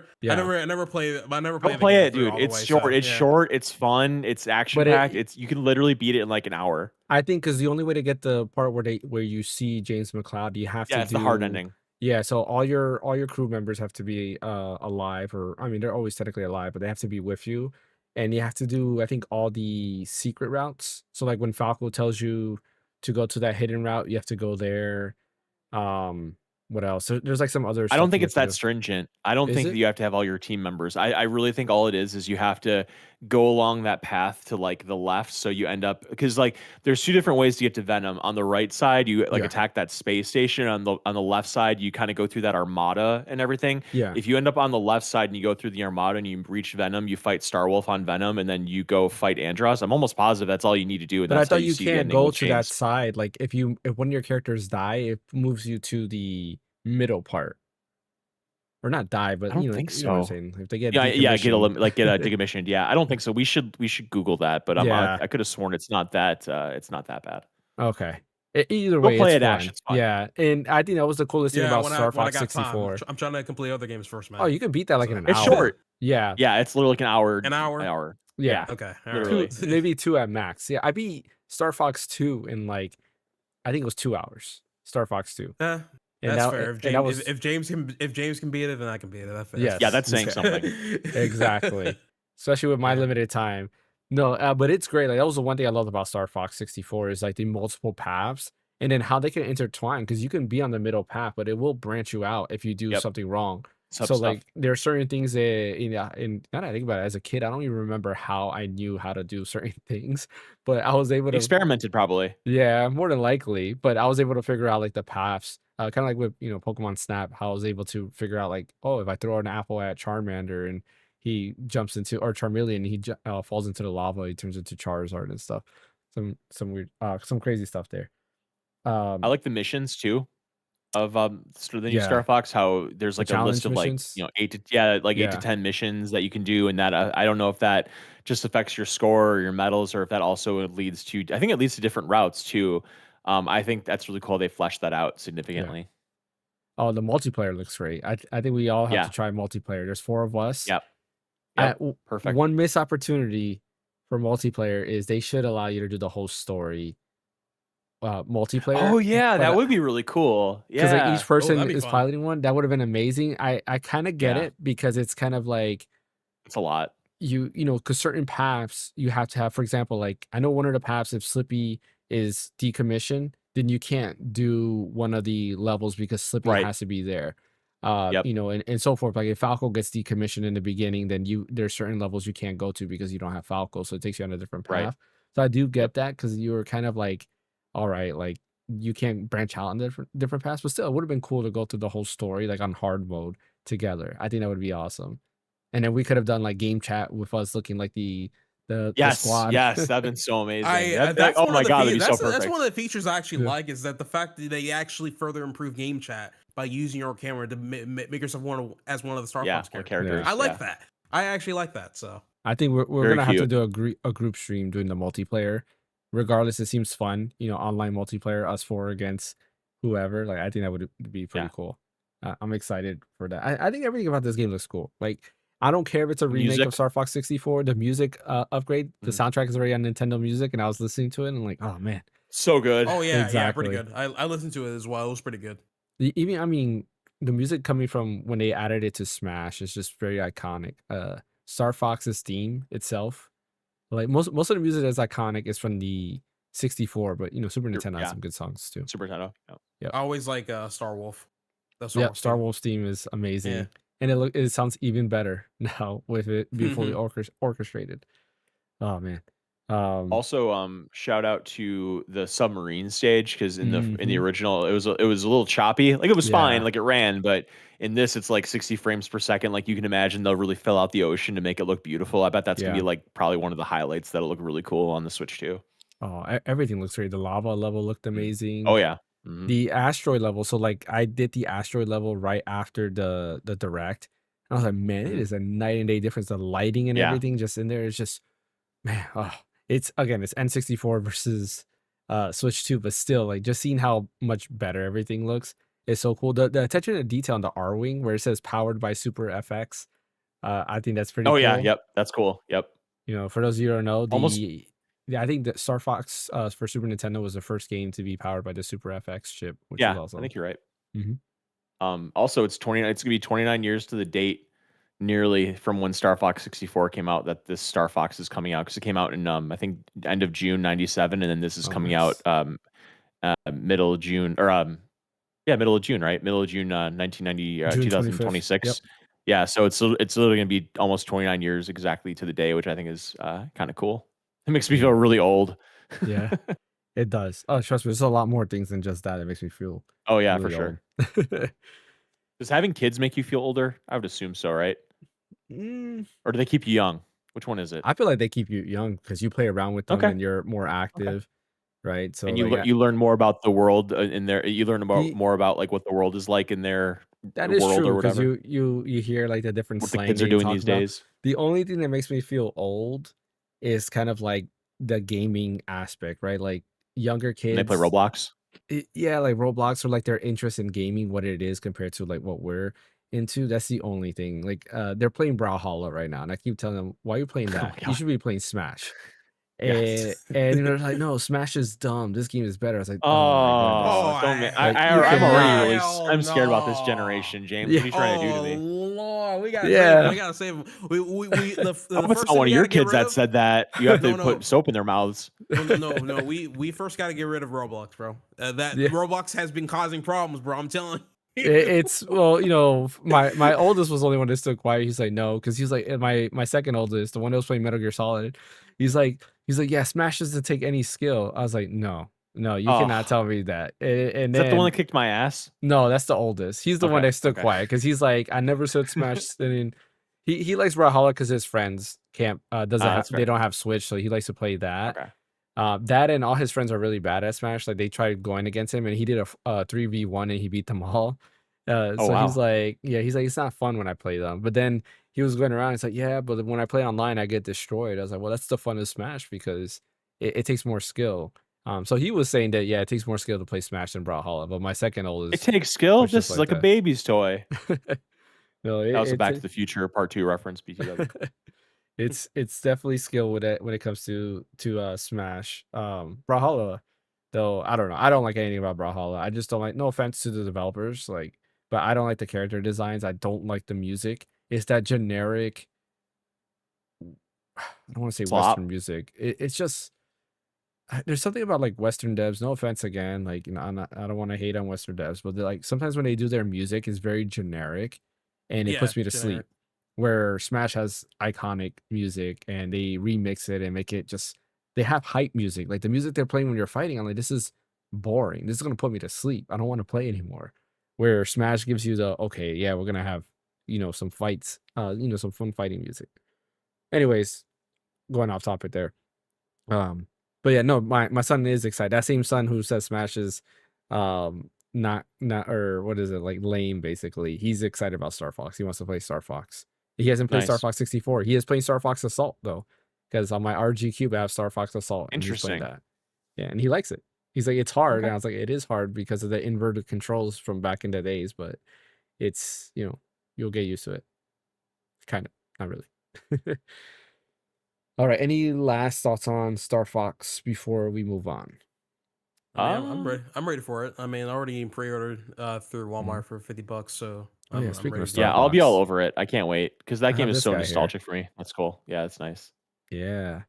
[SPEAKER 2] played. I never
[SPEAKER 3] Go
[SPEAKER 2] played the
[SPEAKER 3] play
[SPEAKER 2] game
[SPEAKER 3] it,
[SPEAKER 2] through
[SPEAKER 3] dude.
[SPEAKER 2] all the
[SPEAKER 3] It's
[SPEAKER 2] way,
[SPEAKER 3] short.
[SPEAKER 2] so,
[SPEAKER 3] It's
[SPEAKER 2] yeah.
[SPEAKER 3] short. It's fun. It's action
[SPEAKER 1] But
[SPEAKER 3] packed.
[SPEAKER 1] it
[SPEAKER 3] You can literally beat it in like an hour.
[SPEAKER 1] I think because the only way to get the part where you see James McCloud, you have
[SPEAKER 3] Yeah,
[SPEAKER 1] to
[SPEAKER 3] it's the hard
[SPEAKER 1] do
[SPEAKER 3] ending.
[SPEAKER 1] yeah, so all your crew members have to be alive, or I mean they're always technically alive, but they have to be with you. And you have to do, I think, all the secret routes. So like when Falco tells you to go to that hidden route, you have to go there. Um, what else? There's like some other
[SPEAKER 3] I don't
[SPEAKER 1] stuff
[SPEAKER 3] think
[SPEAKER 1] you have
[SPEAKER 3] it's
[SPEAKER 1] to
[SPEAKER 3] that
[SPEAKER 1] do.
[SPEAKER 3] stringent. I don't
[SPEAKER 1] Is
[SPEAKER 3] think that
[SPEAKER 1] it?
[SPEAKER 3] you have to have all your team members. I really think all it is you have to go along that path to like the left. So you end up because like there's two different ways to get to Venom. On the right side, you like
[SPEAKER 1] Yeah.
[SPEAKER 3] attack that space station. On the left side, you kind of go through that armada and everything.
[SPEAKER 1] Yeah.
[SPEAKER 3] If you end up on the left side and you go through the armada and you reach Venom, you fight Starwolf on Venom, and then you go fight Andros. I'm almost positive that's all you need to do, and
[SPEAKER 1] But I
[SPEAKER 3] that's how
[SPEAKER 1] thought
[SPEAKER 3] you
[SPEAKER 1] you
[SPEAKER 3] see the
[SPEAKER 1] can't
[SPEAKER 3] ending
[SPEAKER 1] go
[SPEAKER 3] with
[SPEAKER 1] to that
[SPEAKER 3] James.
[SPEAKER 1] side. Like if one of your characters die, it moves you to the middle part. Or not die,
[SPEAKER 3] I
[SPEAKER 1] but
[SPEAKER 3] don't
[SPEAKER 1] you
[SPEAKER 3] think
[SPEAKER 1] know what I'm
[SPEAKER 3] so.
[SPEAKER 1] saying. If they get
[SPEAKER 3] Yeah, get
[SPEAKER 1] decommissioned.
[SPEAKER 3] like get decommissioned. Yeah, I don't think so. We should Google that, but
[SPEAKER 1] Yeah.
[SPEAKER 3] I could have sworn it's not that bad.
[SPEAKER 1] Okay. Either
[SPEAKER 3] Go
[SPEAKER 1] way, it's
[SPEAKER 3] play it, Ash.
[SPEAKER 1] fun.
[SPEAKER 3] It's fun.
[SPEAKER 1] Yeah, and I think that was the coolest thing
[SPEAKER 2] Yeah,
[SPEAKER 1] about Star
[SPEAKER 2] when I
[SPEAKER 1] Fox
[SPEAKER 2] got time,
[SPEAKER 1] 64.
[SPEAKER 2] I'm trying to complete other games first, man.
[SPEAKER 1] Oh, you can beat that like in
[SPEAKER 2] So
[SPEAKER 1] an
[SPEAKER 3] It's
[SPEAKER 1] hour.
[SPEAKER 3] short.
[SPEAKER 1] Yeah.
[SPEAKER 3] Yeah, it's literally like an hour.
[SPEAKER 2] An hour?
[SPEAKER 3] An hour.
[SPEAKER 1] Yeah.
[SPEAKER 2] Okay, all
[SPEAKER 3] Literally.
[SPEAKER 2] right.
[SPEAKER 1] Maybe 2 at max. Yeah, I beat Star Fox 2 in like I think it was 2 hours. Star Fox 2.
[SPEAKER 2] Yeah,
[SPEAKER 1] And
[SPEAKER 2] that's
[SPEAKER 1] that,
[SPEAKER 2] fair.
[SPEAKER 1] and that was
[SPEAKER 2] If James can beat it, then I can beat it. That's fair.
[SPEAKER 1] Yes.
[SPEAKER 3] Yeah, that's saying
[SPEAKER 1] Okay.
[SPEAKER 3] something.
[SPEAKER 1] Exactly. Especially with my
[SPEAKER 2] Yeah.
[SPEAKER 1] limited time. No, but it's great. Like that was the one thing I loved about Star Fox 64 is like the multiple paths and then how they can intertwine because you can be on the middle path, but it will branch you out if you do
[SPEAKER 3] Yep.
[SPEAKER 1] something wrong.
[SPEAKER 3] Some
[SPEAKER 1] So
[SPEAKER 3] stuff.
[SPEAKER 1] like there are certain things that in now that I think about it as a kid, I don't even remember how I knew how to do certain things, but I was able to
[SPEAKER 3] Experimented probably.
[SPEAKER 1] yeah, more than likely, but I was able to figure out like the paths. Kind of like with Pokemon Snap, how I was able to figure out like, oh, if I throw an apple at Charmander and he jumps into or Charmeleon, he falls into the lava, he turns into Charizard and stuff. Some weird, some crazy stuff there.
[SPEAKER 3] I like the missions too of the new
[SPEAKER 1] Yeah.
[SPEAKER 3] Star Fox. How there's
[SPEAKER 1] The
[SPEAKER 3] like a list
[SPEAKER 1] challenge
[SPEAKER 3] of
[SPEAKER 1] missions?
[SPEAKER 3] like 8 to
[SPEAKER 1] Yeah.
[SPEAKER 3] 10 missions that you can do, and that I don't know if that just affects your score or your medals, or if that also leads to I think it leads to different routes too. I think that's really cool. They fleshed that out significantly.
[SPEAKER 1] Oh, the multiplayer looks great. I think we all have
[SPEAKER 3] Yeah.
[SPEAKER 1] to try multiplayer. There's 4 of us.
[SPEAKER 3] Yep. Yep. Perfect.
[SPEAKER 1] One missed opportunity for multiplayer is they should allow you to do the whole story multiplayer.
[SPEAKER 3] Oh yeah,
[SPEAKER 1] but,
[SPEAKER 3] that would be really cool.
[SPEAKER 1] because
[SPEAKER 3] Yeah.
[SPEAKER 1] like each person
[SPEAKER 2] that'd be
[SPEAKER 1] is
[SPEAKER 2] fun.
[SPEAKER 1] piloting one. That would have been amazing. I kind of get
[SPEAKER 3] Yeah.
[SPEAKER 1] it because it's kind of like
[SPEAKER 3] It's a lot.
[SPEAKER 1] because certain paths you have to have. For example, like I know one of the paths if Slippy is decommissioned, then you can't do one of the levels because Slippy
[SPEAKER 3] Right.
[SPEAKER 1] has to be there.
[SPEAKER 3] Yep.
[SPEAKER 1] And so forth. Like if Falco gets decommissioned in the beginning, then there's certain levels you can't go to because you don't have Falco, so it takes you on a different path.
[SPEAKER 3] Right.
[SPEAKER 1] So I do get
[SPEAKER 3] Yep.
[SPEAKER 1] that because you were kind of like, all right, like you can't branch out on different paths, but still, it would have been cool to go through the whole story like on hard mode together. I think that would be awesome. And then we could have done like game chat with us looking like the
[SPEAKER 3] Yes.
[SPEAKER 1] squad.
[SPEAKER 3] Yes. That'd been so amazing.
[SPEAKER 2] That's
[SPEAKER 3] Oh
[SPEAKER 2] one
[SPEAKER 3] my
[SPEAKER 2] of the
[SPEAKER 3] god, that'd be so
[SPEAKER 2] that's
[SPEAKER 3] perfect.
[SPEAKER 2] one of the features I actually
[SPEAKER 1] Yeah.
[SPEAKER 2] like is that the fact that they actually further improve game chat by using your camera to make yourself as one of the Star
[SPEAKER 3] Yeah,
[SPEAKER 2] Fox
[SPEAKER 3] more
[SPEAKER 2] characters.
[SPEAKER 3] characters.
[SPEAKER 2] I like
[SPEAKER 3] yeah.
[SPEAKER 2] that. I actually like that. So
[SPEAKER 1] I think we're
[SPEAKER 3] Very
[SPEAKER 1] gonna have to
[SPEAKER 3] cute.
[SPEAKER 1] do a group stream doing the multiplayer. Regardless, it seems fun. Online multiplayer, us 4 against whoever. Like I think that would be pretty
[SPEAKER 3] Yeah.
[SPEAKER 1] cool. I'm excited for that. I think everything about this game looks cool. Like I don't care if it's a remake
[SPEAKER 3] Music.
[SPEAKER 1] of Star Fox 64. The music upgrade, the soundtrack is already on Nintendo Music, and I was listening to it and I'm like, oh man.
[SPEAKER 3] So good.
[SPEAKER 2] oh yeah,
[SPEAKER 1] Exactly.
[SPEAKER 2] pretty good. I listened to it as well. It was pretty good.
[SPEAKER 1] Even I mean, the music coming from when they added it to Smash is just very iconic. Star Fox's theme itself, like most of the music that's iconic is from the 64, but Super Nintendo has
[SPEAKER 3] yeah.
[SPEAKER 1] some good songs too.
[SPEAKER 3] Super Nintendo. Yeah.
[SPEAKER 2] I always like Star Wolf. The
[SPEAKER 1] Yeah,
[SPEAKER 2] Wolf
[SPEAKER 1] Star
[SPEAKER 2] theme.
[SPEAKER 1] Wolf's theme is amazing,
[SPEAKER 2] Yeah.
[SPEAKER 1] and it sounds even better now with it being fully orchestrated. Oh man, Um,
[SPEAKER 3] Also, shout out to the submarine stage because in the
[SPEAKER 1] mhm,
[SPEAKER 3] original it was a little choppy. Like it was fine,
[SPEAKER 1] yeah,
[SPEAKER 3] like it ran, but in this it's like 60 frames per second. Like you can imagine they'll really fill out the ocean to make it look beautiful. I bet that's gonna be
[SPEAKER 1] yeah.
[SPEAKER 3] like probably one of the highlights that'll look really cool on the Switch too.
[SPEAKER 1] Oh, everything looks great. The lava level looked
[SPEAKER 3] Mm. Oh
[SPEAKER 1] amazing.
[SPEAKER 3] yeah. Hmm.
[SPEAKER 1] The asteroid level, so, like, I did the asteroid level right after the direct. I was like, "Man, it
[SPEAKER 3] Hmm.
[SPEAKER 1] is a night and day difference." The lighting and
[SPEAKER 3] Yeah.
[SPEAKER 1] everything just in there is just man, oh, it's again, it's N64 versus, Switch 2, but still, like, just seeing how much better everything looks is so cool. The attention to detail on the R-Wing where it says "Powered by Super FX," I think that's pretty
[SPEAKER 3] Oh yeah.
[SPEAKER 1] cool.
[SPEAKER 3] Yep. That's cool. Yep.
[SPEAKER 1] You know, for those of you who don't know,
[SPEAKER 3] Almost.
[SPEAKER 1] the yeah, I think that Star Fox, for Super Nintendo was the first game to be powered by the Super FX chip, which was
[SPEAKER 3] Yeah. I
[SPEAKER 1] awesome.
[SPEAKER 3] think you're right.
[SPEAKER 1] Mhm.
[SPEAKER 3] Also, it's 29. It's gonna be 29 years to the date, nearly from when Star Fox 64 came out. That this Star Fox is coming out because it came out in I think end of June '97, and then this is
[SPEAKER 1] Oh,
[SPEAKER 3] coming out
[SPEAKER 1] nice.
[SPEAKER 3] middle of June or yeah, middle of June, right? Middle of June, 1990,
[SPEAKER 1] June 25th. Yep.
[SPEAKER 3] 2026. Yeah, so it's literally gonna be almost 29 years exactly to the day, which I think is kind of cool. It makes me
[SPEAKER 1] Yeah.
[SPEAKER 3] feel really old.
[SPEAKER 1] Yeah, it does. Oh, trust me, there's a lot more things than just that. It makes me feel
[SPEAKER 3] Oh yeah, for
[SPEAKER 1] really old.
[SPEAKER 3] sure. Does having kids make you feel older? I would assume so, right?
[SPEAKER 1] Mm,
[SPEAKER 3] Or do they keep you young? Which one is it?
[SPEAKER 1] I feel like they keep you young because you play around with them
[SPEAKER 3] Okay.
[SPEAKER 1] and you're more
[SPEAKER 3] Okay.
[SPEAKER 1] active, right? So,
[SPEAKER 3] And
[SPEAKER 1] like,
[SPEAKER 3] you learn more about the world in their you learn about
[SPEAKER 1] the
[SPEAKER 3] more about like what the world is like in their
[SPEAKER 1] that is
[SPEAKER 3] world or
[SPEAKER 1] true because
[SPEAKER 3] whatever.
[SPEAKER 1] you hear, like, the different
[SPEAKER 3] What the
[SPEAKER 1] slang
[SPEAKER 3] kids are
[SPEAKER 1] they
[SPEAKER 3] doing
[SPEAKER 1] talk
[SPEAKER 3] these
[SPEAKER 1] about.
[SPEAKER 3] days.
[SPEAKER 1] The only thing that makes me feel old is kind of, like, the gaming aspect, right? Like, younger
[SPEAKER 3] When they play
[SPEAKER 1] kids
[SPEAKER 3] Roblox.
[SPEAKER 1] yeah, like, Roblox or, like, their interest in gaming, what it is compared to, like, what we're into, that's the only thing. Like, they're playing Brawlhalla right now, and I keep telling them, "Why are you playing
[SPEAKER 3] Oh
[SPEAKER 1] that?
[SPEAKER 3] my
[SPEAKER 1] You
[SPEAKER 3] god.
[SPEAKER 1] should be playing Smash."
[SPEAKER 3] Yes.
[SPEAKER 1] And they're like, "No, Smash is dumb. This game is better." I was like, "Oh my goodness."
[SPEAKER 3] Oh,
[SPEAKER 2] Oh,
[SPEAKER 3] don't
[SPEAKER 1] Like, you
[SPEAKER 3] I'm already
[SPEAKER 1] cannot
[SPEAKER 3] really
[SPEAKER 2] hell
[SPEAKER 3] I'm scared about this
[SPEAKER 2] no.
[SPEAKER 3] generation, James.
[SPEAKER 1] Yeah,
[SPEAKER 3] What are you trying to do to
[SPEAKER 2] Oh
[SPEAKER 3] me?
[SPEAKER 2] Lord, we gotta save him.
[SPEAKER 1] yeah.
[SPEAKER 2] We gotta save him.
[SPEAKER 3] I
[SPEAKER 2] The
[SPEAKER 3] hope it's
[SPEAKER 2] first
[SPEAKER 3] not
[SPEAKER 2] thing
[SPEAKER 3] one
[SPEAKER 2] we
[SPEAKER 3] of your
[SPEAKER 2] gotta get
[SPEAKER 3] kids
[SPEAKER 2] rid
[SPEAKER 3] that
[SPEAKER 2] of.
[SPEAKER 3] said that you have to
[SPEAKER 2] No,
[SPEAKER 3] put
[SPEAKER 2] no,
[SPEAKER 3] soap in their mouths.
[SPEAKER 2] no. We first gotta get rid of Roblox, bro. That
[SPEAKER 1] Yeah.
[SPEAKER 2] Roblox has been causing problems, bro. I'm telling you.
[SPEAKER 1] It's well, you know, my oldest was the only one that stood quiet. He's like, "No," because he's like and my second oldest, the one that was playing Metal Gear Solid, he's like, "Yeah, Smash doesn't take any skill." I was like, "No, no, you cannot
[SPEAKER 3] Oh,
[SPEAKER 1] tell me that." And
[SPEAKER 3] is that the one that
[SPEAKER 1] then
[SPEAKER 3] kicked my ass?
[SPEAKER 1] no, that's the oldest. He's the one
[SPEAKER 3] Okay.
[SPEAKER 1] that stood
[SPEAKER 3] Okay.
[SPEAKER 1] quiet because he's like, "I never said Smash." And then he likes Brawlhalla because his friends can't doesn't have
[SPEAKER 3] That's
[SPEAKER 1] they
[SPEAKER 3] fair.
[SPEAKER 1] don't have Switch, so he likes to play that.
[SPEAKER 3] Okay.
[SPEAKER 1] That and all his friends are really bad at Smash. Like they tried going against him, and he did a 3v1 and he beat them all.
[SPEAKER 3] Oh
[SPEAKER 1] So he's
[SPEAKER 3] wow.
[SPEAKER 1] like, yeah, he's like, it's not fun when I play them. But then he was going around. He's like, yeah, but when I play online, I get destroyed. I was like, well, that's the fun of Smash because it takes more skill. So he was saying that yeah, it takes more skill to play Smash than Brawlhalla. But my second
[SPEAKER 3] It
[SPEAKER 1] oldest
[SPEAKER 3] takes skill.
[SPEAKER 1] was just
[SPEAKER 3] This is
[SPEAKER 1] like
[SPEAKER 3] like a
[SPEAKER 1] that.
[SPEAKER 3] baby's toy.
[SPEAKER 1] No,
[SPEAKER 3] That was a
[SPEAKER 1] it's
[SPEAKER 3] Back to the Future Part 2 reference, BTW.
[SPEAKER 1] it's definitely skill with it when it comes to Smash. Brawlhalla, though, I don't know. I don't like anything about Brawlhalla. I just don't like no offense to the developers, like, but I don't like the character designs. I don't like the music. It's that generic, I don't want to say
[SPEAKER 3] Slop.
[SPEAKER 1] Western music. It's just there's something about like Western devs. No offense again, like you know, I don't want to hate on Western devs, but they're like sometimes when they do their music, it's very generic, and it
[SPEAKER 2] Yeah,
[SPEAKER 1] puts me to
[SPEAKER 2] generic.
[SPEAKER 1] sleep. Where Smash has iconic music and they remix it and make it just they have hype music. Like the music they're playing when you're fighting, I'm like, this is boring. This is gonna put me to sleep. I don't want to play anymore. Where Smash gives you the okay, yeah, we're gonna have some fights, some fun fighting music. Anyways, going off topic there. Um, but yeah, no, my son is excited. That same son who says Smash is not or what is it, like lame basically. He's excited about Star Fox. He wants to play Star Fox. He hasn't played Star
[SPEAKER 3] Nice.
[SPEAKER 1] Fox 64. He is playing Star Fox Assault though. Because on my RG Cube I have Star Fox Assault and he's playing
[SPEAKER 3] Interesting.
[SPEAKER 1] that. Yeah, and he likes it. He's like, it's hard. And
[SPEAKER 3] Okay.
[SPEAKER 1] I was like, it is hard because of the inverted controls from back in the days, but it's you'll get used to it. Kind of. Not really. All right. Any last thoughts on Star Fox before we move on?
[SPEAKER 2] I mean, I'm
[SPEAKER 3] Uh
[SPEAKER 2] ready. I'm ready for it. I mean, I already pre-ordered through
[SPEAKER 1] Mhm.
[SPEAKER 2] Walmart for $50, so
[SPEAKER 1] Oh yeah,
[SPEAKER 2] I'm
[SPEAKER 1] speaking
[SPEAKER 2] ready
[SPEAKER 1] of
[SPEAKER 2] to
[SPEAKER 1] Star
[SPEAKER 3] yeah,
[SPEAKER 2] go.
[SPEAKER 3] I'll be all
[SPEAKER 1] Fox,
[SPEAKER 3] over it. I can't wait because that
[SPEAKER 1] I
[SPEAKER 3] game
[SPEAKER 1] have
[SPEAKER 3] is
[SPEAKER 1] this
[SPEAKER 3] so
[SPEAKER 1] guy here.
[SPEAKER 3] nostalgic for me. That's cool. Yeah, that's nice.
[SPEAKER 1] Yeah.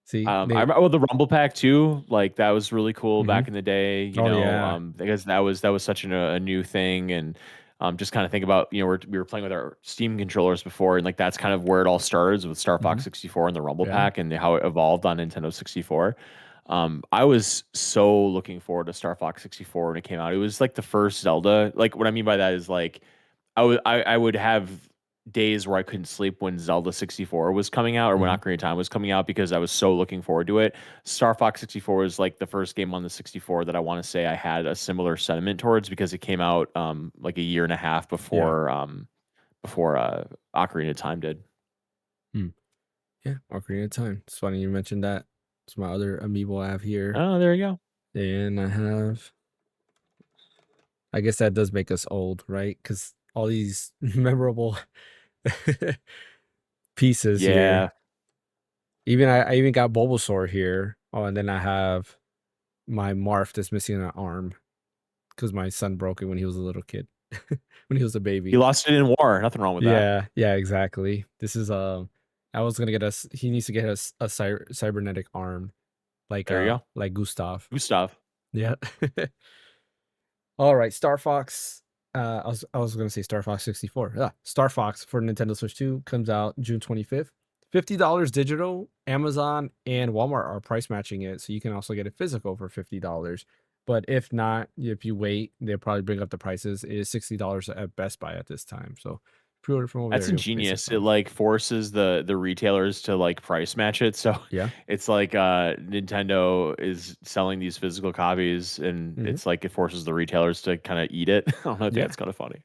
[SPEAKER 1] See,
[SPEAKER 3] I
[SPEAKER 1] they.
[SPEAKER 3] remember the Rumble Pack too. Like that was really cool
[SPEAKER 1] Mhm.
[SPEAKER 3] back in the day.
[SPEAKER 1] Oh yeah.
[SPEAKER 3] Because that was such a new thing, and Just kind of think about, we were playing with our Steam controllers before, and like that's kind of where it all started with Star Fox 64 and the Rumble
[SPEAKER 1] Yeah.
[SPEAKER 3] Pack and how it evolved on Nintendo 64. I was so looking forward to Star Fox 64 when it came out. It was like the first Zelda. Like what I mean by that is like I would have days where I couldn't sleep when Zelda 64 was coming out or when
[SPEAKER 1] Mhm.
[SPEAKER 3] Ocarina of Time was coming out because I was so looking forward to it. Star Fox 64 was like the first game on the 64 that I want to say I had a similar sentiment towards because it came out like a year and a half
[SPEAKER 1] Yeah.
[SPEAKER 3] before Ocarina of Time did.
[SPEAKER 1] Hmm. Yeah, Ocarina of Time. It's funny you mentioned that. It's my other amiibo I have here.
[SPEAKER 3] Oh, there you go.
[SPEAKER 1] And I guess that does make us old, right? Because all these memorable pieces here.
[SPEAKER 3] Yeah.
[SPEAKER 1] Even I even got Bulbasaur here. Oh, and then I have my Marth that's missing an arm because my son broke it when he was a little kid, when he was a
[SPEAKER 3] He
[SPEAKER 1] baby.
[SPEAKER 3] lost it in war. Nothing wrong with that.
[SPEAKER 1] Yeah, yeah, exactly. This is I was gonna get us. He needs to get us a cybernetic arm,
[SPEAKER 3] There you go.
[SPEAKER 1] like Gustav.
[SPEAKER 3] Gustav.
[SPEAKER 1] Yeah. All right, Star Fox. I was gonna say Star Fox 64. Yeah, Star Fox for Nintendo Switch 2 comes out June 25th. $50 digital. Amazon and Walmart are price matching it, so you can also get it physical for $50. But if not, if you wait, they'll probably bring up the prices. It is $60 at Best Buy at this time. So pre-order from over
[SPEAKER 3] That's
[SPEAKER 1] there, you'll pay
[SPEAKER 3] ingenious. It
[SPEAKER 1] 65.
[SPEAKER 3] like forces the retailers to like price match it. So
[SPEAKER 1] Yeah.
[SPEAKER 3] it's like Nintendo is selling these physical copies and
[SPEAKER 1] Hmm.
[SPEAKER 3] it's like it forces the retailers to kind of eat it. I don't know. I think
[SPEAKER 1] Yeah.
[SPEAKER 3] that's kind of funny.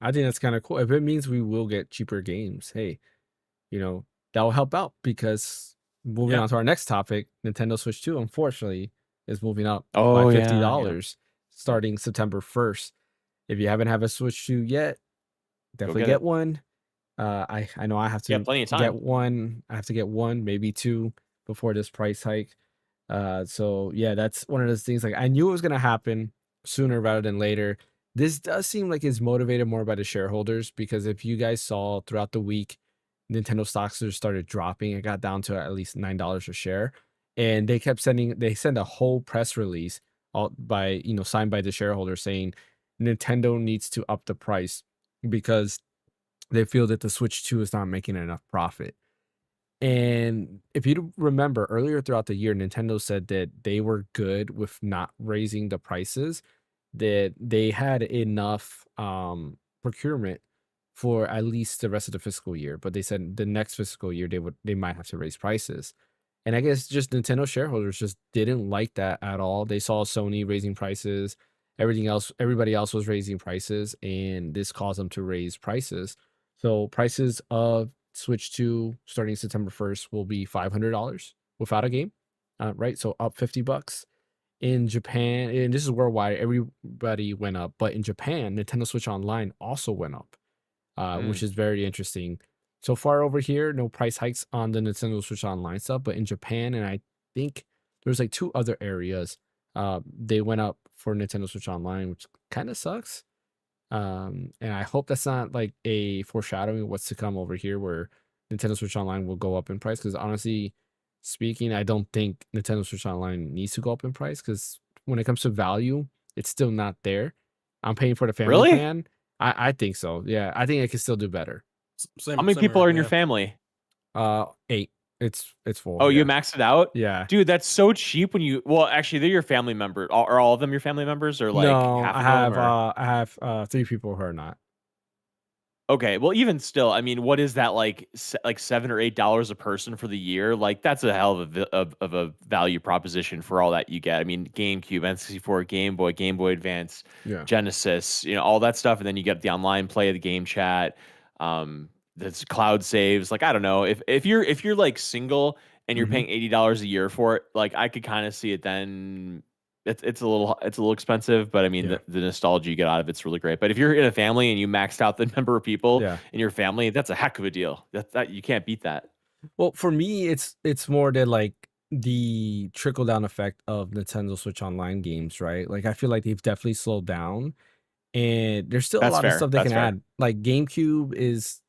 [SPEAKER 1] I think that's kind of cool. If it means we will get cheaper games, hey, that will help out because moving
[SPEAKER 2] Yeah.
[SPEAKER 1] on to our next topic, Nintendo Switch 2, unfortunately, is moving up by
[SPEAKER 3] Oh yeah.
[SPEAKER 1] $50 starting September 1st. If you haven't have a Switch 2 yet,
[SPEAKER 3] Go
[SPEAKER 1] definitely
[SPEAKER 3] get
[SPEAKER 1] get
[SPEAKER 3] it.
[SPEAKER 1] one. I know I have
[SPEAKER 3] You
[SPEAKER 1] to
[SPEAKER 3] got plenty of
[SPEAKER 1] get
[SPEAKER 3] time.
[SPEAKER 1] one. I have to get one, maybe two before this price hike. So yeah, that's one of those things. Like I knew it was gonna happen sooner rather than later. This does seem like it's motivated more by the shareholders because if you guys saw throughout the week, Nintendo stocks just started dropping. It got down to at least $9 a share, and they send a whole press release all by signed by the shareholders saying Nintendo needs to up the price because they feel that the Switch 2 is not making enough profit. And if you remember earlier throughout the year, Nintendo said that they were good with not raising the prices, that they had enough procurement for at least the rest of the fiscal year. But they said the next fiscal year they might have to raise prices. And I guess just Nintendo shareholders just didn't like that at all. They saw Sony raising prices, everybody else was raising prices, and this caused them to raise prices. So prices of Switch 2 starting September 1st will be $500 without a game. Right? So up $50 in Japan, and this is worldwide, everybody went up, but in Japan, Nintendo Switch Online also went up, which
[SPEAKER 3] Mm.
[SPEAKER 1] is very interesting. So far over here, no price hikes on the Nintendo Switch Online stuff, but in Japan, and I think there's like two other areas, they went up for Nintendo Switch Online, which kind of sucks. And I hope that's not like a foreshadowing of what's to come over here, where Nintendo Switch Online will go up in price. Because honestly speaking, I don't think Nintendo Switch Online needs to go up in price. Because when it comes to value, it's still not there. I'm paying for the family
[SPEAKER 3] Really?
[SPEAKER 1] plan. I think so. Yeah, I think it can still do better.
[SPEAKER 3] How
[SPEAKER 2] Same,
[SPEAKER 3] many
[SPEAKER 2] same
[SPEAKER 3] people
[SPEAKER 2] here.
[SPEAKER 3] are in your
[SPEAKER 2] Yeah.
[SPEAKER 3] family?
[SPEAKER 1] 8. It's full.
[SPEAKER 3] Oh, you
[SPEAKER 1] Yeah,
[SPEAKER 3] maxed it out?
[SPEAKER 1] yeah.
[SPEAKER 3] Dude, that's so cheap when you well, actually they're your family member. Are all of them your family members or like
[SPEAKER 1] No,
[SPEAKER 3] half of them or
[SPEAKER 1] I have 3 people who are not.
[SPEAKER 3] okay, well, even still, I mean, what is that like? Like $7 or $8 a person for the year? Like that's a hell of of a value proposition for all that you get. I mean, GameCube, N64, Game Boy, Game Boy Advance,
[SPEAKER 1] Yeah.
[SPEAKER 3] Genesis, all that stuff, and then you get the online play, the game chat, that's cloud saves. Like I don't know if you're like single and you're
[SPEAKER 1] Hmm.
[SPEAKER 3] paying $80 a year for it, like I could kind of see it then it's a little expensive, but I mean
[SPEAKER 1] Yeah.
[SPEAKER 3] the nostalgia you get out of it's really great. But if you're in a family and you maxed out the number of people
[SPEAKER 1] Yeah.
[SPEAKER 3] in your family, that's a heck of a deal. That you can't beat that.
[SPEAKER 1] Well, for me, it's more the like the trickle down effect of Nintendo Switch Online games, right? Like I feel like they've definitely slowed down, and there's still a
[SPEAKER 3] That's
[SPEAKER 1] lot of
[SPEAKER 3] fair.
[SPEAKER 1] stuff they
[SPEAKER 3] That's
[SPEAKER 1] can
[SPEAKER 3] fair.
[SPEAKER 1] add. Like GameCube is,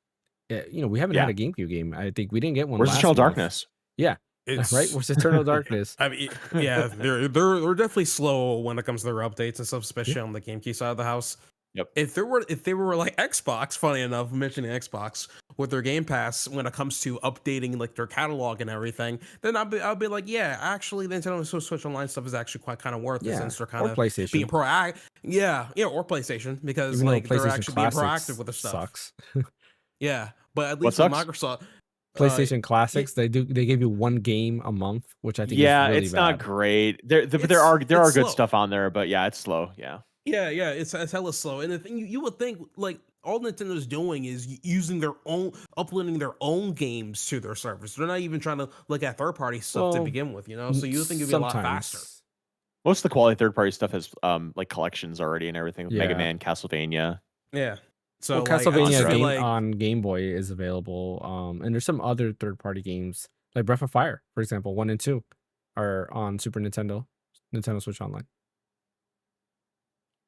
[SPEAKER 1] we haven't had
[SPEAKER 3] Yeah.
[SPEAKER 1] a GameCube game. I think we didn't get one
[SPEAKER 3] Where's
[SPEAKER 1] last
[SPEAKER 3] Eternal
[SPEAKER 1] month.
[SPEAKER 3] Darkness?
[SPEAKER 1] Yeah, right.
[SPEAKER 2] It's
[SPEAKER 1] Where's Eternal Darkness?
[SPEAKER 2] I mean, yeah, they're definitely slow when it comes to their updates and stuff,
[SPEAKER 1] Yeah,
[SPEAKER 2] especially on the GameCube side of the house.
[SPEAKER 3] Yep.
[SPEAKER 2] if they were like Xbox, funny enough, mentioning Xbox with their Game Pass when it comes to updating like their catalog and everything, then I'll be like, yeah, actually, the Nintendo Switch Online stuff is actually quite kind of worth it
[SPEAKER 1] Yeah,
[SPEAKER 2] since they're kind
[SPEAKER 1] or
[SPEAKER 2] of being
[SPEAKER 1] PlayStation,
[SPEAKER 2] proactive. Yeah, or PlayStation because
[SPEAKER 1] even though
[SPEAKER 2] like they're
[SPEAKER 1] PlayStation
[SPEAKER 2] actually being proactive
[SPEAKER 1] Classics
[SPEAKER 2] with their stuff.
[SPEAKER 1] sucks.
[SPEAKER 2] Yeah, but at
[SPEAKER 3] What
[SPEAKER 2] least with
[SPEAKER 3] sucks?
[SPEAKER 2] Microsoft, uh,
[SPEAKER 1] PlayStation
[SPEAKER 2] yeah,
[SPEAKER 1] Classics, they give you 1 game a month, which I think is
[SPEAKER 3] Yeah,
[SPEAKER 1] really
[SPEAKER 3] it's not
[SPEAKER 1] bad.
[SPEAKER 3] great. But there
[SPEAKER 2] it's
[SPEAKER 3] are
[SPEAKER 2] it's
[SPEAKER 3] good
[SPEAKER 2] slow.
[SPEAKER 3] stuff on there, but yeah, it's slow. Yeah.
[SPEAKER 2] Yeah, it's hella slow. And the thing you would think like all Nintendo's doing is using their own uploading their own games to their servers. They're not even trying to look at third party stuff to
[SPEAKER 1] Well,
[SPEAKER 2] begin with, So you would think it'd be a lot faster.
[SPEAKER 1] sometimes.
[SPEAKER 3] Most of the quality third party stuff has like collections already and everything with Mega
[SPEAKER 1] Yeah.
[SPEAKER 3] Man, Castlevania,
[SPEAKER 2] Yeah.
[SPEAKER 1] Well,
[SPEAKER 2] So like I just
[SPEAKER 1] Castlevania
[SPEAKER 2] feel
[SPEAKER 3] etc.
[SPEAKER 1] game
[SPEAKER 2] like
[SPEAKER 1] on Game Boy is available, and there's some other third-party games, like Breath of Fire, for example, 1 and 2 are on Super Nintendo, Nintendo Switch Online.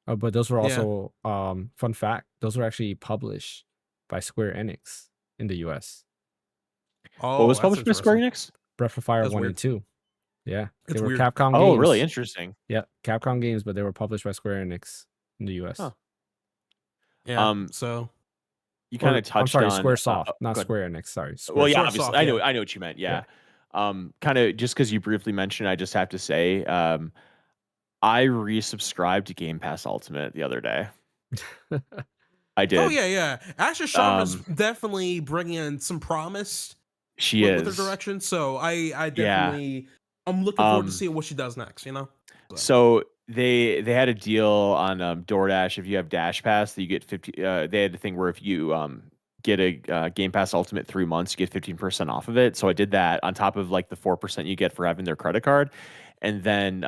[SPEAKER 1] But those were
[SPEAKER 2] yeah.
[SPEAKER 1] also, fun fact, those were actually published by Square Enix in the US.
[SPEAKER 3] What
[SPEAKER 2] Oh,
[SPEAKER 3] was
[SPEAKER 2] that's
[SPEAKER 3] published by Square
[SPEAKER 2] interesting.
[SPEAKER 3] Enix?
[SPEAKER 1] Breath of Fire
[SPEAKER 2] That's
[SPEAKER 1] 1 and
[SPEAKER 2] weird.
[SPEAKER 1] 2. Yeah, they
[SPEAKER 2] It's
[SPEAKER 1] were
[SPEAKER 2] weird.
[SPEAKER 1] Capcom
[SPEAKER 3] Oh, really
[SPEAKER 1] games.
[SPEAKER 3] interesting.
[SPEAKER 1] Yeah, Capcom games, but they were published by Square Enix in the
[SPEAKER 3] Huh.
[SPEAKER 1] US.
[SPEAKER 2] Yeah.
[SPEAKER 3] Um,
[SPEAKER 2] So
[SPEAKER 3] you kind
[SPEAKER 1] Or
[SPEAKER 3] of
[SPEAKER 1] I'm
[SPEAKER 3] touched
[SPEAKER 1] sorry,
[SPEAKER 3] on.
[SPEAKER 1] Squaresoft, not
[SPEAKER 3] Go ahead.
[SPEAKER 1] Square Enix, sorry,
[SPEAKER 3] Well, yeah,
[SPEAKER 2] Square
[SPEAKER 3] obviously,
[SPEAKER 2] Soft, yeah.
[SPEAKER 3] I know what you meant.
[SPEAKER 1] Yeah.
[SPEAKER 3] Yeah. Kind of just because you briefly mentioned, I just have to say, I resubscribed to Game Pass Ultimate the other day. I
[SPEAKER 2] Oh
[SPEAKER 3] did.
[SPEAKER 2] yeah. Asher Sharma's
[SPEAKER 3] Um,
[SPEAKER 2] definitely bringing in some promise
[SPEAKER 3] she
[SPEAKER 2] with her
[SPEAKER 3] is.
[SPEAKER 2] direction. So I
[SPEAKER 3] Yeah.
[SPEAKER 2] definitely I'm looking forward to
[SPEAKER 3] Um,
[SPEAKER 2] seeing what she does next. So
[SPEAKER 3] so they had a deal on DoorDash. If you have Dash Pass, that you get 50. They had a thing where if you get a Game Pass Ultimate 3 months, you get 15% off of it. So I did that on top of like the 4% you get for having their credit card, and then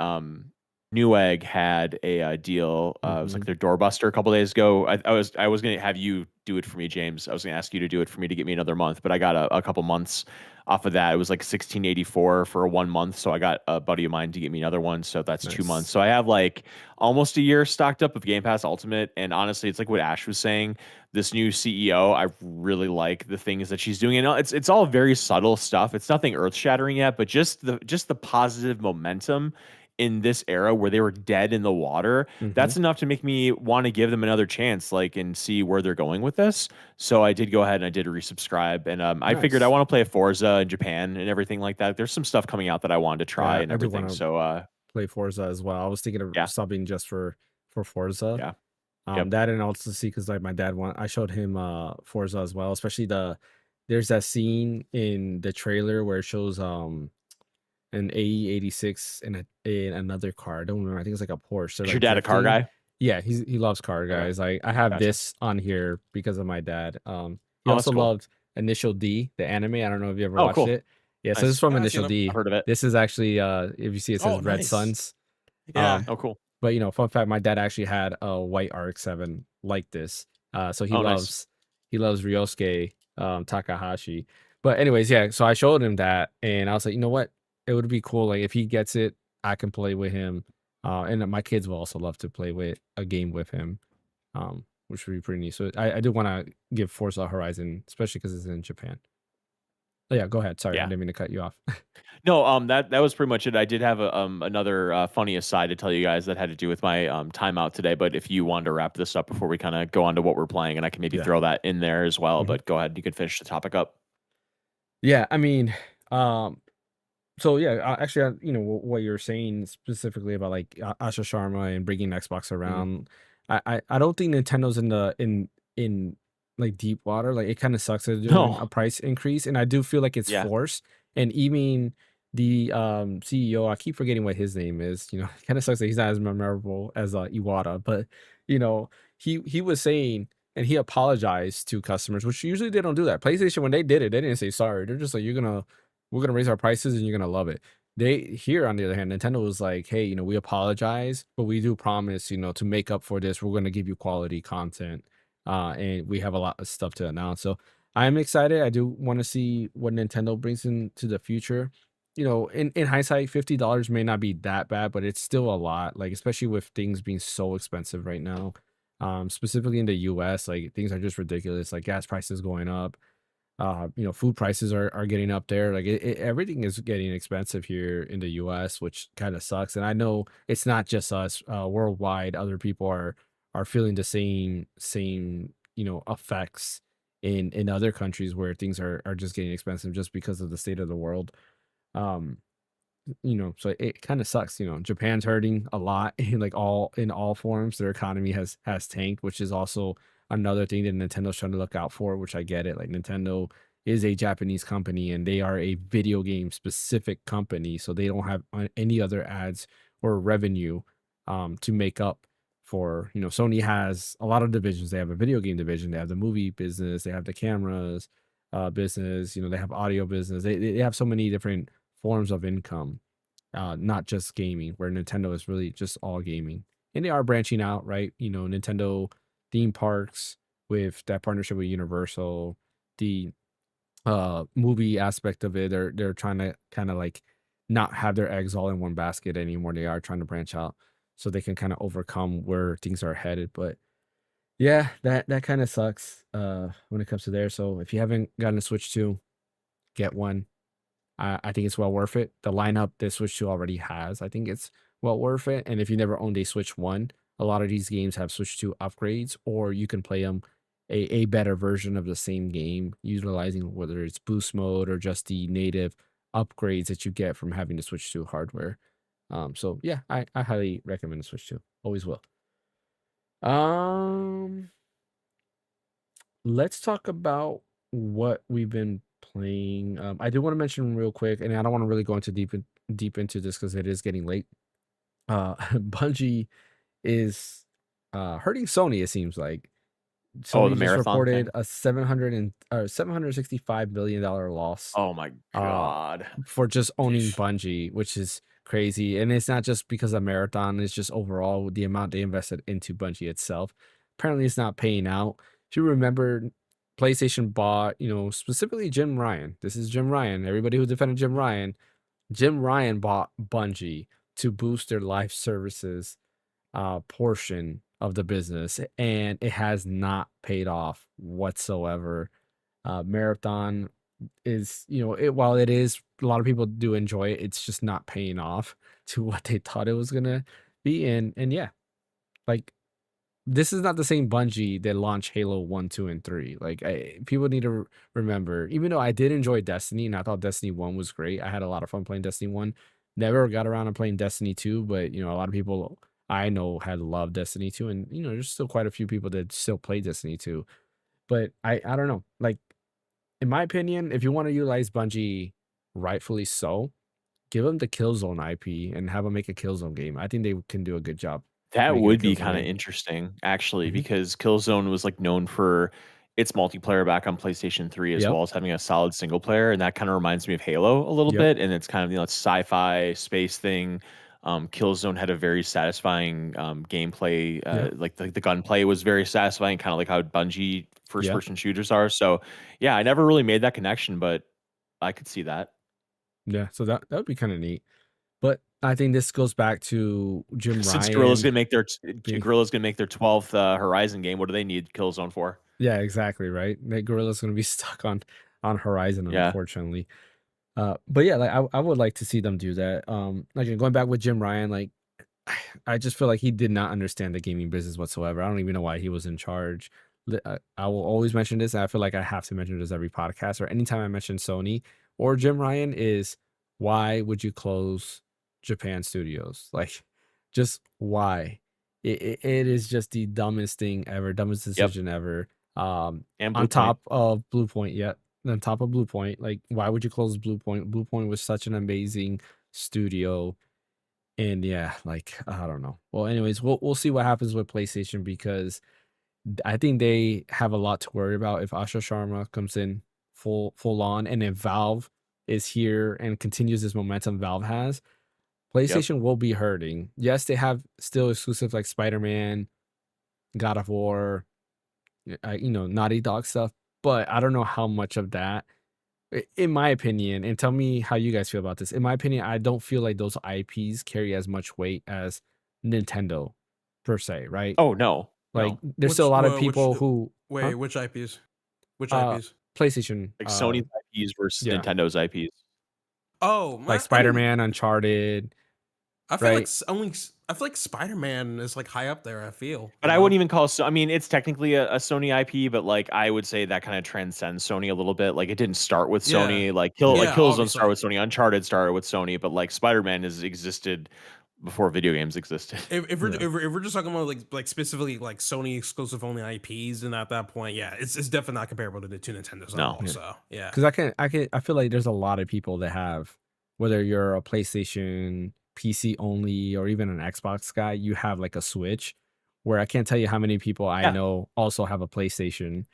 [SPEAKER 3] Newegg had a deal. It was like
[SPEAKER 1] Mhm.
[SPEAKER 3] their doorbuster a couple days ago. I was gonna have you do it for me, James. I was gonna ask you to do it for me to get me another month, but I got a couple months off of that. It was like 1684 for a 1 month, so I got a buddy of mine to get me another one, so that's 2 months.
[SPEAKER 1] Nice.
[SPEAKER 3] So I have like almost a year stocked up of Game Pass Ultimate, and honestly, it's like what Ash was saying. This new CEO, I really like the things that she's doing, and it's all very subtle stuff. It's nothing earth shattering yet, but just the positive momentum in this era where they were dead in the water,
[SPEAKER 1] Mhm.
[SPEAKER 3] that's enough to make me want to give them another chance, like, and see where they're going with this. So I did go ahead and I did resubscribe, and I figured I
[SPEAKER 1] Nice.
[SPEAKER 3] want to play Forza in Japan and everything like that. There's some stuff coming out that I wanted to try
[SPEAKER 1] Yeah,
[SPEAKER 3] and
[SPEAKER 1] I do
[SPEAKER 3] everything.
[SPEAKER 1] wanna
[SPEAKER 3] So
[SPEAKER 1] play Forza as well. I was thinking of
[SPEAKER 3] yeah,
[SPEAKER 1] subbing just for Forza.
[SPEAKER 3] yeah, yep.
[SPEAKER 1] That and also see because like my dad I showed him Forza as well, especially there's that scene in the trailer where it shows an AE86 in another car. I don't remember. I think it's like a Porsche. They're
[SPEAKER 3] Is your
[SPEAKER 1] like
[SPEAKER 3] dad a car
[SPEAKER 1] drifting.
[SPEAKER 3] guy?
[SPEAKER 1] Yeah, he loves car
[SPEAKER 3] Okay,
[SPEAKER 1] guys. I have
[SPEAKER 3] gotcha.
[SPEAKER 1] this on here because of my dad. He
[SPEAKER 3] Oh,
[SPEAKER 1] also
[SPEAKER 3] that's cool.
[SPEAKER 1] loved Initial D, the anime. I don't know if you ever
[SPEAKER 3] Oh,
[SPEAKER 1] watched
[SPEAKER 3] cool.
[SPEAKER 1] it. Yeah, so this is
[SPEAKER 3] Nice.
[SPEAKER 1] from
[SPEAKER 2] yeah, I've seen
[SPEAKER 1] Initial
[SPEAKER 2] him.
[SPEAKER 3] I've
[SPEAKER 1] D.
[SPEAKER 3] heard of it.
[SPEAKER 1] This is actually if you see it says
[SPEAKER 2] Oh,
[SPEAKER 1] Red
[SPEAKER 2] nice.
[SPEAKER 1] Suns.
[SPEAKER 2] Yeah.
[SPEAKER 1] Um,
[SPEAKER 3] Oh, cool.
[SPEAKER 1] but fun fact, my dad actually had a white RX-7 like this. So
[SPEAKER 3] Oh, nice.
[SPEAKER 1] he loves Ryosuke Takahashi. But anyways, yeah, so I showed him that and I was like, you know what? It would be cool. Like if he gets it, I can play with him. And my kids will also love to play with a game with him. Which would be pretty neat. So I do want to give Forza Horizon, especially because it's in Japan. Oh yeah, go ahead. Sorry, I
[SPEAKER 3] Yeah.
[SPEAKER 1] didn't mean to cut you off.
[SPEAKER 3] No, that was pretty much it. I did have another funny aside to tell you guys that had to do with my timeout today. But if you wanted to wrap this up before we kind of go on to what we're playing, and I can maybe
[SPEAKER 1] Yeah.
[SPEAKER 3] throw that in there as well.
[SPEAKER 1] Mhm.
[SPEAKER 3] But go ahead, you can finish the topic up.
[SPEAKER 1] Yeah, I mean, so yeah, actually, what you're saying specifically about like Asha Sharma and bringing Xbox
[SPEAKER 3] Mhm.
[SPEAKER 1] around, I don't think Nintendo's in like deep water. Like it kind of sucks that they're doing a
[SPEAKER 3] No,
[SPEAKER 1] price increase, and I do feel like it's
[SPEAKER 3] yeah,
[SPEAKER 1] forced. And even the CEO, I keep forgetting what his name is. It kind of sucks that he's not as memorable as Iwata, but you know, he was saying. And he apologized to customers, which usually they don't do that. PlayStation, when they did it, they didn't say sorry. They're just like, we're gonna raise our prices and you're gonna love it. They here on the other hand, Nintendo was like, hey, we apologize, but we do promise, to make up for this, we're gonna give you quality content. And we have a lot of stuff to announce. So I'm excited. I do want to see what Nintendo brings into the future. In hindsight, $50 may not be that bad, but it's still a lot, like especially with things being so expensive right now. Specifically in the US, like things are just ridiculous, like gas prices going up, food prices are getting up there. Like everything is getting expensive here in the US, which kind of sucks. And I know it's not just us, worldwide, other people are feeling the same effects in other countries where things are just getting expensive just because of the state of the world. Um, so it kind of sucks. Japan's hurting a lot in all forms. Their economy has tanked, which is also another thing that Nintendo's trying to look out for, which I get it. Like Nintendo is a Japanese company and they are a video game specific company, so they don't have any other ads or revenue to make up for. Sony has a lot of divisions. They have a video game division, they have the movie business, they have the cameras business, they have audio business. They have so many different forms of income, not just gaming, where Nintendo is really just all gaming. And they are branching out, right? Nintendo theme parks with that partnership with Universal, the movie aspect of it, they're trying to kind of like not have their eggs all in one basket anymore. They are trying to branch out so they can kind of overcome where things are headed. But yeah, that kind of sucks when it comes to there. So if you haven't gotten a Switch 2, get one. I think it's well worth it. The lineup that Switch 2 already has, I think it's well worth it. And if you never owned a Switch 1, a lot of these games have Switch 2 upgrades, or you can play them a better version of the same game, utilizing whether it's boost mode or just the native upgrades that you get from having the Switch 2 hardware. So yeah, I highly recommend the Switch 2. Always will. Um, let's talk about what we've been playing. I do want to mention real quick, and I don't want to really go into deep into this because it is getting late. Bungie is hurting Sony. It seems like
[SPEAKER 3] Oh, the
[SPEAKER 1] Sony just
[SPEAKER 3] marathon
[SPEAKER 1] reported
[SPEAKER 3] thing.
[SPEAKER 1] a $765 million loss
[SPEAKER 3] Oh my
[SPEAKER 1] uh
[SPEAKER 3] god.
[SPEAKER 1] for just owning
[SPEAKER 2] Jeez.
[SPEAKER 1] Bungie, which is crazy. And it's not just because of Marathon, it's just overall the amount they invested into Bungie itself. Apparently it's not paying out. If you remember, PlayStation bought, specifically Jim Ryan. This is Jim Ryan. Everybody who defended Jim Ryan, Jim Ryan bought Bungie to boost their live services portion of the business, and it has not paid off whatsoever. Marathon is, while it is, a lot of people do enjoy it, it's just not paying off to what they thought it was gonna be. And yeah, like this is not the same Bungie that launched Halo 1, 2, and 3. Like people need to remember, even though I did enjoy Destiny and I thought Destiny 1 was great, I had a lot of fun playing Destiny 1. Never got around to playing Destiny 2, but a lot of people I know had loved Destiny 2, and there's still quite a few people that still play Destiny 2. But I don't know. Like in my opinion, if you want to utilize Bungie rightfully so, give them the Killzone IP and have them make a Killzone game. I think they can do a good job
[SPEAKER 3] That
[SPEAKER 1] making a
[SPEAKER 3] would be
[SPEAKER 1] Killzone
[SPEAKER 3] kinda
[SPEAKER 1] game.
[SPEAKER 3] interesting, actually,
[SPEAKER 1] Hmm.
[SPEAKER 3] because Killzone was, like, known for its multiplayer back on PlayStation 3 as
[SPEAKER 1] Yep.
[SPEAKER 3] well as having a solid single player, and that kinda reminds me of Halo a little
[SPEAKER 1] Yep.
[SPEAKER 3] bit, and it's kind of, it's sci-fi space thing. Killzone had a very satisfying, gameplay,
[SPEAKER 1] Yeah.
[SPEAKER 3] like, the gunplay was very satisfying, kinda like how Bungie
[SPEAKER 1] Yeah.
[SPEAKER 3] first-person shooters are, so, yeah, I never really made that connection, but I could see that.
[SPEAKER 1] Yeah. So that would be kind of neat. But I think this goes back to Jim
[SPEAKER 3] Since Guerrilla's
[SPEAKER 1] Ryan
[SPEAKER 3] gonna make their
[SPEAKER 1] being.
[SPEAKER 3] Guerrilla's gonna make their 12th, Horizon game, what do they need Killzone for?
[SPEAKER 1] Yeah, exactly, right? That Gorilla's gonna be stuck on Horizon,
[SPEAKER 3] Yeah.
[SPEAKER 1] unfortunately. But yeah, like I would like to see them do that. Like going back with Jim Ryan, like I just feel like he did not understand the gaming business whatsoever. I don't even know why he was in charge. I will always mention this. And I feel like I have to mention this every podcast or anytime I mention Sony or Jim Ryan is why would you close Japan studios? Like, just why? It is just the dumbest thing ever, dumbest
[SPEAKER 3] Yep,
[SPEAKER 1] decision ever.
[SPEAKER 3] and
[SPEAKER 1] On
[SPEAKER 3] Blue Point.
[SPEAKER 1] top of Blue Point, yeah, on top of Blue Point, like why would you close Blue Point? Blue Point was such an amazing studio, and yeah, like I don't know. Well, anyways, we'll see what happens with PlayStation because I think they have a lot to worry about if Asha Sharma comes in full on, and if Valve is here and continues this momentum Valve has,
[SPEAKER 3] Yep.
[SPEAKER 1] PlayStation will be hurting. Yes, they have still exclusive like Spider-Man, God of War, Naughty Dog stuff, but I don't know how much of that in my opinion, and tell me how you guys feel about this. In my opinion, I don't feel like those IPs carry as much weight as Nintendo per se, right?
[SPEAKER 3] Oh, no,
[SPEAKER 1] Like
[SPEAKER 3] no.
[SPEAKER 1] there's still a lot of people who, huh?
[SPEAKER 2] Wait, which IPs? Which
[SPEAKER 1] Uh
[SPEAKER 2] IPs?
[SPEAKER 1] PlayStation,
[SPEAKER 3] Like Sony's IPs versus
[SPEAKER 1] yeah.
[SPEAKER 3] Nintendo's IPs.
[SPEAKER 2] Oh,
[SPEAKER 1] Like
[SPEAKER 2] I mean,
[SPEAKER 1] Spider-Man, Uncharted,
[SPEAKER 2] I feel like
[SPEAKER 1] right?
[SPEAKER 2] only I feel like Spider-Man is like high up there. I feel,
[SPEAKER 3] But I wouldn't even call I mean, it's technically a Sony IP, but like I would say that kind of transcends Sony a little bit. Like it didn't start with
[SPEAKER 2] Yeah,
[SPEAKER 3] Sony. Like
[SPEAKER 1] Yeah.
[SPEAKER 3] Killzone started
[SPEAKER 2] obviously.
[SPEAKER 3] with Sony, Uncharted started with Sony, but like Spider-Man has existed before video games existed.
[SPEAKER 2] If we're
[SPEAKER 1] Yeah.
[SPEAKER 2] if we're just talking about like specifically like Sony exclusive only IPs, and at that point, yeah, it's definitely not comparable to the two Nintendos at
[SPEAKER 3] No.
[SPEAKER 2] all.
[SPEAKER 1] Yeah.
[SPEAKER 2] So yeah,
[SPEAKER 1] Because I feel like there's a lot of people that have, whether you're a PlayStation, PC only, or even an Xbox guy, you have like a Switch. Where I can't tell you how many people I
[SPEAKER 3] Yeah.
[SPEAKER 1] know also have a PlayStation,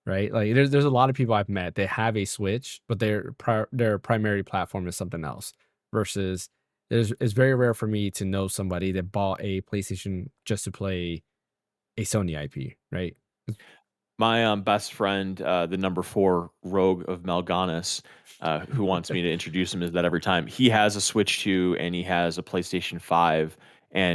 [SPEAKER 1] right? Like there's a lot of people I've met that have a Switch, but their primary platform is something else. Versus it's very rare for me to know somebody that bought a PlayStation just to play a Sony IP, right?
[SPEAKER 3] My best friend, the number 4 rogue of Mal'Ganis, who wants me to introduce him is that every time. He has a Switch 2 and he has a PlayStation 5,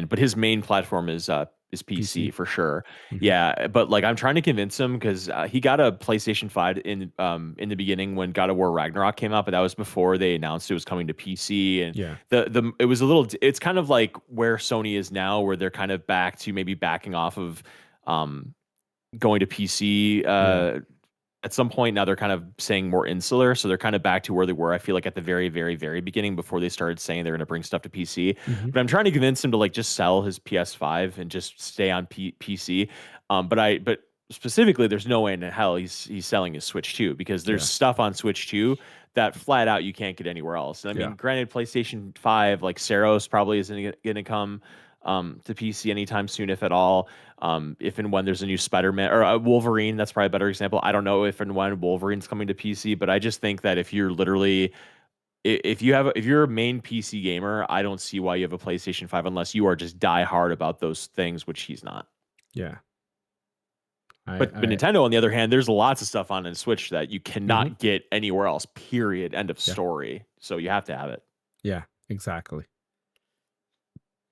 [SPEAKER 3] but his main platform is PC
[SPEAKER 1] PC.
[SPEAKER 3] for sure.
[SPEAKER 1] Mhm.
[SPEAKER 3] Yeah, but like I'm trying to convince him because he got a PlayStation 5 in the beginning when God of War Ragnarok came out, but that was before they announced it was coming to PC. And
[SPEAKER 1] Yeah,
[SPEAKER 3] the it was a little. It's kind of like where Sony is now, where they're kind of back to maybe backing off of. Going to PC
[SPEAKER 1] yeah.
[SPEAKER 3] at some point. Now they're kind of saying more insular, so they're kind of back to where they were. I feel like at the very, very, very beginning before they started saying they're going to bring stuff to PC.
[SPEAKER 1] Mhm.
[SPEAKER 3] But I'm trying to convince him to like just sell his PS5 and just stay on PC. But specifically, there's no way in hell he's selling his Switch 2 because there's
[SPEAKER 1] Yeah,
[SPEAKER 3] stuff on Switch 2 that flat out you can't get anywhere else. And I
[SPEAKER 1] yeah,
[SPEAKER 3] mean, granted, PlayStation 5 like Saros probably isn't going to come to PC anytime soon, if at all. If and when there's a new Spider-Man or a Wolverine, that's probably a better example. I don't know if and when Wolverine's coming to PC, but I just think that if you're literally if you're a main PC gamer, I don't see why you have a PlayStation 5 unless you are just die hard about those things, which he's not.
[SPEAKER 1] yeah.
[SPEAKER 3] But
[SPEAKER 1] I
[SPEAKER 3] Nintendo, on the other hand, there's lots of stuff on Switch that you
[SPEAKER 1] Mhm.
[SPEAKER 3] cannot get anywhere else. Period. End of
[SPEAKER 1] Yeah,
[SPEAKER 3] story. So you have to have it.
[SPEAKER 1] yeah, exactly.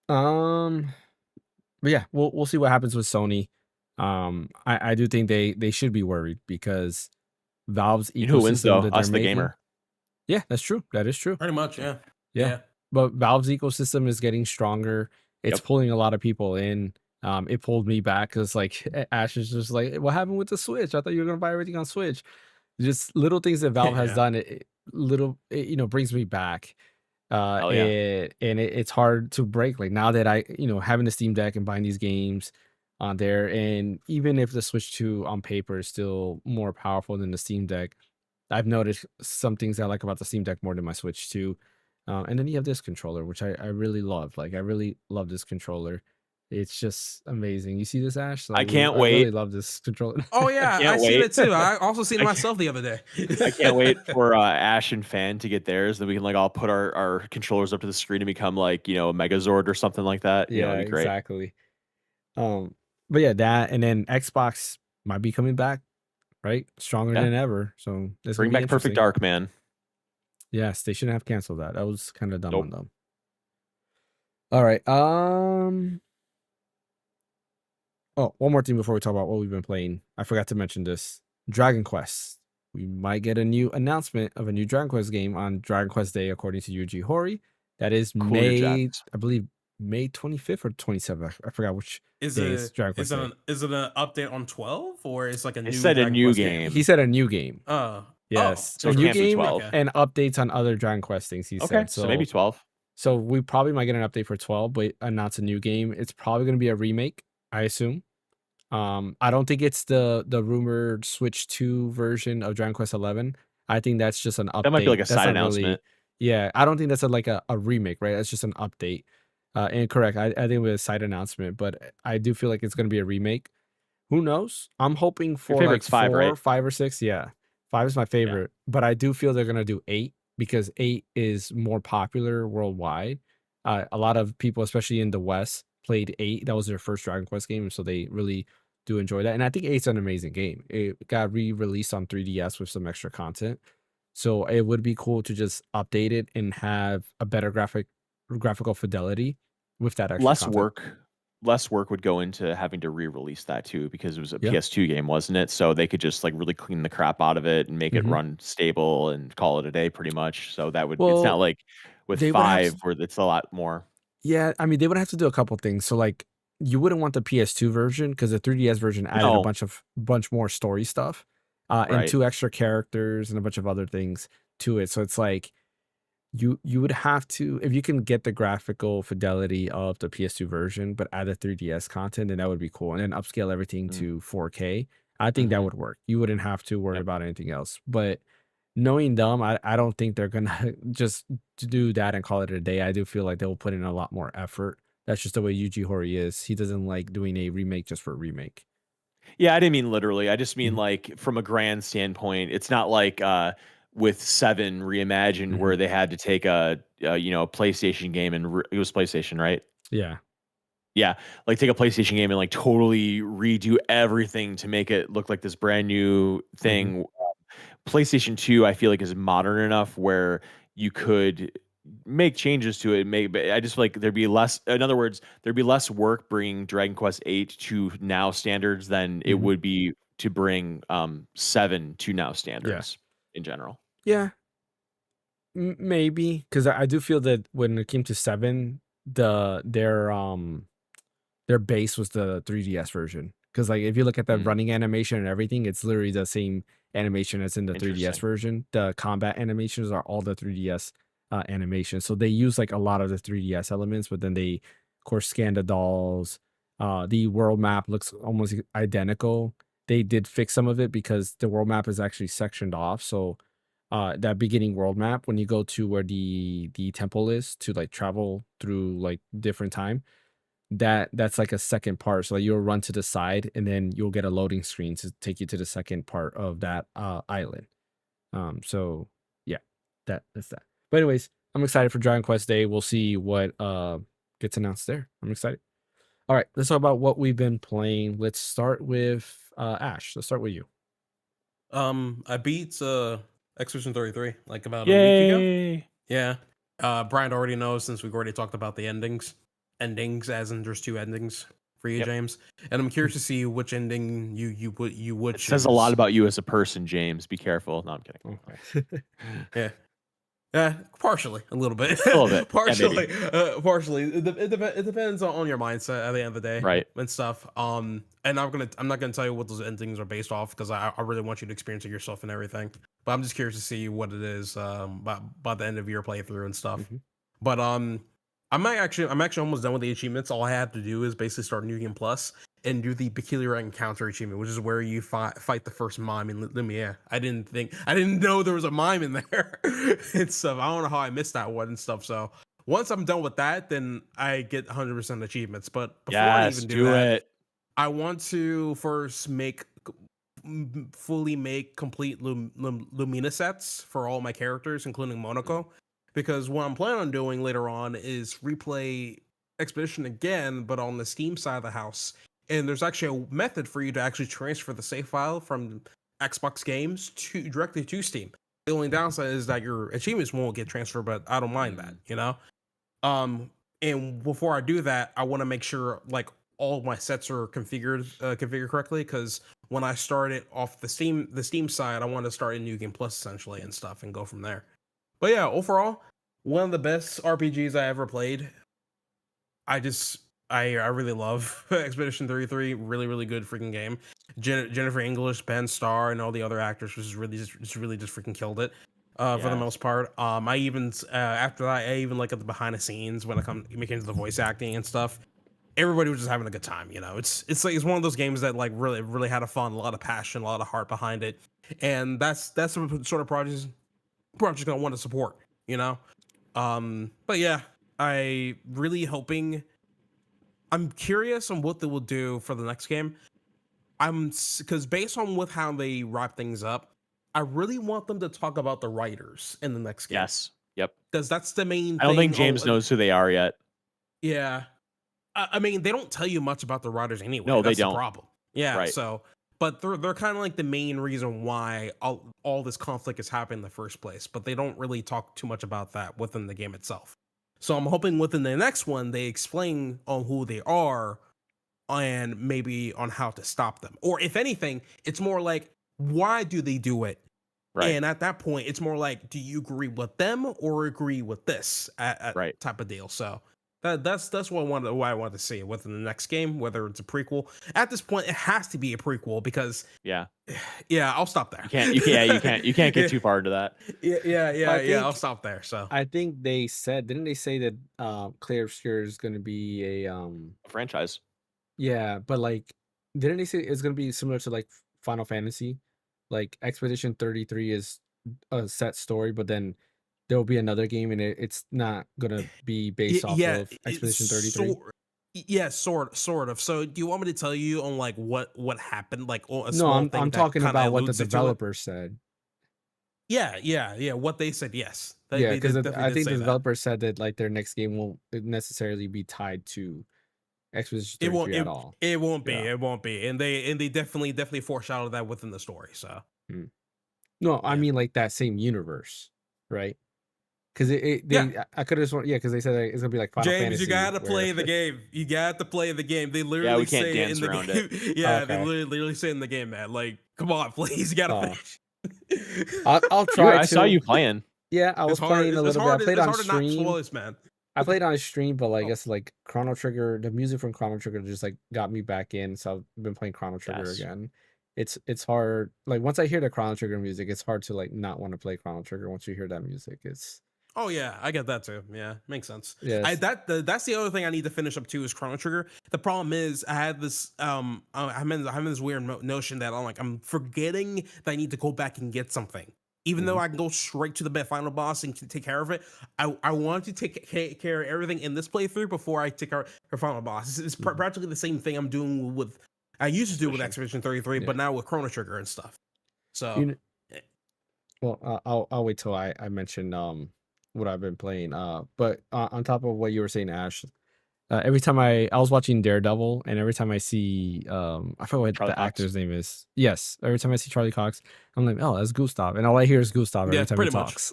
[SPEAKER 1] Um, but yeah, we'll see what happens with Sony. I do think they should be worried because Valve's
[SPEAKER 3] You know who wins
[SPEAKER 1] ecosystem
[SPEAKER 3] though?
[SPEAKER 1] that they're
[SPEAKER 3] Us, the
[SPEAKER 1] making.
[SPEAKER 3] gamer.
[SPEAKER 1] Yeah, that's true. That is true.
[SPEAKER 2] pretty much, yeah,
[SPEAKER 1] Yeah.
[SPEAKER 2] yeah,
[SPEAKER 1] But Valve's ecosystem is getting stronger. It's
[SPEAKER 3] Yep.
[SPEAKER 1] pulling a lot of people in. It pulled me back because like Ash is just like, what happened with the Switch? I thought you were gonna buy everything on Switch. Just little things that Valve has
[SPEAKER 2] yeah.
[SPEAKER 1] done, it brings me back.
[SPEAKER 3] Hell yeah.
[SPEAKER 1] It's hard to break. Like now that having the Steam Deck and buying these games on there, and even if the Switch 2 on paper is still more powerful than the Steam Deck, I've noticed some things I like about the Steam Deck more than my Switch 2. And then you have this controller, which I really love. Like I really love this controller. It's just amazing. You see this, Ash?
[SPEAKER 3] I
[SPEAKER 1] Like
[SPEAKER 3] can't
[SPEAKER 1] I really
[SPEAKER 3] wait.
[SPEAKER 1] love this controller.
[SPEAKER 2] Oh
[SPEAKER 3] I
[SPEAKER 2] yeah, I
[SPEAKER 3] can't
[SPEAKER 2] seen
[SPEAKER 3] wait.
[SPEAKER 2] it too. I also seen it
[SPEAKER 3] I can't,
[SPEAKER 2] myself the other day.
[SPEAKER 3] I can't wait for Ash and Fan to get theirs. Then we can like all put our controllers up to the screen and become like, a Megazord or something like that.
[SPEAKER 1] Yeah,
[SPEAKER 3] It'd be great.
[SPEAKER 1] exactly. Um, but yeah, that and then Xbox might be coming back, right? Stronger
[SPEAKER 3] Yeah.
[SPEAKER 1] than ever. So it's gonna
[SPEAKER 3] Bring
[SPEAKER 1] be
[SPEAKER 3] back Perfect
[SPEAKER 1] interesting.
[SPEAKER 3] Dark, man.
[SPEAKER 1] Yes, they shouldn't have canceled that. That was kind of dumb on
[SPEAKER 3] Nope.
[SPEAKER 1] them. All right. Oh, one more thing before we talk about what we've been playing. I forgot to mention this. Dragon Quest. We might get a new announcement of a new Dragon Quest game on Dragon Quest Day, according to Yuji Horii. That is
[SPEAKER 3] Cool your
[SPEAKER 1] May,
[SPEAKER 3] jets.
[SPEAKER 1] I believe, May 25th or 27th. I forgot which
[SPEAKER 2] Is
[SPEAKER 1] day is
[SPEAKER 2] it
[SPEAKER 1] Dragon Quest Day.
[SPEAKER 2] is it an update on 12 or it's like a
[SPEAKER 3] It
[SPEAKER 2] new
[SPEAKER 3] said a
[SPEAKER 2] Dragon
[SPEAKER 3] new
[SPEAKER 2] Quest
[SPEAKER 3] game.
[SPEAKER 1] He said a new game.
[SPEAKER 2] Oh,
[SPEAKER 1] Yes,
[SPEAKER 3] So
[SPEAKER 1] a
[SPEAKER 3] it
[SPEAKER 1] new
[SPEAKER 3] can't be
[SPEAKER 1] game
[SPEAKER 3] 12.
[SPEAKER 2] Okay.
[SPEAKER 1] and updates on other Dragon Quest things. He
[SPEAKER 3] Okay,
[SPEAKER 1] said
[SPEAKER 3] so maybe 12.
[SPEAKER 1] So we probably might get an update for 12, but announce a new game. It's probably going to be a remake, I assume. I don't think it's the rumored Switch 2 version of Dragon Quest 11. I think that's just an
[SPEAKER 3] That might be like
[SPEAKER 1] update.
[SPEAKER 3] a
[SPEAKER 1] That's
[SPEAKER 3] side
[SPEAKER 1] not really,
[SPEAKER 3] announcement.
[SPEAKER 1] yeah. I don't think that's like a remake, right? That's just an update. And correct, I think it was a side announcement, but I do feel like it's going to be a remake. Who knows? I'm hoping
[SPEAKER 3] Your
[SPEAKER 1] for like
[SPEAKER 3] favorite's 5,
[SPEAKER 1] 4,
[SPEAKER 3] right?
[SPEAKER 1] 5, or 6. Yeah, 5 is my
[SPEAKER 3] Yeah.
[SPEAKER 1] favorite, but I do feel they're gonna do 8 because 8 is more popular worldwide. A lot of people, especially in the West, played 8. That was their first Dragon Quest game, so they really do enjoy that. And I think 8's an amazing game. It got re-released on 3DS with some extra content, so it would be cool to just update it and have a better graphical fidelity with that extra
[SPEAKER 3] Less
[SPEAKER 1] content.
[SPEAKER 3] work would go into having to re-release that too because it was a
[SPEAKER 1] Yeah.
[SPEAKER 3] PS2 game, wasn't it? So they could just like really clean the crap out of it and make it
[SPEAKER 1] Mhm.
[SPEAKER 3] run stable and call it a day pretty much. So that would it's not
[SPEAKER 1] Well,
[SPEAKER 3] like with
[SPEAKER 1] they would have
[SPEAKER 3] 5 where it's a lot more.
[SPEAKER 1] Yeah, I mean, they would have to do a couple things. So, like, you wouldn't want the PS2 version because the 3DS version added a
[SPEAKER 3] No,
[SPEAKER 1] bunch more story stuff, and
[SPEAKER 3] right.
[SPEAKER 1] 2 extra characters and a bunch of other things to it. So it's like you would have to if you can get the graphical fidelity of the PS2 version, but add the 3DS content, then that would be cool. And then upscale everything
[SPEAKER 3] Mm,
[SPEAKER 1] to 4K. I think that
[SPEAKER 3] mhm,
[SPEAKER 1] would work. You wouldn't have to worry
[SPEAKER 3] yep.
[SPEAKER 1] about anything else. But knowing them, I don't think they're gonna just to do that and call it a day. I do feel like they'll put in a lot more effort. That's just the way Yuji Horii is. He doesn't like doing a remake just for a remake.
[SPEAKER 3] Yeah, I didn't mean literally. I just mean
[SPEAKER 1] Mhm,
[SPEAKER 3] like from a grand standpoint. It's not like with Seven Reimagined
[SPEAKER 1] mhm.
[SPEAKER 3] where they had to take a PlayStation game and it was PlayStation, right?
[SPEAKER 1] Yeah.
[SPEAKER 3] Yeah, like take a PlayStation game and like totally redo everything to make it look like this brand new
[SPEAKER 1] Mhm,
[SPEAKER 3] thing. PlayStation 2, I feel like is modern enough where you could make changes to it. But I just feel like there'd be less. In other words, there'd be less work bringing Dragon Quest 8 to now standards than it
[SPEAKER 1] mhm.
[SPEAKER 3] would be to bring 7 to now
[SPEAKER 1] Yeah.
[SPEAKER 3] standards in general.
[SPEAKER 1] Yeah, maybe because I do feel that when it came to 7, their base was the 3DS version. Because like, if you look at the
[SPEAKER 3] Mm,
[SPEAKER 1] running animation and everything, it's literally the same animation as in the 3DS
[SPEAKER 3] interesting.
[SPEAKER 1] version. The combat animations are all the 3DS, animations. So they use, like, a lot of the 3DS elements, but then they, of course, scan the dolls. The world map looks almost identical. They did fix some of it because the world map is actually sectioned off, so, that beginning world map, when you go to where the temple is to, like, travel through, like, different time, that's like a second part. So like, you'll run to the side and then you'll get a loading screen to take you to the second part of that island. So yeah, that's that. But anyways, I'm excited for Dragon Quest Day. We'll see what gets announced there. I'm excited. All right, let's talk about what we've been playing. Let's start with Ash. Let's start with you.
[SPEAKER 2] I beat Expedition 33 like about a week ago.
[SPEAKER 3] Yay!
[SPEAKER 2] Yeah. Brian already knows since we've already talked about the endings. Endings, as in there's two endings for you,
[SPEAKER 3] Yep.
[SPEAKER 2] James. And I'm curious to see which ending you would
[SPEAKER 3] It says a lot
[SPEAKER 2] choose.
[SPEAKER 3] about you as a person, James. Be careful. No, I'm kidding.
[SPEAKER 1] Okay.
[SPEAKER 2] Yeah. Yeah, partially, a little bit,
[SPEAKER 3] A little bit. Yeah, maybe.
[SPEAKER 2] partially. It depends on your mindset at the end of the day
[SPEAKER 3] Right.
[SPEAKER 2] and stuff. And I'm not gonna tell you what those endings are based off because I really want you to experience it yourself and everything. But I'm just curious to see what it is by the end of your playthrough and stuff.
[SPEAKER 1] Mhm.
[SPEAKER 2] But I'm actually almost done with the achievements. All I have to do is basically start New Game Plus and do the peculiar encounter achievement, which is where you fight the first mime in Lumiere. I didn't know there was a mime in there and stuff. I don't know how I missed that one and stuff. So once I'm done with that, then I get 100% achievements. But before I
[SPEAKER 3] Yes,
[SPEAKER 2] even do
[SPEAKER 3] do
[SPEAKER 2] that,
[SPEAKER 3] it.
[SPEAKER 2] I want to first fully make complete Lumina sets for all my characters, including
[SPEAKER 3] Mm,
[SPEAKER 2] Monaco, because what I'm planning on doing later on is replay Expedition again, but on the Steam side of the house. And there's actually a method for you to actually transfer the save file from Xbox games to directly to Steam. The only downside is that your achievements won't get transferred, but I don't mind that,
[SPEAKER 3] mm,
[SPEAKER 2] you know? Um, and before I do that, I want to make sure like all my sets are configured correctly because when I start it off the Steam side, I want to start in New Game Plus essentially and stuff and go from there. But yeah, overall, one of the best RPGs I ever played. I just I really love Expedition 33. Really, really good freaking game. Jennifer English, Ben Starr, and all the other actors just freaking killed it. For the
[SPEAKER 3] yes.
[SPEAKER 2] most part, I even after that, I even like at the behind the scenes when it came to the voice acting and stuff. Everybody was just having a good time. You know, it's like it's one of those games that like really had a fun, a lot of passion, a lot of heart behind it, and that's the sort of project I want to support. You know, but yeah, I really hoping I'm curious on what they will do for the next game. Because based on with how they wrap things up, I really want them to talk about the writers in the next game
[SPEAKER 3] Yes. Yep.
[SPEAKER 2] because that's the main
[SPEAKER 3] I don't think
[SPEAKER 2] thing.
[SPEAKER 3] James
[SPEAKER 2] Oh,
[SPEAKER 3] knows who they are yet.
[SPEAKER 2] yeah. I mean, they don't tell you much about the writers anyway.
[SPEAKER 3] No, they
[SPEAKER 2] That's the
[SPEAKER 3] don't.
[SPEAKER 2] problem. Yeah.
[SPEAKER 3] Right.
[SPEAKER 2] So, but they're kind of like the main reason why all this conflict is happening in the first place. But they don't really talk too much about that within the game itself. So I'm hoping within the next one they explain on who they are and maybe on how to stop them. Or if anything, it's more like why do they do it?
[SPEAKER 3] Right.
[SPEAKER 2] And at that point, it's more like do you agree with them or agree with this
[SPEAKER 3] Right.
[SPEAKER 2] type of deal. So That's what I wanted to see within the next game, whether it's a prequel. At this point, it has to be a prequel because
[SPEAKER 3] Yeah.
[SPEAKER 2] yeah, I'll stop there.
[SPEAKER 3] You can't get
[SPEAKER 2] Yeah,
[SPEAKER 3] too far into that.
[SPEAKER 1] I
[SPEAKER 2] yeah. I'll
[SPEAKER 1] think
[SPEAKER 2] stop there. So
[SPEAKER 1] I think they said, didn't they say that Clair Obscur is going to be a
[SPEAKER 3] A franchise.
[SPEAKER 1] yeah, but like didn't they say it's going to be similar to like Final Fantasy? Like Expedition 33 is a set story, but then there'll be another game and it's not going to be based off
[SPEAKER 2] yeah,
[SPEAKER 1] of
[SPEAKER 2] it's
[SPEAKER 1] Expedition 33.
[SPEAKER 2] yeah, sort of. So do you want me to tell you on like what happened, like a
[SPEAKER 1] No,
[SPEAKER 2] small
[SPEAKER 1] I'm
[SPEAKER 2] thing that
[SPEAKER 1] talking
[SPEAKER 2] kind of
[SPEAKER 1] about what the
[SPEAKER 2] alludes it to it?
[SPEAKER 1] developer said.
[SPEAKER 2] Yeah. What they said, yes,
[SPEAKER 1] Yeah,
[SPEAKER 2] they
[SPEAKER 1] because
[SPEAKER 2] definitely
[SPEAKER 1] I
[SPEAKER 2] did
[SPEAKER 1] think the
[SPEAKER 2] say that.
[SPEAKER 1] developer said that like their next game won't necessarily be tied to Expedition
[SPEAKER 2] It won't
[SPEAKER 1] 33 at all.
[SPEAKER 2] it won't be
[SPEAKER 1] Yeah.
[SPEAKER 2] it won't be, and they definitely foreshadowed that within the story. So
[SPEAKER 1] Mm. No, I
[SPEAKER 2] yeah,
[SPEAKER 1] mean like that same universe, right? Because
[SPEAKER 2] yeah.
[SPEAKER 1] I could have sworn, yeah, because they said like, it's gonna be like Final
[SPEAKER 2] James, you
[SPEAKER 1] Fantasy
[SPEAKER 2] gotta
[SPEAKER 1] where
[SPEAKER 2] play the game. You got to play the game. They
[SPEAKER 3] Yeah,
[SPEAKER 2] literally
[SPEAKER 3] we can't
[SPEAKER 2] say it
[SPEAKER 3] dance
[SPEAKER 2] in the
[SPEAKER 3] around
[SPEAKER 2] game.
[SPEAKER 3] it.
[SPEAKER 2] Yeah, they
[SPEAKER 1] okay.
[SPEAKER 2] literally say it in the game, man. Like, come on, please, you gotta
[SPEAKER 1] Oh,
[SPEAKER 2] finish.
[SPEAKER 1] I'll try
[SPEAKER 3] I saw
[SPEAKER 1] to.
[SPEAKER 3] you playing.
[SPEAKER 1] Yeah, I was playing a
[SPEAKER 2] It's
[SPEAKER 1] little bit. I
[SPEAKER 2] hard.
[SPEAKER 1] played
[SPEAKER 2] It's
[SPEAKER 1] on
[SPEAKER 2] hard to not spoil
[SPEAKER 1] stream.
[SPEAKER 2] this, man.
[SPEAKER 1] I played on stream, but like, I
[SPEAKER 2] Oh,
[SPEAKER 1] guess like Chrono Trigger, the music from Chrono Trigger just like got me back in. So I've been playing Chrono Trigger
[SPEAKER 3] Yes.
[SPEAKER 1] again. It's hard. Like once I hear the Chrono Trigger music, it's hard to like not want to play Chrono Trigger. Once you hear that music, it's
[SPEAKER 2] oh yeah, I get that too. Yeah, makes sense.
[SPEAKER 1] yes.
[SPEAKER 2] That's the other thing I need to finish up too is Chrono Trigger. The problem is I had this I'm in this weird notion that I'm forgetting that I need to go back and get something. Even though
[SPEAKER 1] Mhm.
[SPEAKER 2] I can go straight to the final boss and take care of it, I want to take care of everything in this playthrough before I take care of final boss. It's
[SPEAKER 1] Mhm.
[SPEAKER 2] practically the same thing I'm doing with I used to do with
[SPEAKER 3] Expedition.
[SPEAKER 2] Expedition 33,
[SPEAKER 1] Yeah.
[SPEAKER 2] but now with Chrono Trigger and stuff.
[SPEAKER 1] You
[SPEAKER 2] So
[SPEAKER 1] know,
[SPEAKER 2] eh,
[SPEAKER 1] well, I'll wait till I mention what I've been playing. But on top of what you were saying, Ash, every time I was watching Daredevil, and every time I see I forget what
[SPEAKER 3] Charlie
[SPEAKER 1] the
[SPEAKER 3] Cox.
[SPEAKER 1] actor's name is. Yes, every time I see Charlie Cox, I'm like, oh, that's Gustav, and all I hear is Gustav
[SPEAKER 2] yeah,
[SPEAKER 1] every time he
[SPEAKER 2] pretty much.
[SPEAKER 1] talks.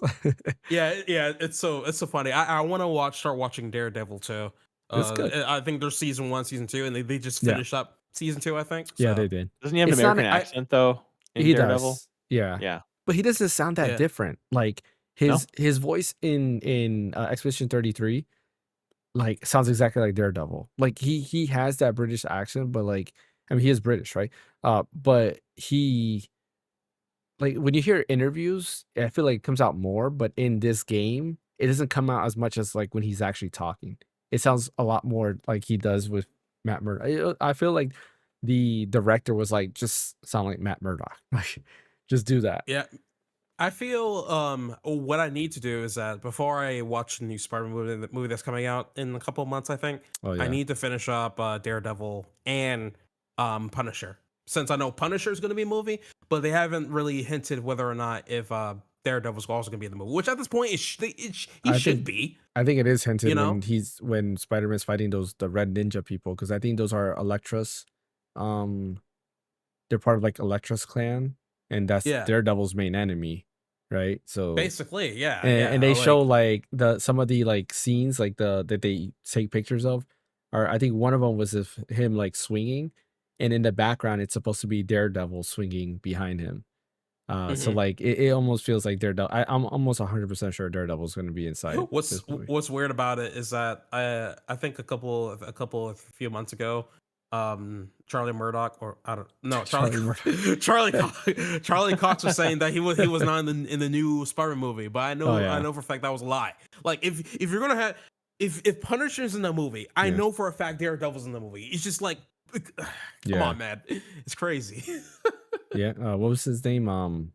[SPEAKER 2] Yeah, it's so funny. I want to start watching Daredevil too.
[SPEAKER 1] It's good.
[SPEAKER 2] I think there's season 1, season 2, and they just
[SPEAKER 1] Yeah,
[SPEAKER 2] finished up season 2, I think.
[SPEAKER 1] yeah, they
[SPEAKER 2] So
[SPEAKER 1] did.
[SPEAKER 3] Doesn't he have an
[SPEAKER 1] It's not.
[SPEAKER 3] American
[SPEAKER 2] I
[SPEAKER 3] accent though in
[SPEAKER 1] He
[SPEAKER 3] Daredevil?
[SPEAKER 1] does. Yeah.
[SPEAKER 3] Yeah.
[SPEAKER 1] But he doesn't sound that
[SPEAKER 2] yeah,
[SPEAKER 1] different. Like
[SPEAKER 3] No?
[SPEAKER 1] his voice in Expedition 33 like sounds exactly like Daredevil. Like he has that British accent, but like I mean he is British, right? But he like when you hear interviews, I feel like it comes out more, but in this game, it doesn't come out as much as like when he's actually talking. It sounds a lot more like he does with Matt Murdock. I feel like the director was like, just sound like Matt Murdock. Like, just do that.
[SPEAKER 2] yeah. I feel what I need to do is that before I watch the new Spider-Man movie, the movie that's coming out in a couple of months, I think
[SPEAKER 1] Oh
[SPEAKER 2] I
[SPEAKER 1] yeah.
[SPEAKER 2] need to finish up Daredevil and Punisher. Since I know Punisher is going to be a movie, but they haven't really hinted whether or not if Daredevil's also going to be in the movie. Which at this point he
[SPEAKER 1] I
[SPEAKER 2] should
[SPEAKER 1] think
[SPEAKER 2] be.
[SPEAKER 1] I think it is
[SPEAKER 2] You
[SPEAKER 1] hinted
[SPEAKER 2] know?
[SPEAKER 1] when Spider-Man's fighting the red ninja people, because I think those are Elektra's um they're part of like Elektra's clan, and that's
[SPEAKER 2] Yeah.
[SPEAKER 1] Daredevil's main enemy, right? So
[SPEAKER 2] Basically, yeah,
[SPEAKER 1] and
[SPEAKER 2] yeah.
[SPEAKER 1] they show
[SPEAKER 2] Like
[SPEAKER 1] like some of the like scenes like that they take pictures of are I think one of them was of him like swinging, and in the background it's supposed to be Daredevil swinging behind him. So
[SPEAKER 2] mhm.
[SPEAKER 1] like it almost feels like Daredevil. I'm almost 100% sure Daredevil's going to be inside this movie.
[SPEAKER 2] What's weird about it is that I think a few months ago, Charlie Murdoch or I don't no Charlie
[SPEAKER 1] Charlie Murdoch.
[SPEAKER 2] Charlie Cox was saying that he was not in the new Spider-Man movie, but
[SPEAKER 1] Oh
[SPEAKER 2] I
[SPEAKER 1] yeah,
[SPEAKER 2] know for a fact that was a lie. Like if you're gonna have if Punisher's in the movie, I
[SPEAKER 1] yeah,
[SPEAKER 2] know for a fact Daredevil's in the movie. It's just like come
[SPEAKER 1] yeah,
[SPEAKER 2] on, man, it's crazy.
[SPEAKER 1] yeah. What was his name?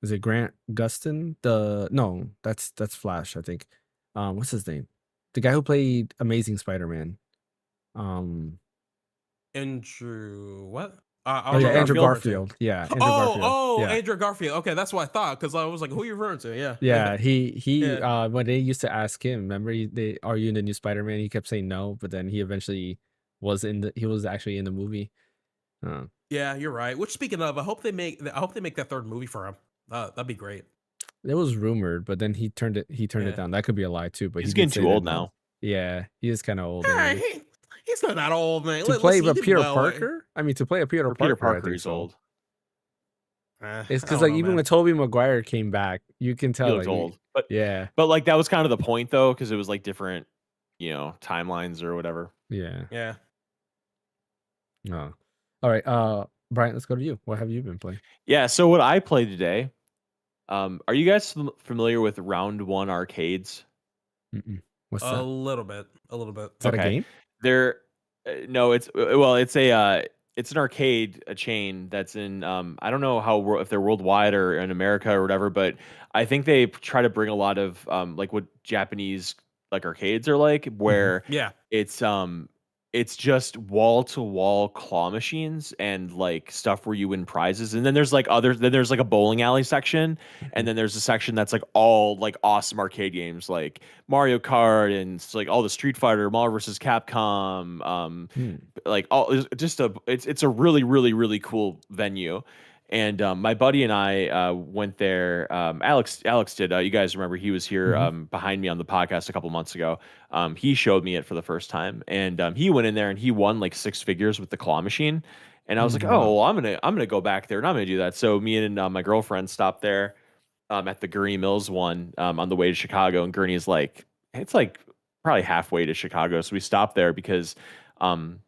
[SPEAKER 1] Is it Grant Gustin? The no, that's Flash, I think. What's his name? The guy who played Amazing Spider-Man. Um,
[SPEAKER 2] Andrew, what? I
[SPEAKER 1] oh
[SPEAKER 2] don't
[SPEAKER 1] yeah,
[SPEAKER 2] know who
[SPEAKER 1] Andrew
[SPEAKER 2] you're referring to.
[SPEAKER 1] Garfield. Yeah, Andrew Garfield. Yeah,
[SPEAKER 2] Andrew Garfield. Okay, that's what I thought because I was like, who are you referring to? Yeah,
[SPEAKER 1] yeah. He
[SPEAKER 2] yeah,
[SPEAKER 1] when they used to ask him, remember they are you in the new Spider-Man? He kept saying no, but then he eventually he was actually in the movie. Uh,
[SPEAKER 2] yeah. You're right. Which speaking of, I hope they make that third movie for him. That'd be great.
[SPEAKER 1] it was rumored, but then he turned it
[SPEAKER 2] Yeah.
[SPEAKER 1] down. That could be a lie too, but he
[SPEAKER 3] He's
[SPEAKER 1] did
[SPEAKER 3] getting
[SPEAKER 1] say
[SPEAKER 3] too
[SPEAKER 1] that
[SPEAKER 3] old
[SPEAKER 1] no.
[SPEAKER 3] now.
[SPEAKER 1] Yeah, he is kind of old
[SPEAKER 2] Hey,
[SPEAKER 1] already.
[SPEAKER 2] he's not that old, man.
[SPEAKER 1] To play
[SPEAKER 2] Listen, he
[SPEAKER 1] a
[SPEAKER 2] did
[SPEAKER 1] Peter
[SPEAKER 2] well.
[SPEAKER 1] Parker? I mean, to play a Peter
[SPEAKER 3] For Peter
[SPEAKER 1] Parker, I
[SPEAKER 3] Parker,
[SPEAKER 1] think
[SPEAKER 3] he's
[SPEAKER 1] so.
[SPEAKER 3] old.
[SPEAKER 1] It's
[SPEAKER 2] I
[SPEAKER 1] because
[SPEAKER 2] don't
[SPEAKER 1] like
[SPEAKER 2] know,
[SPEAKER 1] even
[SPEAKER 2] man.
[SPEAKER 1] when Tobey Maguire came back, you can
[SPEAKER 3] He
[SPEAKER 1] tell
[SPEAKER 3] looks
[SPEAKER 1] like
[SPEAKER 3] old. But
[SPEAKER 1] yeah,
[SPEAKER 3] like that was kind of the point though, because it was like different timelines or whatever.
[SPEAKER 1] Yeah.
[SPEAKER 2] Yeah.
[SPEAKER 1] No. All right. Brian, let's go to you. What have you been playing?
[SPEAKER 3] Yeah. So what I played today. Are you guys familiar with Round One arcades?
[SPEAKER 1] Mm-mm. What's
[SPEAKER 2] A
[SPEAKER 1] that?
[SPEAKER 2] little bit. A little bit.
[SPEAKER 1] Is that a
[SPEAKER 3] Okay.
[SPEAKER 1] game?
[SPEAKER 3] They're no, it's an arcade, a chain that's in I don't know if they're worldwide or in America or whatever, but I think they try to bring a lot of like what Japanese like arcades are like,
[SPEAKER 1] Mm-hmm.
[SPEAKER 3] where
[SPEAKER 2] Yeah.
[SPEAKER 3] it's just wall to wall claw machines and like stuff where you win prizes. And then there's like a bowling alley section,
[SPEAKER 1] Mm-hmm.
[SPEAKER 3] and then there's a section that's like all like awesome arcade games like Mario Kart and like all the Street Fighter, Marvel versus Capcom,
[SPEAKER 1] Hmm.
[SPEAKER 3] like all it's a really really cool venue. And my buddy and I went there. Alex did. You guys remember he was here
[SPEAKER 1] Mm-hmm.
[SPEAKER 3] behind me on the podcast a couple months ago. He showed me it for the first time, and he went in there and he won like six figures with the claw machine. And I was like,
[SPEAKER 1] Mm-hmm.
[SPEAKER 3] oh, well, I'm gonna go back there and I'm gonna do that. So me and my girlfriend stopped there at the Gurney Mills one on the way to Chicago, and Gurney's like it's like probably halfway to Chicago. So we stopped there because um,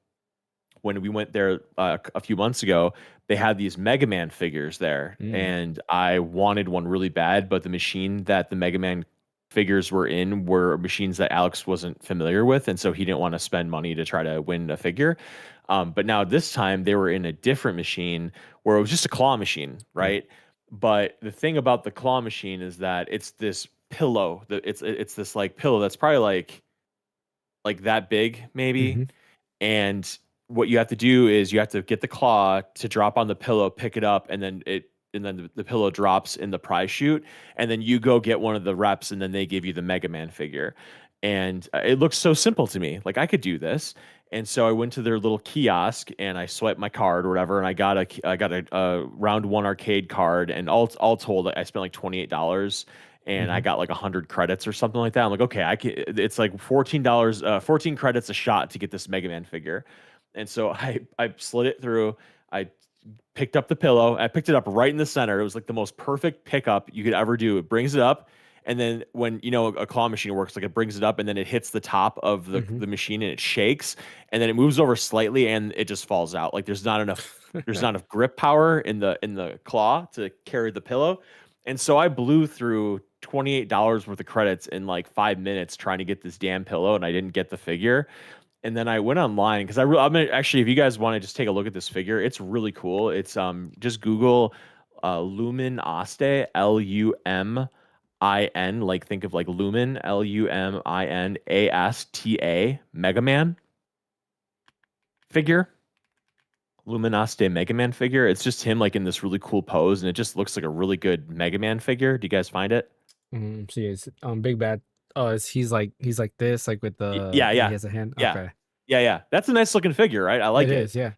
[SPEAKER 3] when we went there a few months ago, they had these Mega Man figures there,
[SPEAKER 1] Mm.
[SPEAKER 3] and I wanted one really bad, but the machine that the Mega Man figures were in were machines that Alex wasn't familiar with, and so he didn't want to spend money to try to win a figure. But now this time they were in a different machine where it was just a claw machine,
[SPEAKER 1] Yeah.
[SPEAKER 3] right? But the thing about the claw machine is that it's this pillow. It's this like pillow that's probably like that big, maybe,
[SPEAKER 1] Mm-hmm.
[SPEAKER 3] and what you have to do is you have to get the claw to drop on the pillow, pick it up, and then the pillow drops in the prize chute, and then you go get one of the reps, and then they give you the Mega Man figure. And it looks so simple to me, like I could do this. And so I went to their little kiosk and I swiped my card or whatever, and I got a round one arcade card, and all told, I spent like $28 and I
[SPEAKER 1] Mm-hmm.
[SPEAKER 3] got like 100 credits or something like that. I'm like, okay, I can. It's like $14, 14 credits a shot to get this Mega Man figure. And so I slid it through. I picked up the pillow. I picked it up right in the center. It was like the most perfect pickup you could ever do. It brings it up, and then when a claw machine works, like it brings it up, and then it hits the top of
[SPEAKER 1] Mm-hmm.
[SPEAKER 3] the machine, and it shakes, and then it moves over slightly, and it just falls out. Like there's not enough grip power in the claw to carry the pillow, and so I blew through $28 worth of credits in like 5 minutes trying to get this damn pillow, and I didn't get the figure. And then I went online because I'm gonna actually, if you guys want to just take a look at this figure, it's really cool. It's just Google Lumin Aste, Lumin, like think of like Lumin, Luminasta Mega Man figure. Luminaste Mega Man figure. It's just him like in this really cool pose, and it just looks like a really good Mega Man figure. Do you guys find it?
[SPEAKER 1] So yeah, it's Big Bad. Oh, he's like this, like with
[SPEAKER 3] Yeah,
[SPEAKER 1] he
[SPEAKER 3] yeah,
[SPEAKER 1] has a hand.
[SPEAKER 3] yeah,
[SPEAKER 1] Okay.
[SPEAKER 3] yeah, yeah. That's a nice looking figure, right? I
[SPEAKER 1] It
[SPEAKER 3] like it.
[SPEAKER 1] is, yeah.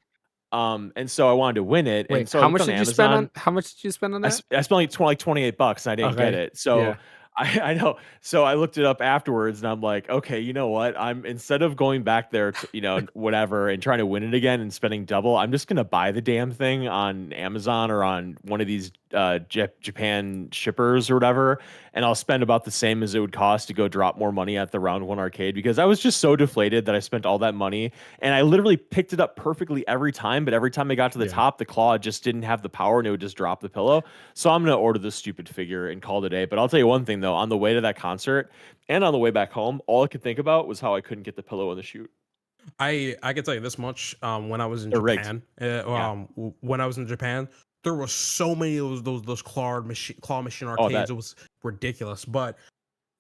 [SPEAKER 3] And so I wanted to win it, and
[SPEAKER 1] Wait,
[SPEAKER 3] so I looked on Amazon.
[SPEAKER 1] how much did you spend on that?
[SPEAKER 3] I spent like 28 bucks and I didn't get
[SPEAKER 1] Okay.
[SPEAKER 3] it. So
[SPEAKER 1] Yeah.
[SPEAKER 3] I know. So I looked it up afterwards and I'm like, okay, you know what? I'm instead of going back there to, whatever and trying to win it again and spending double, I'm just gonna buy the damn thing on Amazon or on one of these Japan shippers or whatever, and I'll spend about the same as it would cost to go drop more money at the round one arcade because I was just so deflated that I spent all that money and I literally picked it up perfectly every time, but every time I got to the
[SPEAKER 1] Yeah.
[SPEAKER 3] top, the claw just didn't have the power and it would just drop the pillow. So I'm gonna order this stupid figure and call it a day. But I'll tell you one thing though, on the way to that concert and on the way back home, all I could think about was how I couldn't get the pillow in the chute.
[SPEAKER 2] I can tell you this much. When I was in
[SPEAKER 3] They're rigged.
[SPEAKER 2] Japan,
[SPEAKER 3] Yeah.
[SPEAKER 2] when I was in Japan, there were so many of those claw machine
[SPEAKER 3] Oh,
[SPEAKER 2] arcades.
[SPEAKER 3] that
[SPEAKER 2] It was ridiculous. But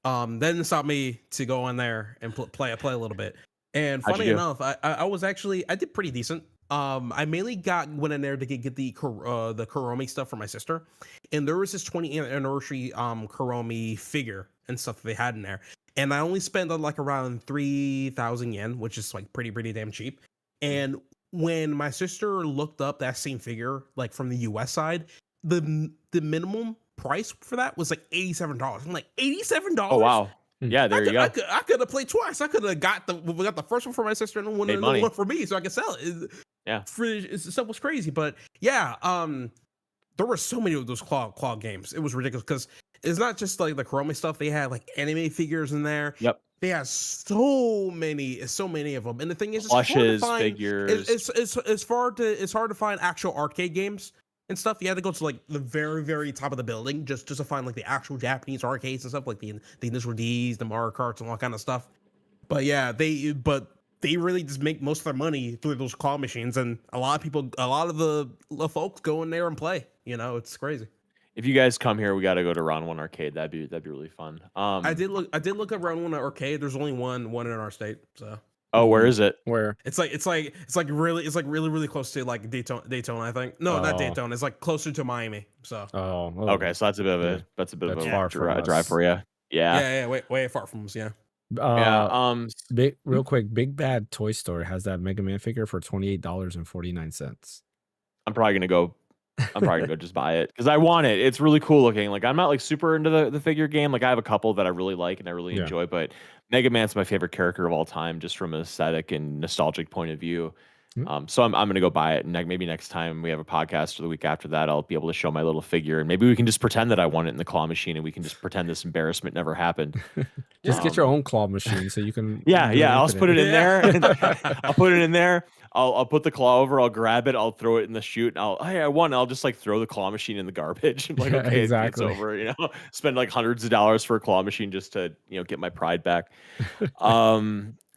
[SPEAKER 2] that didn't stop me to go in there and play a little bit. And
[SPEAKER 3] how'd you
[SPEAKER 2] funny
[SPEAKER 3] do?
[SPEAKER 2] enough, I was actually I did pretty decent. I mainly went in there to get the Kuromi stuff for my sister, and there was this 20th anniversary Kuromi figure and stuff that they had in there, and I only spent like around 3,000 yen, which is like pretty damn cheap. And when my sister looked up that same figure, like from the US side, the minimum price for that was like $87. I'm like $87.
[SPEAKER 3] Oh wow.
[SPEAKER 1] Mm.
[SPEAKER 3] Yeah, there you go.
[SPEAKER 2] I could have played twice. I could have got the first one for my sister and
[SPEAKER 3] Made
[SPEAKER 2] another
[SPEAKER 3] money.
[SPEAKER 2] one for me, so I could sell it.
[SPEAKER 3] Yeah.
[SPEAKER 2] Stuff was crazy, but yeah, there were so many of those claw games. It was ridiculous because it's not just like the Chrome stuff. They had like anime figures in there.
[SPEAKER 3] Yep.
[SPEAKER 2] they have so many of them, and the thing is, it's hard to
[SPEAKER 3] Plushes,
[SPEAKER 2] find.
[SPEAKER 3] figures.
[SPEAKER 2] It's hard to find actual arcade games and stuff. You have to go to like the very top of the building just to find like the actual Japanese arcades and stuff, like the initial D's, the Mario Karts, and all kind of stuff. But yeah, they really just make most of their money through those claw machines, and a lot of the folks go in there and play. You know, it's crazy.
[SPEAKER 3] If you guys come here, we got to go to Round One Arcade. That'd be really fun.
[SPEAKER 2] I did look at Round One arcade. There's only one in our state, so
[SPEAKER 3] Oh, where is it?
[SPEAKER 1] Where?
[SPEAKER 2] it's really close to like Daytona. I think no, not
[SPEAKER 1] Oh.
[SPEAKER 2] Daytona. It's like closer to Miami. So
[SPEAKER 1] Oh,
[SPEAKER 3] Okay, so that's a bit of
[SPEAKER 1] yeah.
[SPEAKER 3] a that's
[SPEAKER 1] That's
[SPEAKER 3] a
[SPEAKER 1] far from
[SPEAKER 3] drive
[SPEAKER 1] us.
[SPEAKER 3] for you. Yeah.
[SPEAKER 2] way far from us. Yeah.
[SPEAKER 3] Yeah.
[SPEAKER 1] Real quick, Big Bad Toy Store has that Mega Man figure for $28.49.
[SPEAKER 3] I'm probably gonna go. I'm probably gonna go just buy it because I want it. It's really cool looking. Like I'm not like super into the figure game. Like I have a couple that I really like and I really
[SPEAKER 1] Yeah.
[SPEAKER 3] enjoy, but Mega Man's my favorite character of all time, just from an aesthetic and nostalgic point of view. So I'm gonna go buy it, and maybe next time we have a podcast or the week after that, I'll be able to show my little figure, and maybe we can just pretend that I won it in the claw machine, and we can just pretend this embarrassment never happened.
[SPEAKER 1] Just get your own claw machine so you can.
[SPEAKER 3] Yeah,
[SPEAKER 1] do
[SPEAKER 3] I'll just put it in there.
[SPEAKER 2] Yeah.
[SPEAKER 3] I'll put it in there. I'll put the claw over. I'll grab it. I'll throw it in the chute. And hey, I won. I'll just like throw the claw machine in the garbage. I'm like,
[SPEAKER 1] Yeah,
[SPEAKER 3] okay,
[SPEAKER 1] exactly.
[SPEAKER 3] it's over. You know, spend like hundreds of dollars for a claw machine just to get my pride back.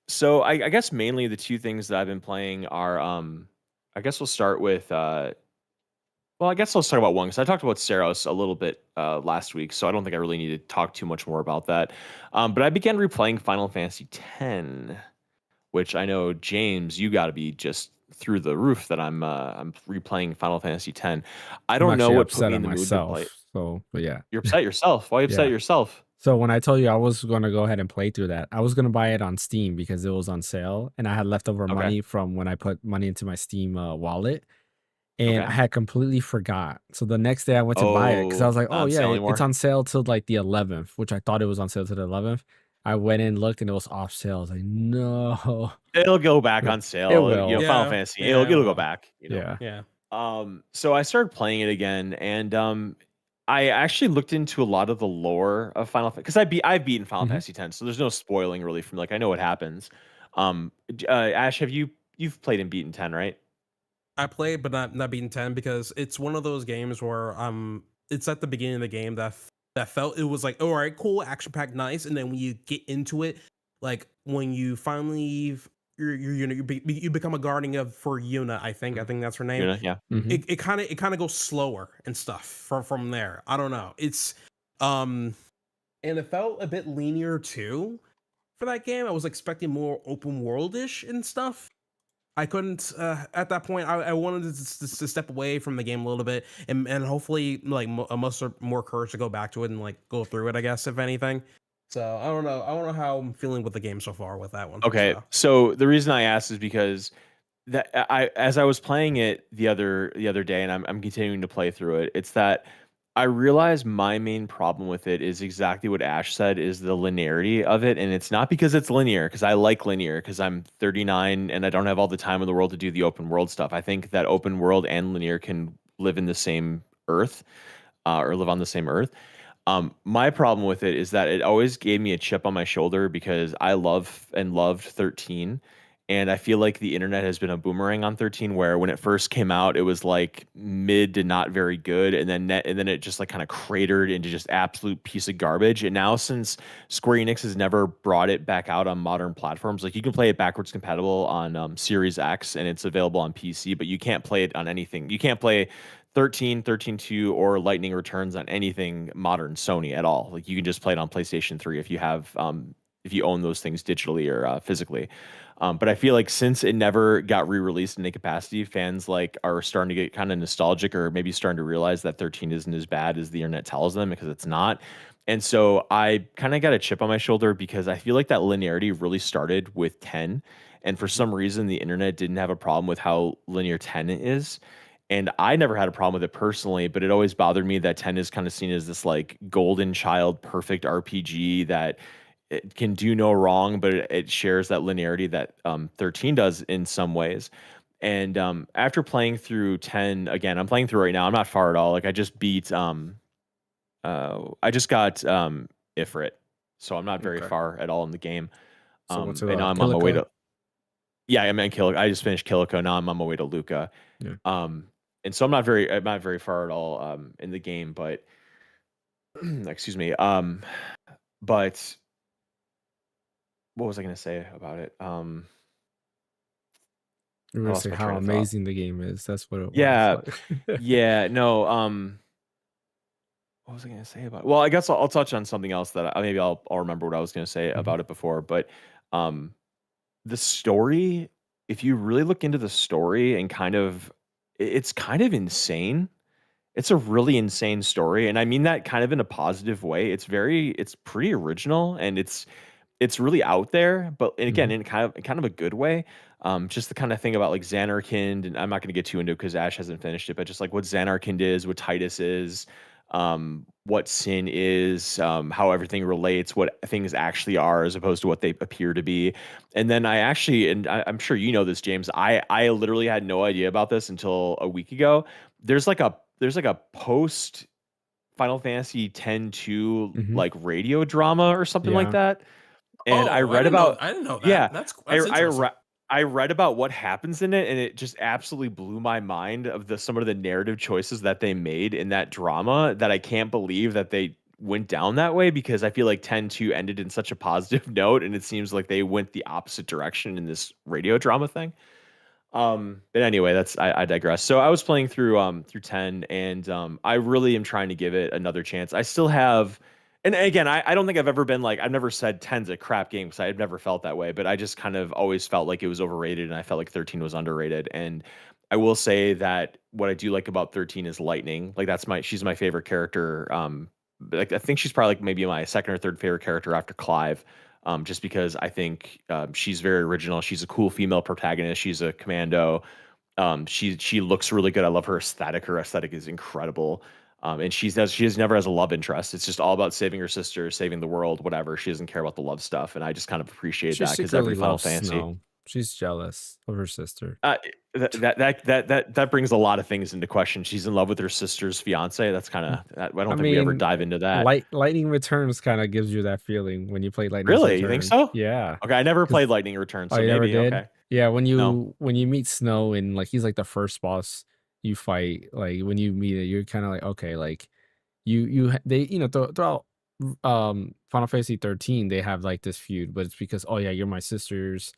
[SPEAKER 3] So I guess mainly the two things that I've been playing are I guess we'll start with well, I guess let's talk about one because I talked about Saros a little bit last week, so I don't think I really need to talk too much more about that. But I began replaying Final Fantasy X, which I know James, you got to be just through the roof that I'm replaying Final Fantasy X. I don't know what put me in the mood to play.
[SPEAKER 1] So, but yeah,
[SPEAKER 3] You're upset yourself. Why are you upset
[SPEAKER 1] Yeah.
[SPEAKER 3] yourself?
[SPEAKER 1] So when I told you I was going to go ahead and play through that, I was going to buy it on Steam because it was on sale, and I had leftover
[SPEAKER 3] Okay.
[SPEAKER 1] money from when I put money into my Steam wallet. And I
[SPEAKER 3] Okay.
[SPEAKER 1] had completely forgot. So the next day I went to buy it because I was like,
[SPEAKER 3] not
[SPEAKER 1] oh
[SPEAKER 3] on
[SPEAKER 1] yeah,
[SPEAKER 3] sale
[SPEAKER 1] it's
[SPEAKER 3] anymore?
[SPEAKER 1] on sale till like the 11th, which I thought it was on sale till the 11th. I went in, looked, and it was off sale. I was like, no.
[SPEAKER 3] It'll go back on
[SPEAKER 1] It
[SPEAKER 3] sale.
[SPEAKER 1] will.
[SPEAKER 3] Final
[SPEAKER 2] Yeah,
[SPEAKER 3] Fantasy.
[SPEAKER 2] yeah,
[SPEAKER 3] It'll go
[SPEAKER 2] well,
[SPEAKER 3] back.
[SPEAKER 1] Yeah.
[SPEAKER 2] yeah.
[SPEAKER 3] So I started playing it again, and I actually looked into a lot of the lore of Final Fantasy because I've beaten Final
[SPEAKER 1] Mhm.
[SPEAKER 3] Fantasy X, so there's no spoiling really from like I know what happens. Ash, you've played and beaten 10, right?
[SPEAKER 2] I played, but not beating 10 because it's one of those games where it's at the beginning of the game that felt it was like, all right, cool, action packed, nice, and then when you get into it, like when you finally you become a guardian of for Yuna, I think that's her name.
[SPEAKER 3] Yeah.
[SPEAKER 1] Mhm.
[SPEAKER 2] It kind of goes slower and stuff from there. I don't know. It's and it felt a bit linear too for that game. I was expecting more open worldish and stuff. I couldn't at that point. I wanted to step away from the game a little bit and hopefully like muster more courage to go back to it and like go through it. I guess if anything. So I don't know. I don't know how I'm feeling with the game so far with that one.
[SPEAKER 3] Okay, so the reason I asked is because that as I was playing it the other day, and I'm continuing to play through it. It's that I realized my main problem with it is exactly what Ash said, is the linearity of it, and it's not because it's linear, because I like linear, because I'm 39 and I don't have all the time in the world to do the open world stuff. I think that open world and linear can live in the same earth, or live on the same earth. My problem with it is that it always gave me a chip on my shoulder because I love and loved 13. And I feel like the internet has been a boomerang on 13, where when it first came out, it was like mid to not very good. And then it just like kind of cratered into just absolute piece of garbage. And now, since Square Enix has never brought it back out on modern platforms, like you can play it backwards compatible on Series X, and it's available on PC, but you can't play it on anything. You can't play 13, 13.2, or Lightning Returns on anything modern Sony at all. Like you can just play it on PlayStation 3 if you own those things digitally or physically. But I feel like since it never got re-released in any capacity, fans like are starting to get kind of nostalgic, or maybe starting to realize that 13 isn't as bad as the internet tells them, because it's not. And so I kind of got a chip on my shoulder because I feel like that linearity really started with 10. And for some reason, the internet didn't have a problem with how linear 10 is. And I never had a problem with it personally, but it always bothered me that 10 is kind of seen as this like golden child, perfect RPG that it can do no wrong, but it shares that linearity that 13 does in some ways. And after playing through 10 again, I'm playing through right now. I'm not far at all. Like I just beat I just got Ifrit. so I'm not very
[SPEAKER 1] Okay.
[SPEAKER 3] far at all in the game.
[SPEAKER 1] So what's
[SPEAKER 3] And now I'm on my way
[SPEAKER 1] Kilika?
[SPEAKER 3] to yeah, I mean I just finished Killiko. Now I'm on my way to Luca.
[SPEAKER 1] Yeah.
[SPEAKER 3] And so I'm not very far at all in the game, but excuse me. But what was I going to say about it?
[SPEAKER 1] You were
[SPEAKER 3] I
[SPEAKER 1] gonna
[SPEAKER 3] lost
[SPEAKER 1] say
[SPEAKER 3] my
[SPEAKER 1] how
[SPEAKER 3] train of thought.
[SPEAKER 1] amazing the game is. That's what it was.
[SPEAKER 3] Yeah,
[SPEAKER 1] Like,
[SPEAKER 3] yeah, no. What was I going to say about it? Well, I guess I'll touch on something else that maybe I'll remember what I was going to say
[SPEAKER 1] Mhm.
[SPEAKER 3] about it before. But um, the story, if you really look into the story and it's kind of insane. It's a really insane story, and I mean that kind of in a positive way. It's pretty original, and it's really out there, but and again,
[SPEAKER 1] Mhm.
[SPEAKER 3] in kind of a good way. Just the kind of thing about like Xanarkand, and I'm not going to get too into it because Ash hasn't finished it, but just like what Xanarkand is, what Titus is, what sin is, how everything relates, what things actually are as opposed to what they appear to be. And then I'm sure you know this, James. I literally had no idea about this until a week ago. There's like a post Final Fantasy 10-2
[SPEAKER 1] Mhm.
[SPEAKER 3] like radio drama or something like
[SPEAKER 1] Yeah.
[SPEAKER 3] that. And
[SPEAKER 2] Oh, I didn't know
[SPEAKER 3] yeah,
[SPEAKER 2] that. That's interesting.
[SPEAKER 3] I read about what happens in it, and it just absolutely blew my mind of some of the narrative choices that they made in that drama that I can't believe that they went down that way because I feel like 10-2 ended in such a positive note, and it seems like they went the opposite direction in this radio drama thing. But anyway, I digress. So I was playing through 10 and I really am trying to give it another chance. I still have and again, I don't think I've ever been like I've never said 10's a crap game because I've never felt that way, but I just kind of always felt like it was overrated and I felt like 13 was underrated. And I will say that what I do like about 13 is Lightning. Like she's my favorite character. Like I think she's probably like maybe my second or third favorite character after Clive just because I think she's very original. She's a cool female protagonist. She's a commando. She looks really good. I love her aesthetic. Her aesthetic is incredible. And she has never has a love interest. It's just all about saving her sister, saving the world, whatever. She doesn't care about the love stuff, and I just kind of appreciate
[SPEAKER 1] She
[SPEAKER 3] that because every
[SPEAKER 1] secretly
[SPEAKER 3] Final
[SPEAKER 1] loves
[SPEAKER 3] Fantasy,
[SPEAKER 1] Snow. She's jealous of her sister.
[SPEAKER 3] uh, that brings a lot of things into question. She's in love with her sister's fiance. That's kind of I
[SPEAKER 1] I
[SPEAKER 3] don't think we ever
[SPEAKER 1] mean,
[SPEAKER 3] dive into that.
[SPEAKER 1] Lightning Returns kind of gives you that feeling when you play Lightning's
[SPEAKER 3] Really, you think
[SPEAKER 1] Return.
[SPEAKER 3] so?
[SPEAKER 1] Yeah,
[SPEAKER 3] Okay, I never
[SPEAKER 1] because
[SPEAKER 3] played Lightning Return,
[SPEAKER 1] oh,
[SPEAKER 3] so
[SPEAKER 1] you never
[SPEAKER 3] maybe
[SPEAKER 1] did?
[SPEAKER 3] okay.
[SPEAKER 1] Yeah,
[SPEAKER 3] No.
[SPEAKER 1] when you meet Snow and like he's like the first boss you fight. Like when you meet it, you're kind of like okay, like they throughout Final Fantasy 13 they have like this feud, but it's because oh yeah, you're my sister's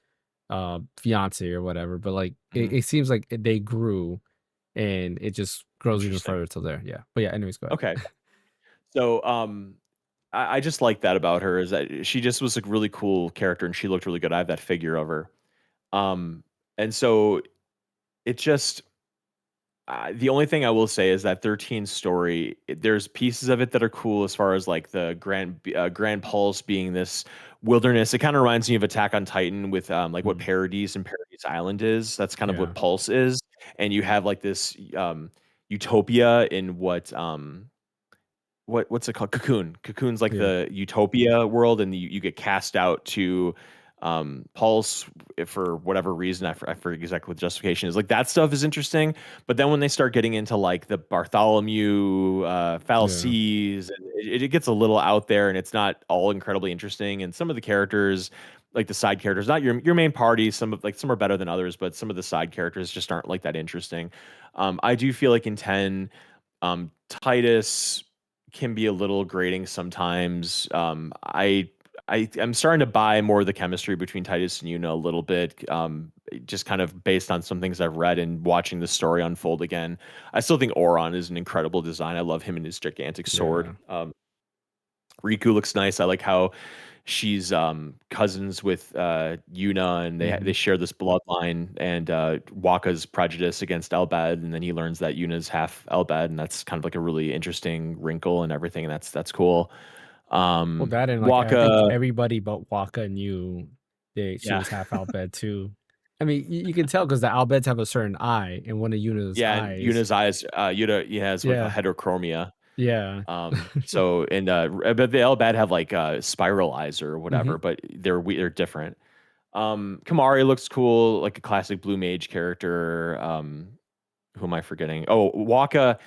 [SPEAKER 1] fiance or whatever. But like
[SPEAKER 3] Mhm.
[SPEAKER 1] it seems like they grew and it just grows even
[SPEAKER 3] Interesting.
[SPEAKER 1] further till there. Yeah, but yeah. Anyways, go ahead.
[SPEAKER 3] Okay. So, I just like that about her is that she just was a really cool character and she looked really good. I have that figure of her. Um, and so it just the only thing I will say is that 13 story, there's pieces of it that are cool as far as like the Grand Pulse being this wilderness. It kind of reminds me of Attack on Titan with like what
[SPEAKER 1] Mm,
[SPEAKER 3] Paradise and Paradise Island is. That's kind of what
[SPEAKER 1] yeah,
[SPEAKER 3] Pulse is. And you have like this utopia in what's it called? Cocoon. Cocoon's like
[SPEAKER 1] yeah.
[SPEAKER 3] the utopia world, and you get cast out to Pulse for whatever reason. I forget exactly what the justification is. Like that stuff is interesting, but then when they start getting into like the Bartholomew
[SPEAKER 1] Yeah.
[SPEAKER 3] fallacies, it gets a little out there, and it's not all incredibly interesting. And some of the characters, like the side characters, not your main party, some are better than others, but some of the side characters just aren't like that interesting. I do feel like in 10, Titus can be a little grating sometimes. I'm starting to buy more of the chemistry between Titus and Yuna a little bit, just kind of based on some things I've read and watching the story unfold again. I still think Oron is an incredible design. I love him and his gigantic sword.
[SPEAKER 1] Yeah.
[SPEAKER 3] Riku looks nice. I like how she's cousins with Yuna, and they
[SPEAKER 1] Mhm.
[SPEAKER 3] share this bloodline. And Waka's prejudice against Elbad, and then he learns that Yuna's half Elbad, and that's kind of like a really interesting wrinkle and everything. And that's cool.
[SPEAKER 1] Well, that and like I think
[SPEAKER 3] Waka,
[SPEAKER 1] everybody but Waka knew she
[SPEAKER 3] yeah,
[SPEAKER 1] was half Albed too. I mean, you can tell because the Albeds have a certain eye, and one of Yuna's
[SPEAKER 3] yeah, and
[SPEAKER 1] eyes.
[SPEAKER 3] Yuna's eyes, Yuna he has what
[SPEAKER 1] Yeah,
[SPEAKER 3] heterochromia.
[SPEAKER 1] yeah.
[SPEAKER 3] So and but the Elbad have like spiral eyes or
[SPEAKER 1] Hmm.
[SPEAKER 3] whatever, but they're different. Kamari looks cool, like a classic blue mage character. Who am I forgetting? Oh, Waka.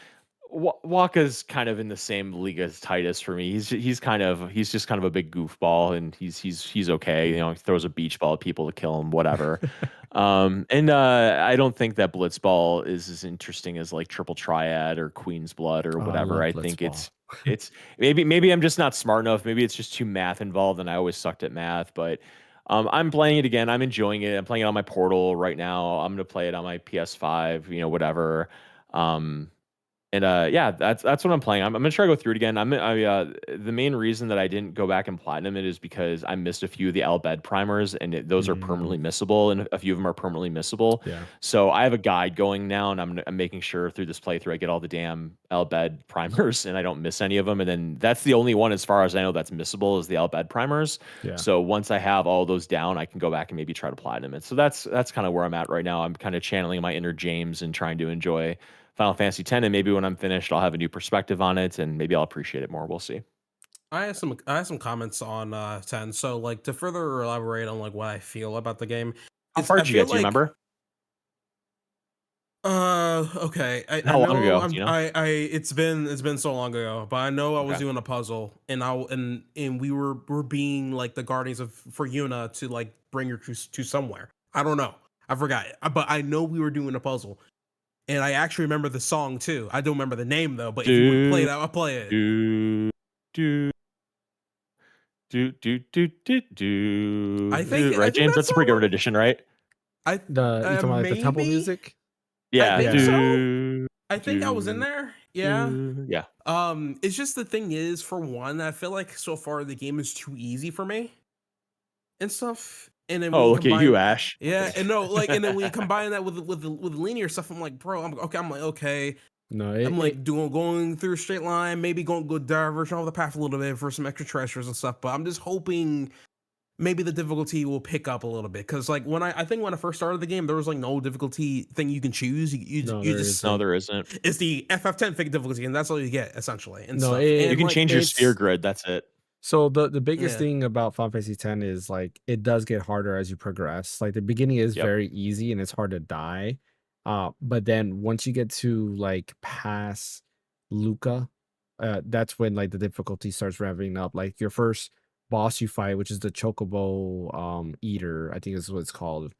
[SPEAKER 3] Waka's kind of in the same league as Titus for me. He's just kind of a big goofball, and he's okay. You know, he throws a beach ball at people to kill him, whatever. And I don't think that Blitzball is as interesting as like Triple Triad or Queen's Blood or
[SPEAKER 1] Oh, I
[SPEAKER 3] whatever.
[SPEAKER 1] love
[SPEAKER 3] I think
[SPEAKER 1] Blitzball.
[SPEAKER 3] it's maybe I'm just not smart enough. Maybe it's just too math involved, and I always sucked at math. But I'm playing it again. I'm enjoying it. I'm playing it on my Portal right now. I'm gonna play it on my PS5. You know, whatever. Um, and yeah, that's what I'm playing. I'm gonna try to go through it again. The main reason that I didn't go back and platinum it is because I missed a few of the Albed primers, and those are
[SPEAKER 1] Mm,
[SPEAKER 3] permanently missable, and a few of them are permanently missable.
[SPEAKER 1] yeah.
[SPEAKER 3] So I have a guide going now, and I'm making sure through this playthrough I get all the damn Albed primers, and I don't miss any of them. And then that's the only one, as far as I know, that's missable is the Albed primers.
[SPEAKER 1] Yeah.
[SPEAKER 3] So once I have all those down, I can go back and maybe try to platinum it. So that's kind of where I'm at right now. I'm kind of channeling my inner James and trying to enjoy Final Fantasy X, and maybe when I'm finished, I'll have a new perspective on it, and maybe I'll appreciate it more. We'll see.
[SPEAKER 2] I have some comments on 10. So like to further elaborate on like what I feel about the game,
[SPEAKER 3] How
[SPEAKER 2] it's
[SPEAKER 3] far
[SPEAKER 2] I
[SPEAKER 3] did you get?
[SPEAKER 2] feel
[SPEAKER 3] Do you
[SPEAKER 2] like
[SPEAKER 3] remember?
[SPEAKER 2] okay. I
[SPEAKER 3] How long
[SPEAKER 2] know
[SPEAKER 3] ago? Do you know?
[SPEAKER 2] it's been so long ago, but I know I was
[SPEAKER 3] Okay.
[SPEAKER 2] doing a puzzle and and we're being like the guardians of for Yuna to like bring her to somewhere. I don't know. I forgot. But I know we were doing a puzzle. And I actually remember the song too. I don't remember the name though, but if you would play
[SPEAKER 3] Do
[SPEAKER 2] it, I'll play it.
[SPEAKER 3] do do do. Right,
[SPEAKER 2] I think
[SPEAKER 3] James?
[SPEAKER 2] that
[SPEAKER 3] That's a pretty
[SPEAKER 2] song
[SPEAKER 3] good edition, right?
[SPEAKER 2] I
[SPEAKER 1] You talking about like the temple
[SPEAKER 2] maybe
[SPEAKER 1] music?
[SPEAKER 2] I
[SPEAKER 3] Yeah.
[SPEAKER 2] think
[SPEAKER 1] Yeah.
[SPEAKER 2] so.
[SPEAKER 3] Do
[SPEAKER 2] I think I was in
[SPEAKER 3] do
[SPEAKER 2] there. Yeah.
[SPEAKER 3] do. Yeah.
[SPEAKER 2] It's just the thing is, for one, I feel like so far the game is too easy for me and stuff. And then when
[SPEAKER 3] Oh,
[SPEAKER 2] you
[SPEAKER 3] look at you,
[SPEAKER 2] combine,
[SPEAKER 3] Ash.
[SPEAKER 2] yeah, and no, like, and then when you combine that with linear stuff, I'm like, bro, I'm okay. I'm like, okay,
[SPEAKER 1] No,
[SPEAKER 2] I'm
[SPEAKER 1] it
[SPEAKER 2] like going through a straight line, maybe go diversion off the path a little bit for some extra treasures and stuff. But I'm just hoping maybe the difficulty will pick up a little bit because like I think when I first started the game, there was like no difficulty thing you can choose.
[SPEAKER 1] no,
[SPEAKER 2] You
[SPEAKER 1] there
[SPEAKER 2] just
[SPEAKER 3] No,
[SPEAKER 1] isn't.
[SPEAKER 3] there isn't.
[SPEAKER 2] it's the FF10 fake difficulty, and that's all you get essentially and
[SPEAKER 1] No,
[SPEAKER 2] stuff.
[SPEAKER 3] You
[SPEAKER 2] And
[SPEAKER 3] can
[SPEAKER 2] like
[SPEAKER 3] change your sphere
[SPEAKER 1] it's
[SPEAKER 3] grid. That's it.
[SPEAKER 1] so the biggest
[SPEAKER 2] yeah,
[SPEAKER 1] thing about Final Fantasy X is like it does get harder as you progress. Like the beginning is
[SPEAKER 3] Yep.
[SPEAKER 1] very easy and it's hard to die. But then once you get to like past Luca, that's when like the difficulty starts revving up. Like your first boss you fight, which is the Chocobo eater, I think is what it's called.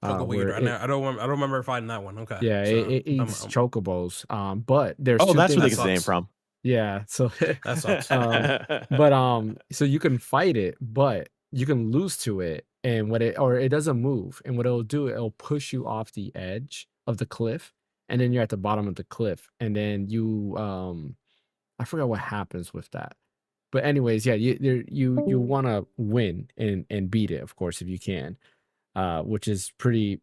[SPEAKER 2] Choco
[SPEAKER 1] Where
[SPEAKER 2] Weird.
[SPEAKER 1] it
[SPEAKER 2] I don't remember fighting that one. Okay,
[SPEAKER 1] yeah,
[SPEAKER 2] so
[SPEAKER 1] it eats chocobos. But there's
[SPEAKER 3] Oh,
[SPEAKER 1] two
[SPEAKER 3] that's where they
[SPEAKER 2] that
[SPEAKER 1] things.
[SPEAKER 3] get the name
[SPEAKER 2] sucks.
[SPEAKER 3] from.
[SPEAKER 1] Yeah, so
[SPEAKER 2] That sucks.
[SPEAKER 1] but so you can fight it, but you can lose to it, and what it or it doesn't move, and what it'll do, it'll push you off the edge of the cliff, and then you're at the bottom of the cliff, and then you I forgot what happens with that. But anyways, yeah, you want to win and beat it, of course, if you can. Which is pretty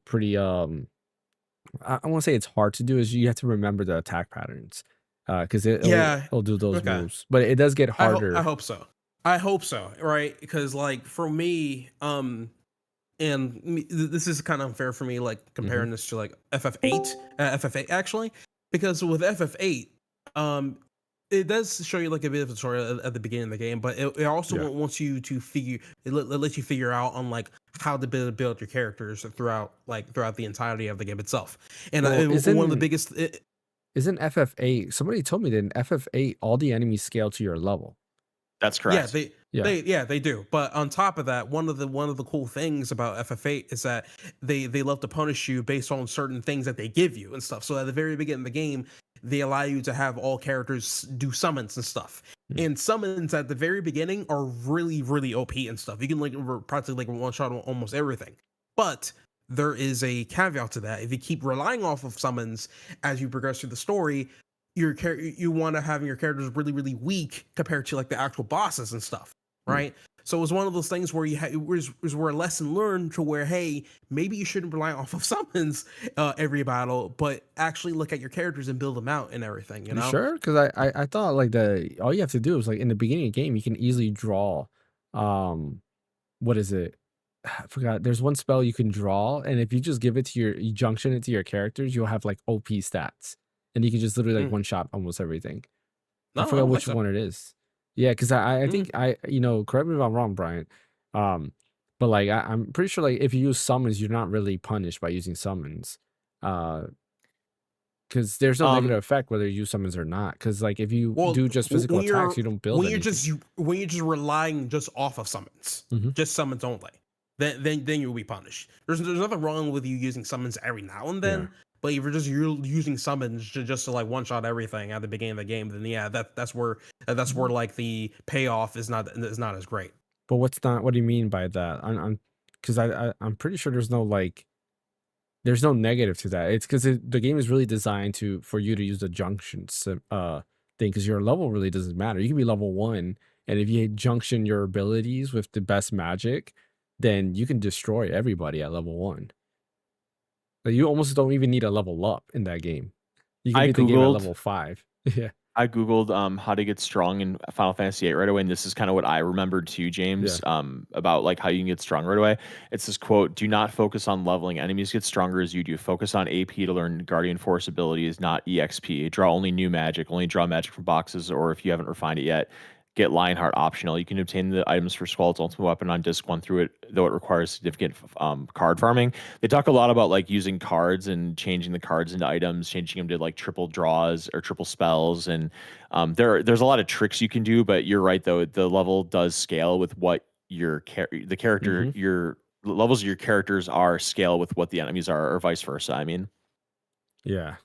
[SPEAKER 1] I want to say it's hard to do is you have to remember the attack patterns because
[SPEAKER 2] Yeah.
[SPEAKER 1] it'll do those
[SPEAKER 2] Okay.
[SPEAKER 1] moves, but it does get
[SPEAKER 2] I
[SPEAKER 1] harder.
[SPEAKER 2] hope so. I hope so. Right? Because like for me, this is kind of unfair for me, like
[SPEAKER 1] Hmm.
[SPEAKER 2] comparing this to like FF8 actually, because with FF8, um, it does show you like a bit of a story at the beginning of the game, but it also
[SPEAKER 1] Yeah.
[SPEAKER 2] wants you to figure it lets you figure out on like how to build your characters throughout the entirety of the game itself. And
[SPEAKER 1] Well,
[SPEAKER 2] one of the biggest
[SPEAKER 1] isn't FF8? Somebody told me that in FF8 all the enemies scale to your level.
[SPEAKER 3] That's
[SPEAKER 2] yeah,
[SPEAKER 3] correct.
[SPEAKER 1] Yeah.
[SPEAKER 2] they do. But on top of that, one of the cool things about FF8 is that they love to punish you based on certain things that they give you and stuff. So at the very beginning of the game, they allow you to have all characters do summons and stuff.
[SPEAKER 1] Mm.
[SPEAKER 2] And summons at the very beginning are really OP and stuff. You can like practically like one shot on almost everything. But there is a caveat to that. If you keep relying off of summons as you progress through the story, you want to have your characters really weak compared to like the actual bosses and stuff, right? So it was one of those things where it was where a lesson learned to where hey, maybe you shouldn't rely off of summons every battle, but actually look at your characters and build them out and everything, you
[SPEAKER 1] You
[SPEAKER 2] know?
[SPEAKER 1] sure? Because I thought like all you have to do is like in the beginning of the game you can easily draw, what is it? I forgot. There's one spell you can draw, and if you just give it to you junction it to your characters, you'll have like OP stats, and you can just literally like
[SPEAKER 2] Mm.
[SPEAKER 1] one shot almost everything.
[SPEAKER 2] No,
[SPEAKER 1] I
[SPEAKER 2] I
[SPEAKER 1] forgot
[SPEAKER 2] don't think
[SPEAKER 1] which
[SPEAKER 2] so.
[SPEAKER 1] one it is. Yeah, because I
[SPEAKER 2] Mm.
[SPEAKER 1] think correct me if I'm wrong, Brian. Um, but like I'm pretty sure like if you use summons, you're not really punished by using summons. Because because there's no
[SPEAKER 3] Um,
[SPEAKER 1] negative effect whether you use summons or not. Because like if you
[SPEAKER 2] Well,
[SPEAKER 1] do just physical
[SPEAKER 2] when
[SPEAKER 1] attacks,
[SPEAKER 2] you're
[SPEAKER 1] you don't build anything.
[SPEAKER 2] when you're just relying just off of summons,
[SPEAKER 1] Hmm.
[SPEAKER 2] just summons only, then you'll be punished. There's nothing wrong with you using summons every now and
[SPEAKER 1] Yeah.
[SPEAKER 2] then, but if you're using summons just to like one shot everything at the beginning of the game, then yeah, that's where like the payoff is not as great.
[SPEAKER 1] But what's not? What do you mean by that? I'm because I'm pretty sure there's no like there's no negative to that. It's because the game is really designed to for you to use the thing because your level really doesn't matter. You can be level 1, and if you junction your abilities with the best magic, then you can destroy everybody at level 1. Like, you almost don't even need a level up in that game. You can
[SPEAKER 3] I
[SPEAKER 1] beat the game at
[SPEAKER 3] googled
[SPEAKER 1] level 5. Yeah,
[SPEAKER 3] I googled how to get strong in Final Fantasy 8 right away, and this is kind of what I remembered too,
[SPEAKER 1] yeah.
[SPEAKER 3] James. About like how you can get strong right away. It's this quote: "Do not focus on leveling. Enemies get stronger as you do. Focus on AP to learn Guardian Force abilities, not EXP. Draw only new magic. Only draw magic from boxes, or if you haven't refined it yet, get Lionheart optional. You can obtain the items for Squall's ultimate weapon on disc 1 through it, though it requires significant card farming." They talk a lot about like using cards and changing the cards into items, changing them to like triple draws or triple spells, and there's a lot of tricks you can do. But you're right though, the level does scale with what the character
[SPEAKER 1] Hmm.
[SPEAKER 3] your levels of your characters are scale with what the enemies are, or vice versa. I mean,
[SPEAKER 1] Yeah.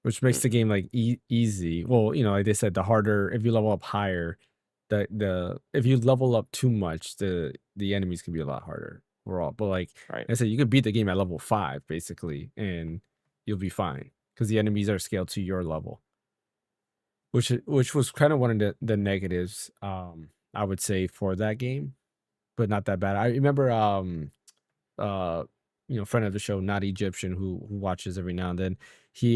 [SPEAKER 1] Which makes the game like easy. Well, like they said, the harder if you level up higher, the if you level up too much, the enemies can be a lot harder overall. But like
[SPEAKER 3] right?
[SPEAKER 1] I said, you could beat the game at level 5 basically, and you'll be fine because the enemies are scaled to your level, which was kind of one of the negatives, I would say for that game, but not that bad. I remember uh friend of the show, not Egyptian, who watches every now and then. He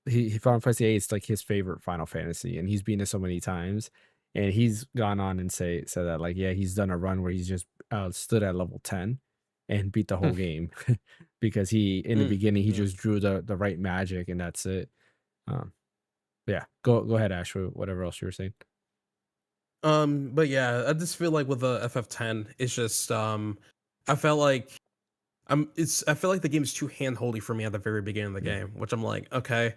[SPEAKER 1] he Final Fantasy 8 is like his favorite Final Fantasy, and he's been it so many times, and he's gone on and said that like yeah, he's done a run where he's just stood at level 10 and beat the whole game because he in the
[SPEAKER 2] Mm,
[SPEAKER 1] beginning he
[SPEAKER 2] yeah.
[SPEAKER 1] just drew the right magic and that's it. um yeah, go ahead, Ash, whatever else you were saying.
[SPEAKER 2] But yeah, I just feel like with the FF10, it's just I felt like I feel like the game is too handholdy for me at the very beginning of the
[SPEAKER 1] Yeah.
[SPEAKER 2] game, which I'm like, okay,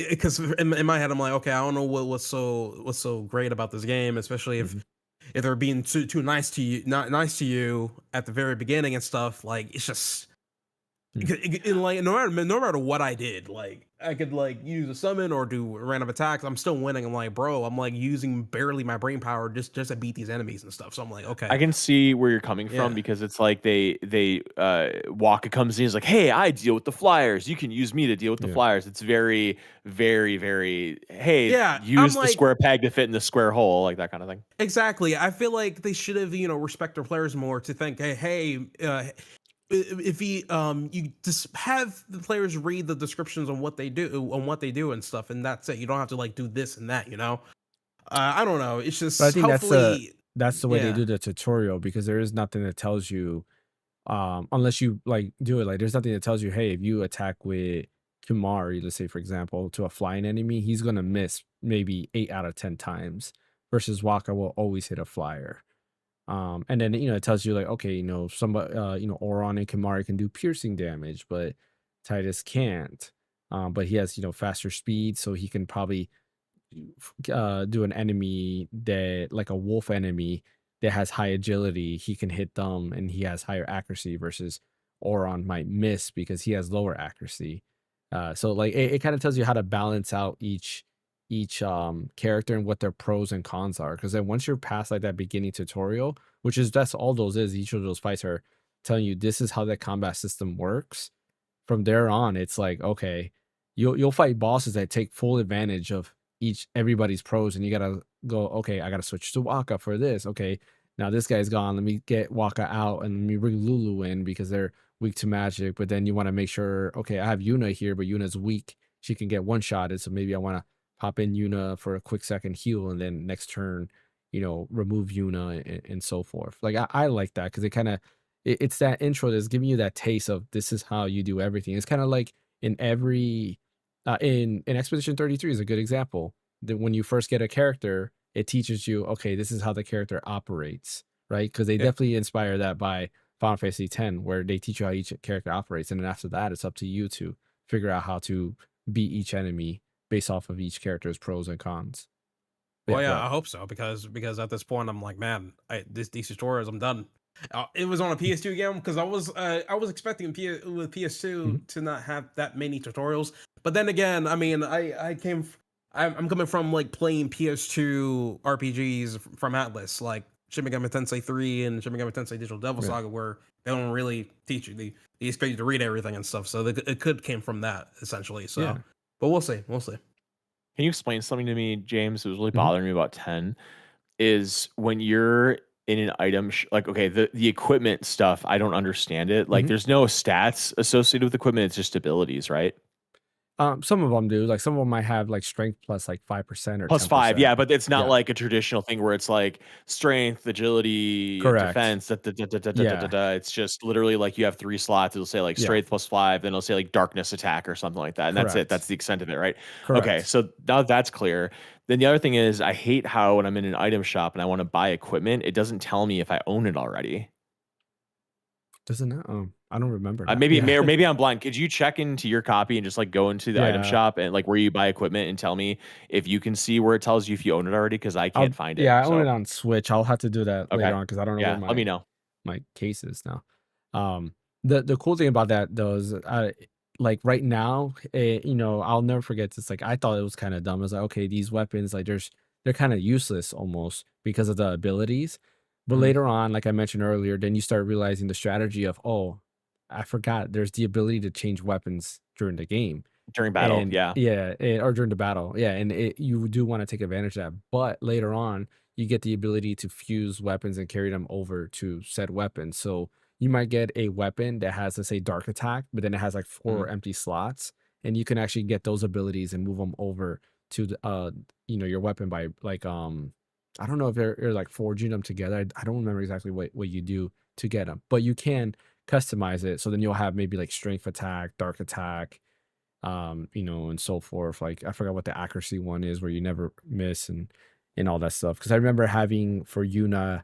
[SPEAKER 2] because in my head I'm like, okay, I don't know what's so great about this game, especially
[SPEAKER 1] Hmm.
[SPEAKER 2] if they're being too nice to you, not nice to you at the very beginning and stuff. Like it's just like no matter what I did, like I could like use a summon or do random attacks, I'm still winning. I'm like, bro, I'm like using barely my brain power just to beat these enemies and stuff. So I'm like,
[SPEAKER 3] I
[SPEAKER 2] okay,
[SPEAKER 3] can see where you're coming from
[SPEAKER 2] yeah.
[SPEAKER 3] because it's like Waka comes in, he's like, "Hey, I deal with the flyers. You can use me to deal with the
[SPEAKER 1] Yeah.
[SPEAKER 3] flyers." It's very, very, very, hey,
[SPEAKER 2] Yeah, I'm
[SPEAKER 3] use the
[SPEAKER 2] like,
[SPEAKER 3] square peg to fit in the square hole, like that kind of thing.
[SPEAKER 2] exactly. I feel like they should have, respect their players more to think, hey, if he, you just have the players read the descriptions on what they do and stuff, and that's it. You don't have to like do this and that, I don't know. It's
[SPEAKER 1] But I
[SPEAKER 2] just
[SPEAKER 1] think
[SPEAKER 2] hopefully,
[SPEAKER 1] that's the way they
[SPEAKER 2] yeah,
[SPEAKER 1] do the tutorial because there is nothing that tells you, unless you like do it, like there's nothing that tells you, hey, if you attack with Kumari, let's say for example, to a flying enemy, he's gonna miss maybe 8 out of 10 times, versus Waka will always hit a flyer. And then it tells you like, okay, somebody, Oron and Kamari can do piercing damage, but Titus can't. But he has faster speed, so he can probably do an enemy that like a wolf enemy that has high agility. He can hit them, and he has higher accuracy versus Oron might miss because he has lower accuracy. So like it kind of tells you how to balance out each character and what their pros and cons are. Because then once you're past like that beginning tutorial, which is that's all those is, each of those fights are telling you this is how the combat system works. From there on, it's like, okay, you'll fight bosses that take full advantage of everybody's pros, and you gotta go, okay, I gotta switch to Waka for this. Okay, now this guy's gone. Let me get Waka out and let me bring Lulu in because they're weak to magic. But then you want to make sure, okay, I have Yuna here, but Yuna's weak. She can get one shotted. So maybe I want to pop in Yuna for a quick second heal, and then next turn, remove Yuna and so forth. Like I like that because it kind of it's that intro that's giving you that taste of this is how you do everything. It's kind of like in every in Expedition 33 is a good example. That when you first get a character, it teaches you, okay, this is how the character operates, right? Because they
[SPEAKER 2] yeah,
[SPEAKER 1] definitely inspire that by Final Fantasy X, where they teach you how each character operates, and then after that, it's up to you to figure out how to beat each enemy based off of each character's pros and cons. But
[SPEAKER 2] Well,
[SPEAKER 1] yeah, go
[SPEAKER 2] yeah,
[SPEAKER 1] ahead.
[SPEAKER 2] I hope so because at this point I'm like, man, these tutorials, I'm done. It was on a PS2 game because I was expecting with PS2
[SPEAKER 1] Mhm.
[SPEAKER 2] to not have that many tutorials, but then again, I mean, I'm coming from like playing PS2 RPGs from Atlas, like Shin Megami Tensei 3 and Shin Megami Tensei Digital Devil
[SPEAKER 1] Yeah.
[SPEAKER 2] Saga, where they don't really teach you. They expect you to read everything and stuff. So it could came from that essentially. So,
[SPEAKER 1] Yeah.
[SPEAKER 2] but we'll see. We'll see.
[SPEAKER 3] Can you explain something to me, James? It was really
[SPEAKER 1] Mhm.
[SPEAKER 3] bothering me about 10 is when you're in an item like okay, the equipment stuff, I don't understand it. Like
[SPEAKER 1] Mhm.
[SPEAKER 3] there's no stats associated with equipment, it's just abilities, right?
[SPEAKER 1] Some of them do. Like some of them might have like strength plus like 5% or
[SPEAKER 3] +5,
[SPEAKER 1] 10%.
[SPEAKER 3] yeah, but it's not
[SPEAKER 1] Yeah.
[SPEAKER 3] like a traditional thing where it's like strength, agility,
[SPEAKER 1] Correct.
[SPEAKER 3] defense, da, da, da, da, da, da, da, da,
[SPEAKER 1] Yeah.
[SPEAKER 3] da. It's just literally like you have 3 slots. It'll say like
[SPEAKER 1] Yeah.
[SPEAKER 3] strength +5, then it'll say like darkness attack or something like that. And that's it.
[SPEAKER 1] Correct.
[SPEAKER 3] That's the extent of it, right? Okay,
[SPEAKER 1] Correct.
[SPEAKER 3] so now that's clear. Then the other thing is I hate how when I'm in an item shop and I want to buy equipment, it doesn't tell me if I own it already.
[SPEAKER 1] Doesn't it? I don't remember that.
[SPEAKER 3] Maybe
[SPEAKER 1] Yeah.
[SPEAKER 3] or maybe I'm blind. Could you check into your copy and just like go into the item
[SPEAKER 1] Yeah.
[SPEAKER 3] shop and like where you buy equipment and tell me if you can see where it tells you if you own it already? Because I can't find it.
[SPEAKER 1] I own it
[SPEAKER 3] So
[SPEAKER 1] on Switch. I'll have to do that later
[SPEAKER 3] okay.
[SPEAKER 1] on because I don't know where
[SPEAKER 3] Yeah, let me
[SPEAKER 1] my
[SPEAKER 3] know.
[SPEAKER 1] case is now. The cool thing about that though is like right now, I'll never forget this. Like I thought it was kind of dumb. I was like, okay, these weapons, like they're kind of useless almost because of the abilities. But
[SPEAKER 3] Mhm.
[SPEAKER 1] later on, like I mentioned earlier, then you start realizing the strategy of, oh, I forgot there's the ability to change weapons during the game.
[SPEAKER 3] During battle,
[SPEAKER 1] And
[SPEAKER 3] yeah.
[SPEAKER 1] yeah, or during the battle. Yeah, and you do want to take advantage of that. But later on, you get the ability to fuse weapons and carry them over to said weapons. So you might get a weapon that has, let's say, dark attack, but then it has like
[SPEAKER 3] Mhm.
[SPEAKER 1] 4 empty slots, and you can actually get those abilities and move them over to the your weapon by like I don't know if you're like forging them together. I don't remember exactly what you do to get them, but you can customize it. So then you'll have maybe like strength attack, dark attack, and so forth. Like I forgot what the accuracy one is where you never miss and all that stuff. Because I remember having for Yuna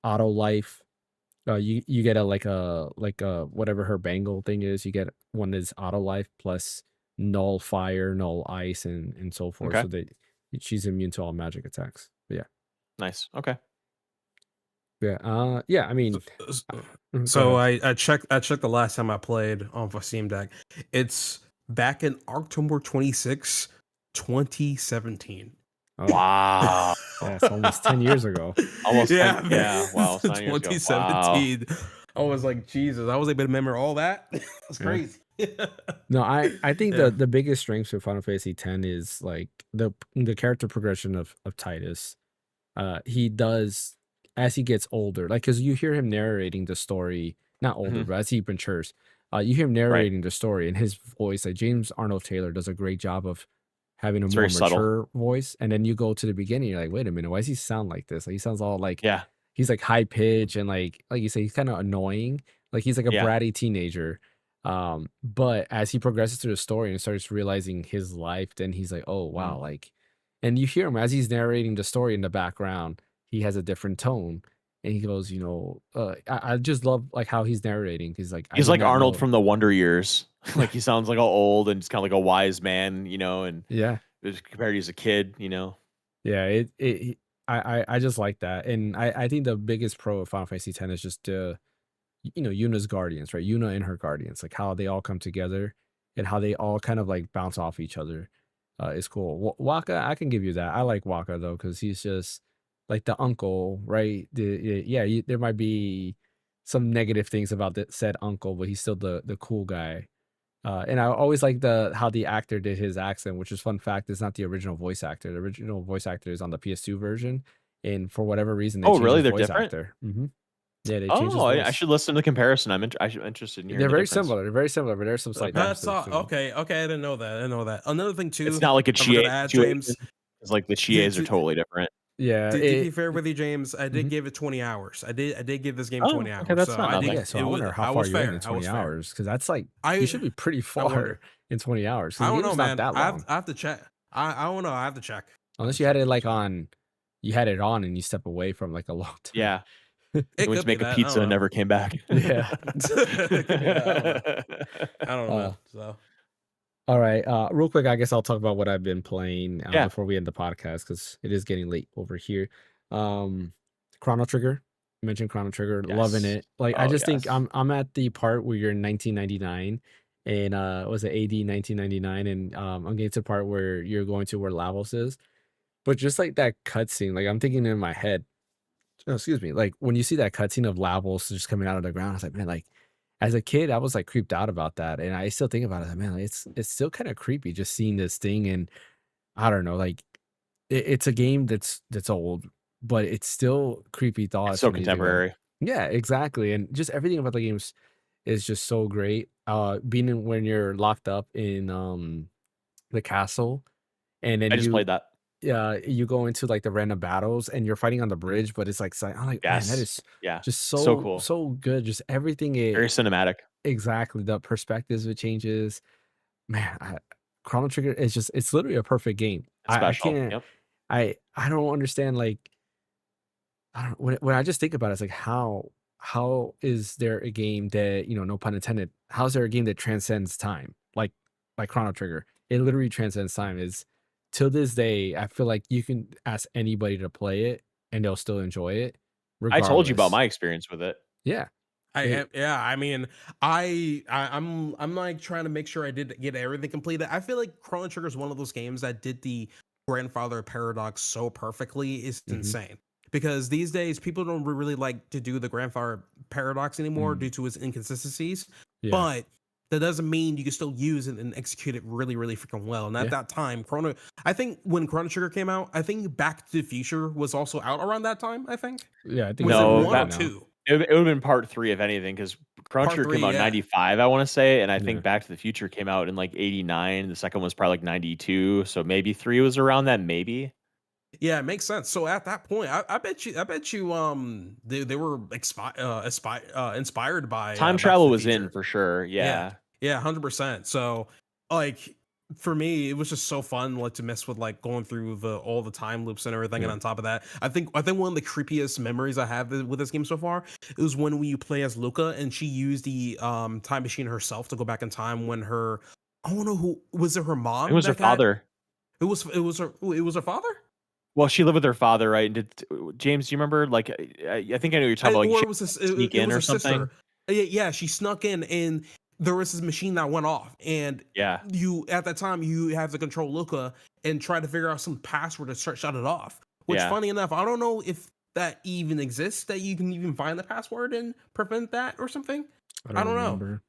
[SPEAKER 1] auto life. You get a whatever her bangle thing is. You get one that's auto life plus null fire, null ice, and so forth.
[SPEAKER 3] Okay.
[SPEAKER 1] So she's immune to all magic attacks. But
[SPEAKER 3] Nice. Okay.
[SPEAKER 1] yeah. I
[SPEAKER 2] So,
[SPEAKER 1] mean,
[SPEAKER 2] s-
[SPEAKER 1] go
[SPEAKER 2] so
[SPEAKER 1] ahead.
[SPEAKER 2] I checked the last time I played on for Steam Deck. It's back in October 26, 2017.
[SPEAKER 1] Oh,
[SPEAKER 3] Wow.
[SPEAKER 1] yeah, it's almost 10 years ago.
[SPEAKER 3] Almost 10,
[SPEAKER 2] Yeah, man.
[SPEAKER 3] yeah, wow, it's 9 years ago. Wow.
[SPEAKER 2] 2017. I was like, Jesus, I was able to remember all that. That's
[SPEAKER 1] Yeah.
[SPEAKER 2] crazy.
[SPEAKER 1] No, I think
[SPEAKER 2] Yeah.
[SPEAKER 1] the biggest strengths of Final Fantasy X is like the character progression of Titus. He does as he gets older, like because you hear him narrating the story, not older,
[SPEAKER 3] Mhm.
[SPEAKER 1] but as he matures, you hear him
[SPEAKER 3] Right.
[SPEAKER 1] narrating the story, and his voice, like James Arnold Taylor, does a great job of having a
[SPEAKER 3] It's
[SPEAKER 1] more
[SPEAKER 3] very subtle.
[SPEAKER 1] mature voice. And then you go to the beginning, you're like, wait a minute, why does he sound like this? Like he sounds all like
[SPEAKER 3] Yeah.
[SPEAKER 1] he's like high pitch and like you say, he's kind of annoying. Like he's like a
[SPEAKER 3] Yeah.
[SPEAKER 1] bratty teenager. But as he progresses through the story and starts realizing his life, then he's like, oh
[SPEAKER 3] Mhm.
[SPEAKER 1] wow, like, and you hear him as he's narrating the story in the background, he has a different tone. And he goes, I just love like how he's narrating. He's like, I
[SPEAKER 3] He's
[SPEAKER 1] did
[SPEAKER 3] like
[SPEAKER 1] not
[SPEAKER 3] Arnold
[SPEAKER 1] know.
[SPEAKER 3] from the Wonder Years. Like, he sounds like all old and just kinda like a wise man, and
[SPEAKER 1] Yeah.
[SPEAKER 3] just compared to as a kid.
[SPEAKER 1] Yeah. I just like that. And I think the biggest pro of Final Fantasy X is just Yuna's guardians, right? Yuna and her guardians, like how they all come together and how they all kind of like bounce off each other is cool. Waka, I can give you that. I like Waka though because he's just like the uncle, right? There might be some negative things about that said uncle, but he's still the cool guy. And I always like the how the actor did his accent, which is fun fact. It's not the original voice actor. The original voice actor is on the PS2 version, and for whatever reason, they
[SPEAKER 3] Oh,
[SPEAKER 1] changed
[SPEAKER 3] really?
[SPEAKER 1] his
[SPEAKER 3] They're
[SPEAKER 1] voice
[SPEAKER 3] different?
[SPEAKER 1] actor. Yeah, they changed his
[SPEAKER 3] Oh, I
[SPEAKER 1] voice.
[SPEAKER 3] should listen to the comparison. I'm interested in hearing
[SPEAKER 1] They're
[SPEAKER 3] the
[SPEAKER 1] very
[SPEAKER 3] difference.
[SPEAKER 1] similar. They're very similar, but there's some slight
[SPEAKER 3] Okay.
[SPEAKER 2] That's
[SPEAKER 1] differences
[SPEAKER 2] all.
[SPEAKER 1] between them.
[SPEAKER 2] Okay. Okay. I didn't know that. I didn't know that. Another thing
[SPEAKER 3] It's
[SPEAKER 2] too,
[SPEAKER 3] not like a
[SPEAKER 2] I forgot
[SPEAKER 3] GA
[SPEAKER 2] to add,
[SPEAKER 3] situation.
[SPEAKER 2] James.
[SPEAKER 3] It's like the
[SPEAKER 2] To,
[SPEAKER 3] GAs are
[SPEAKER 2] to,
[SPEAKER 3] totally different.
[SPEAKER 1] Yeah,
[SPEAKER 2] to be fair with you, James, I did
[SPEAKER 1] mhm.
[SPEAKER 2] give it 20 hours. I did give this game
[SPEAKER 3] Oh,
[SPEAKER 2] 20
[SPEAKER 3] okay,
[SPEAKER 2] hours.
[SPEAKER 3] that's
[SPEAKER 2] So
[SPEAKER 3] not
[SPEAKER 2] I
[SPEAKER 1] Oh
[SPEAKER 3] nothing.
[SPEAKER 2] did
[SPEAKER 1] yeah, so
[SPEAKER 2] it
[SPEAKER 1] I
[SPEAKER 2] was
[SPEAKER 1] wonder how
[SPEAKER 2] I
[SPEAKER 1] far
[SPEAKER 2] was
[SPEAKER 1] you're in
[SPEAKER 2] fair. I
[SPEAKER 1] 20
[SPEAKER 2] was fair.
[SPEAKER 1] hours because that's like you should
[SPEAKER 2] I
[SPEAKER 1] be pretty
[SPEAKER 2] I wonder.
[SPEAKER 1] far in 20 hours
[SPEAKER 2] I
[SPEAKER 1] because the
[SPEAKER 2] don't
[SPEAKER 1] game
[SPEAKER 2] know,
[SPEAKER 1] is not
[SPEAKER 2] man.
[SPEAKER 1] that long.
[SPEAKER 2] I have to check. I don't know. I have to check. I have to
[SPEAKER 1] Unless you had
[SPEAKER 2] check.
[SPEAKER 1] it like
[SPEAKER 2] So
[SPEAKER 1] on you had it on and you step away from like a long time.
[SPEAKER 3] Yeah. He
[SPEAKER 2] it
[SPEAKER 3] went to
[SPEAKER 2] could be
[SPEAKER 3] make a
[SPEAKER 2] that. I
[SPEAKER 3] pizza
[SPEAKER 2] don't
[SPEAKER 3] and
[SPEAKER 2] know.
[SPEAKER 3] never came back.
[SPEAKER 1] Yeah.
[SPEAKER 2] It could be that. I don't know. I don't know, man.
[SPEAKER 1] Uh
[SPEAKER 2] So
[SPEAKER 1] All right. Real quick, I guess I'll talk about what I've been playing
[SPEAKER 3] Yeah.
[SPEAKER 1] before we end the podcast because it is getting late over here. Um, Chrono Trigger. You mentioned Chrono Trigger, loving
[SPEAKER 3] Yes.
[SPEAKER 1] it. Like I
[SPEAKER 3] Oh,
[SPEAKER 1] just think
[SPEAKER 3] yes.
[SPEAKER 1] I'm at the part where you're in 1999 and was it AD 1999 and I'm getting to the part where you're going to where Lavos is. But just like that cutscene, like I'm thinking in my head, oh, excuse me, like when you see that cutscene of Lavos just coming out of the ground, I was like, man, like as a kid, I was like creeped out about that, and I still think about it. Like, man, like, it's still kind of creepy just seeing this thing, and I don't know, like it's a game that's old, but it's still creepy
[SPEAKER 3] It's
[SPEAKER 1] thoughts
[SPEAKER 3] so
[SPEAKER 1] when you think about it.
[SPEAKER 3] contemporary.
[SPEAKER 1] Yeah, exactly, and just everything about the games is just so great. Being in when you're locked up in the castle, and
[SPEAKER 3] I
[SPEAKER 1] then
[SPEAKER 3] just played that.
[SPEAKER 1] you go into like the random battles and you're fighting on the bridge, but it's like I'm like, man, that
[SPEAKER 3] Yes.
[SPEAKER 1] is
[SPEAKER 3] Yeah.
[SPEAKER 1] just
[SPEAKER 3] So
[SPEAKER 1] so
[SPEAKER 3] cool.
[SPEAKER 1] so good. Just everything
[SPEAKER 3] Very
[SPEAKER 1] it
[SPEAKER 3] cinematic.
[SPEAKER 1] exactly the perspectives it changes. Man, Chrono Trigger is just it's literally a perfect game.
[SPEAKER 3] It's
[SPEAKER 1] I
[SPEAKER 3] special.
[SPEAKER 1] can't
[SPEAKER 3] Yep.
[SPEAKER 1] I don't understand like I don't when I just think about it, it's like how is there a game that, you know, no pun intended, how's there a game that transcends time? Like Chrono Trigger. It literally transcends time. Is till this day, I feel like you can ask anybody to play it and they'll still enjoy it
[SPEAKER 3] I told you about
[SPEAKER 1] regardless.
[SPEAKER 3] my experience with it.
[SPEAKER 1] Yeah.
[SPEAKER 2] I
[SPEAKER 1] It
[SPEAKER 2] am, yeah. I mean, I'm like trying to make sure I did get everything completed. I feel like Chrono Trigger is one of those games that did the grandfather paradox so perfectly. It's
[SPEAKER 1] mhm.
[SPEAKER 2] insane because these days people don't really like to do the grandfather paradox anymore
[SPEAKER 1] Mm.
[SPEAKER 2] due to its inconsistencies.
[SPEAKER 1] Yeah.
[SPEAKER 2] But that doesn't mean you can still use it and execute it really, really freaking well. And at
[SPEAKER 1] Yeah.
[SPEAKER 2] that time, I think when Chrono Trigger came out, I think Back to the Future was also out around that time. I think
[SPEAKER 1] Yeah, I think
[SPEAKER 2] was
[SPEAKER 1] it's
[SPEAKER 2] it
[SPEAKER 1] out
[SPEAKER 3] No,
[SPEAKER 1] right
[SPEAKER 2] one or
[SPEAKER 3] that
[SPEAKER 1] now.
[SPEAKER 2] two?
[SPEAKER 3] it would have been part 3 if anything, because Chrono
[SPEAKER 2] Part
[SPEAKER 3] Trigger came
[SPEAKER 2] three,
[SPEAKER 3] out in
[SPEAKER 2] yeah.
[SPEAKER 3] '95, I wanna say, and I
[SPEAKER 1] Yeah.
[SPEAKER 3] think Back to the Future came out in, like, '89, the second one's probably, like, '92, so maybe 3 was around that, maybe?
[SPEAKER 2] Yeah, it makes sense. So at that point, I bet you, they were inspired by
[SPEAKER 3] Time
[SPEAKER 2] Back to
[SPEAKER 3] travel
[SPEAKER 2] the
[SPEAKER 3] was in
[SPEAKER 2] Future.
[SPEAKER 3] for sure,
[SPEAKER 2] Yeah,
[SPEAKER 3] yeah.
[SPEAKER 2] yeah, 100%. So, like, for me, it was just so fun, like, to mess with like going through the all the time loops and everything. And
[SPEAKER 1] Yeah.
[SPEAKER 2] on top of that, I think one of the creepiest memories I have with this game so far is when you play as Luca and she used the time machine herself to go back in time when her I don't know who was it her
[SPEAKER 3] It
[SPEAKER 2] mom
[SPEAKER 3] was her
[SPEAKER 2] that got
[SPEAKER 3] father.
[SPEAKER 2] it was her father.
[SPEAKER 3] Well, she lived with her father, right, and did James, do you remember, like, I think I know what you're talking about, like,
[SPEAKER 2] Or
[SPEAKER 3] she
[SPEAKER 2] it was this
[SPEAKER 3] sneak
[SPEAKER 2] it
[SPEAKER 3] in
[SPEAKER 2] was
[SPEAKER 3] or
[SPEAKER 2] her sister.
[SPEAKER 3] something?
[SPEAKER 2] Yeah, she snuck in and there was this machine that went off and
[SPEAKER 3] Yeah,
[SPEAKER 2] you at that time you have to control Luca and try to figure out some password to shut it off. Which
[SPEAKER 3] yeah.
[SPEAKER 2] funny enough, I don't know if that even exists that you can even find the password and prevent that or something.
[SPEAKER 1] I
[SPEAKER 2] I
[SPEAKER 1] don't
[SPEAKER 2] don't know.
[SPEAKER 1] remember.